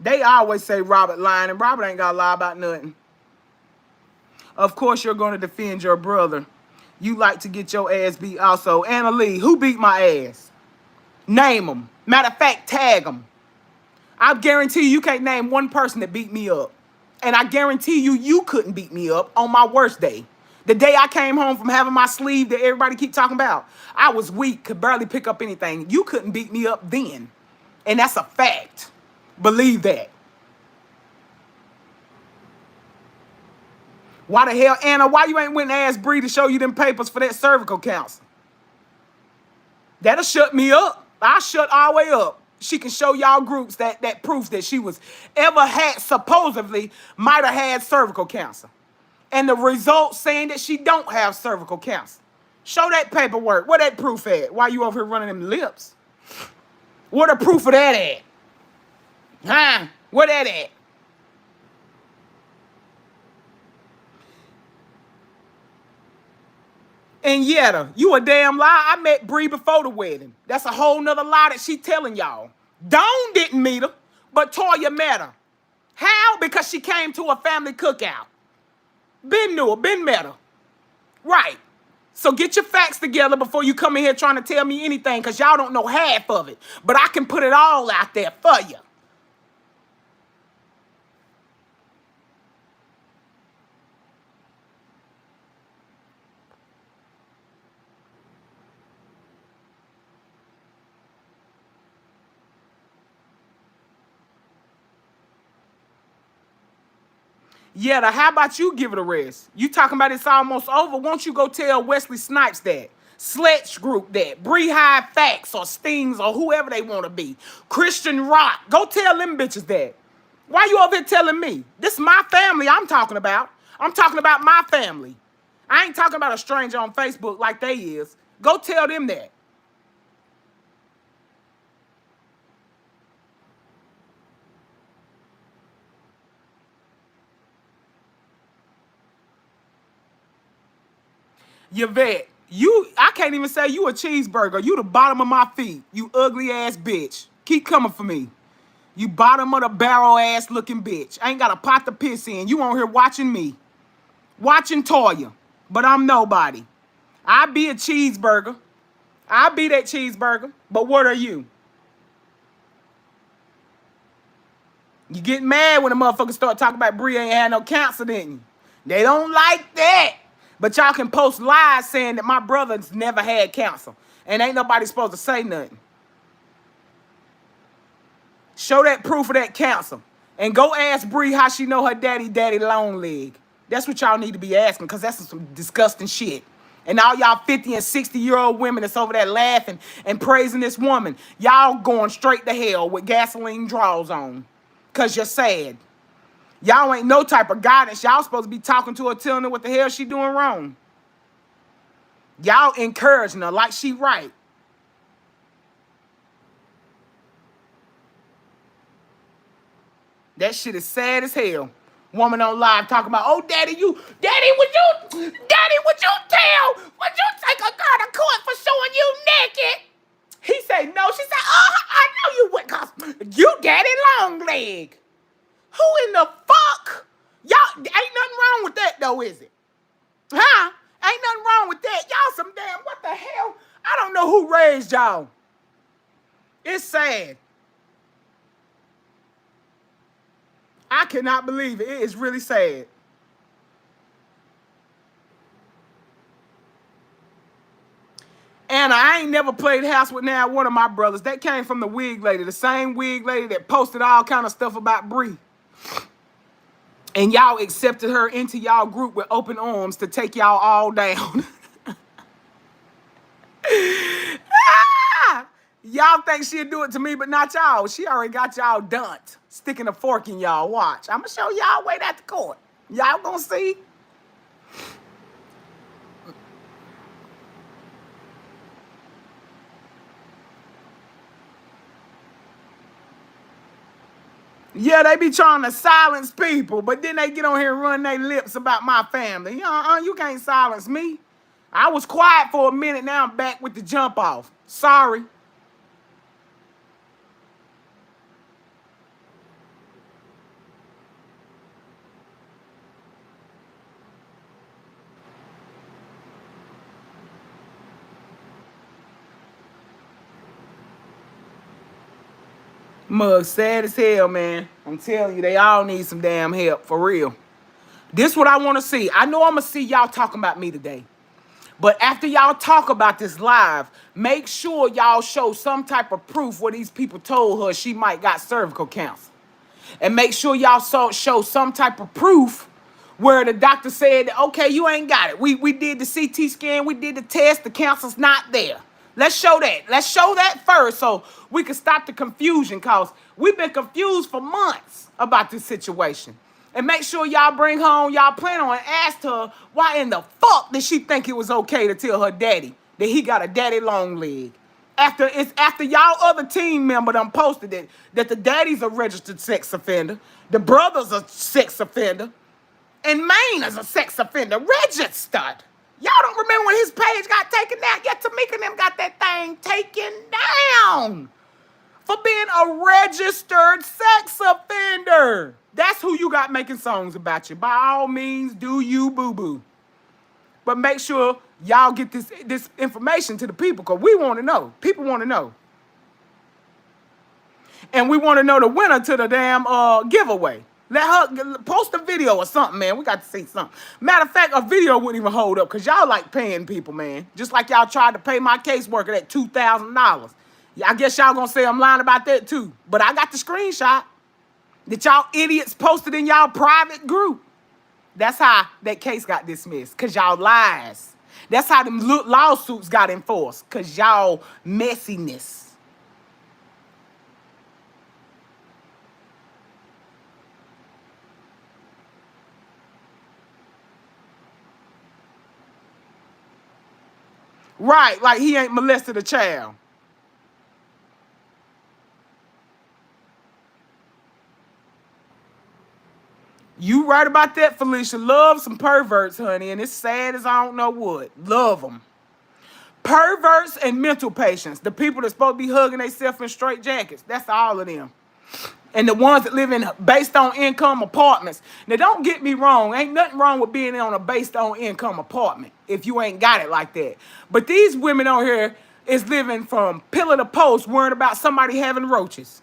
Speaker 1: They always say Robert lying, and Robert ain't got to lie about nothing. Of course you're going to defend your brother. You like to get your ass beat also. Anna Lee, who beat my ass? Name them. Matter of fact, tag them. I guarantee you can't name one person that beat me up. And I guarantee you couldn't beat me up on my worst day. The day I came home from having my sleeve that everybody keep talking about. I was weak, could barely pick up anything. You couldn't beat me up then. And that's a fact. Believe that. Why the hell, Anna, why you ain't went and asked Bree to show you them papers for that cervical cancer? That'll shut me up. I'll shut all the way up. She can show y'all groups that proves that she was supposedly might have had cervical cancer. And the results saying that she don't have cervical cancer. Show that paperwork. Where that proof at? Why you over here running them lips? Where the proof of that at? Huh? Where that at? And Yetta, you a damn lie. I met Bree before the wedding. That's a whole nother lie that she telling y'all. Dawn didn't meet her, but Toya met her. How? Because she came to a family cookout. Been knew her, been met her. Right. So get your facts together before you come in here trying to tell me anything, because y'all don't know half of it. But I can put it all out there for you. Yeah, how about you give it a rest? You talking about it's almost over. Won't you go tell Wesley Snipes that? Sledge Group that. Bree High Facts or Stings or whoever they want to be. Christian Rock. Go tell them bitches that. Why you over here telling me? This is my family I'm talking about. I'm talking about my family. I ain't talking about a stranger on Facebook like they is. Go tell them that. Yvette, I can't even say you a cheeseburger. You the bottom of my feet. You ugly ass bitch. Keep coming for me. You bottom of the barrel ass looking bitch. I ain't got a pot to piss in. You on here watching me. Watching Toya. But I'm nobody. I be a cheeseburger. I be that cheeseburger. But what are you? You get mad when the motherfuckers start talking about Bree ain't had no cancer, didn't you? They don't like that. But y'all can post lies saying that my brother's never had cancer. And ain't nobody supposed to say nothing. Show that proof of that cancer. And go ask Bree how she know her daddy long leg. That's what y'all need to be asking, because that's some disgusting shit. And all y'all 50 and 60-year-old women that's over there laughing and praising this woman, y'all going straight to hell with gasoline draws on. Because you're sad. Y'all ain't no type of guidance. Y'all supposed to be talking to her, telling her what the hell she doing wrong. Y'all encouraging her like she right. That shit is sad as hell. Woman on live talking about, oh, daddy, would you take a girl to court for showing you naked? He said no. She said, oh, I know you would, cause you daddy long leg. Who in the fuck? Y'all, ain't nothing wrong with that though, is it? Huh? Ain't nothing wrong with that. Y'all some damn, what the hell? I don't know who raised y'all. It's sad. I cannot believe it. It is really sad. Anna, I ain't never played house with now one of my brothers. That came from the wig lady, the same wig lady that posted all kind of stuff about Bree. And y'all accepted her into y'all group with open arms to take y'all all down. Y'all think she'll do it to me, but not y'all. She already got y'all done. Sticking a fork in y'all. Watch. I'm going to show y'all wait at the court. Y'all going to see? Yeah, they be trying to silence people, but then they get on here and run their lips about my family. You can't silence me. I was quiet for a minute. Now I'm back with the jump off. Sorry. Mug, sad as hell, man. I'm telling you, they all need some damn help, for real. This what I want to see. I know I'm going to see y'all talking about me today. But after y'all talk about this live, make sure y'all show some type of proof where these people told her she might got cervical cancer. And make sure y'all show some type of proof where the doctor said, okay, you ain't got it. We did the CT scan, we did the test, the cancer's not there. Let's show that. Let's show that first so we can stop the confusion, because we've been confused for months about this situation. And make sure y'all bring home y'all plan on and ask her why in the fuck did she think it was okay to tell her daddy that he got a daddy long leg. After y'all other team member done posted it, that the daddy's a registered sex offender, the brother's a sex offender, and Maine is a sex offender, registered. Y'all don't remember when his page got taken down? Yeah, Tamika and them got that thing taken down for being a registered sex offender. That's who you got making songs about you. By all means, do you, boo-boo. But make sure y'all get this information to the people, because we want to know. People want to know. And we want to know the winner to the damn giveaway. Let her post a video or something, man. We got to see something. Matter of fact, a video wouldn't even hold up, because y'all like paying people, man. Just like y'all tried to pay my caseworker that $2,000. I guess y'all gonna say I'm lying about that too. But I got the screenshot that y'all idiots posted in y'all private group. That's how that case got dismissed, because y'all lies. That's how them lawsuits got enforced, because y'all messiness. Right, like he ain't molested a child. You right about that, Felicia. Love some perverts, honey, and it's sad as I don't know what. Love them. Perverts and mental patients, the people that's supposed to be hugging themselves in straight jackets. That's all of them. And the ones that live in based on income apartments. Now, don't get me wrong. Ain't nothing wrong with being on a based on income apartment if you ain't got it like that. But these women on here is living from pillar to post worrying about somebody having roaches,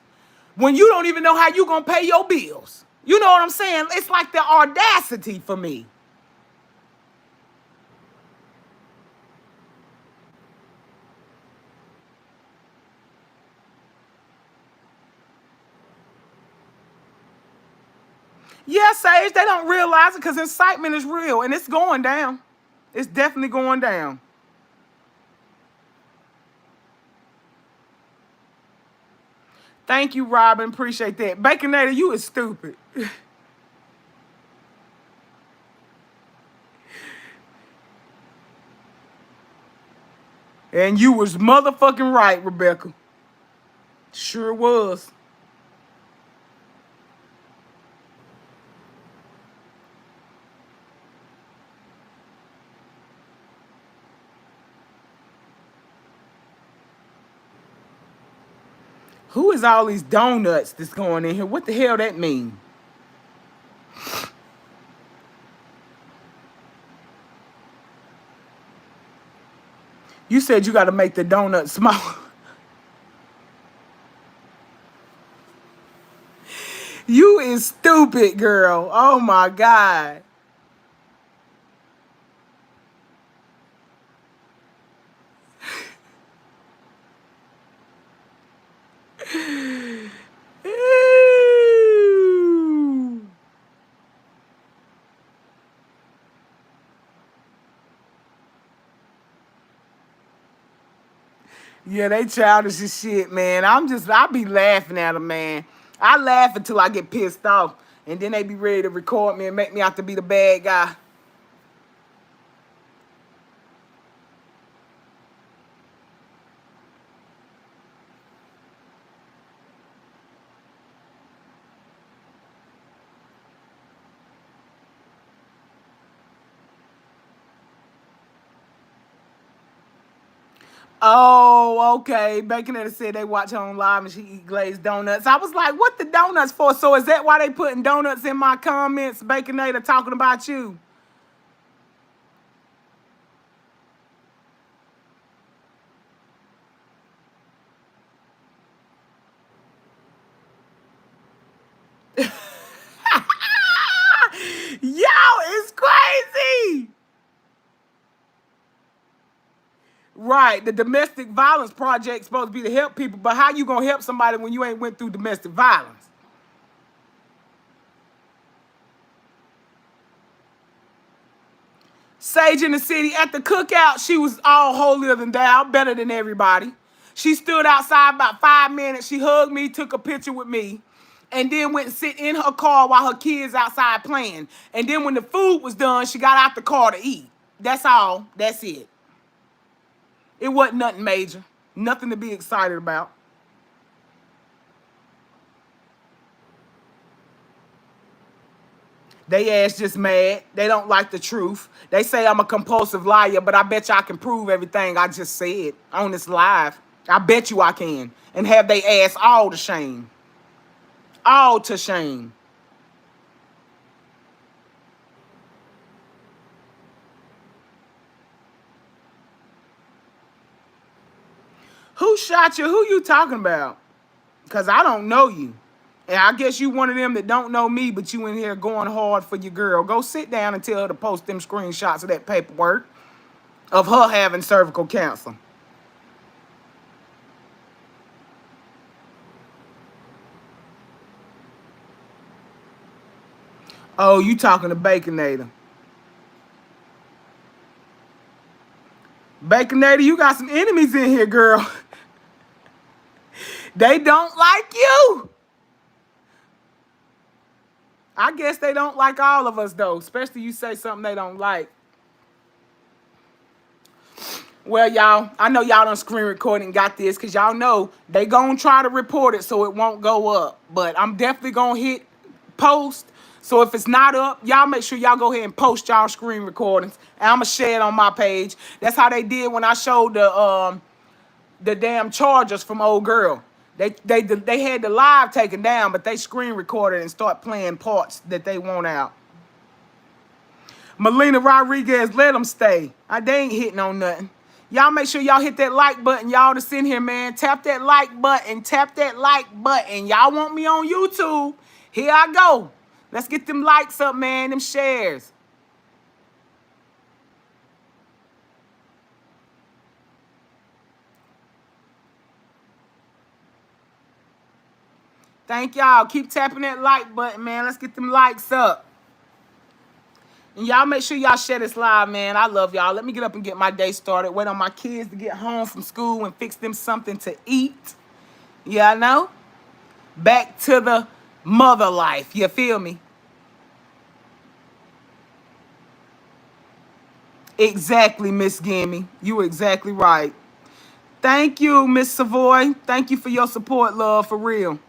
Speaker 1: when you don't even know how you going to pay your bills. You know what I'm saying? It's like the audacity for me. Yeah, Sage, they don't realize it because incitement is real and it's going down. It's definitely going down. Thank you, Robin. Appreciate that. Baconator, you is stupid. And you was motherfucking right, Rebecca. Sure was. Who is all these donuts that's going in here? What the hell that mean? You said you got to make the donut small. You is stupid, girl. Oh my God. Ew. Yeah, they childish as shit, man. I be laughing at them, man. I laugh until I get pissed off. And then they be ready to record me and make me out to be the bad guy. Oh, okay. Baconator said they watch her on live and she eat glazed donuts. I was like, what the donuts for? So is that why they putting donuts in my comments, Baconator, talking about you? Yo, it's crazy. Right, the domestic violence project supposed to be to help people, but how you gonna help somebody when you ain't went through domestic violence? Sage in the city at the cookout, she was all holier than thou, better than everybody. She stood outside about 5 minutes. She hugged me, took a picture with me, and then went and sit in her car while her kids outside playing. And then when the food was done, she got out the car to eat. That's all. That's it. It wasn't nothing major. Nothing to be excited about. They ass just mad. They don't like the truth. They say I'm a compulsive liar, but I bet you I can prove everything I just said on this live. I bet you I can. And have they ass all to shame. All to shame. Who shot you? Who you talking about? Because I don't know you. And I guess you one of them that don't know me, but you in here going hard for your girl. Go sit down and tell her to post them screenshots of that paperwork of her having cervical cancer. Oh, you talking to Baconator. Baconator, you got some enemies in here, girl. They don't like you. I guess they don't like all of us, though, especially you say something they don't like. Well, y'all, I know y'all done screen recording and got this because y'all know they gonna try to report it so it won't go up. But I'm definitely gonna hit post. So if it's not up, y'all make sure y'all go ahead and post y'all screen recordings. And I'm gonna share it on my page. That's how they did when I showed the damn charges from old girl. They had the live taken down, but they screen recorded and start playing parts that they want out. Melina Rodriguez, let them stay. They ain't hitting on nothing. Y'all make sure y'all hit that like button. Y'all that's in here, man. Tap that like button. Tap that like button. Y'all want me on YouTube? Here I go. Let's get them likes up, man. Them shares. Thank y'all. Keep tapping that like button, man. Let's get them likes up. And y'all make sure y'all share this live, man. I love y'all. Let me get up and get my day started. Wait on my kids to get home from school and fix them something to eat. Y'all know? Back to the mother life. You feel me? Exactly, Miss Gimme. You were exactly right. Thank you, Miss Savoy. Thank you for your support, love, for real.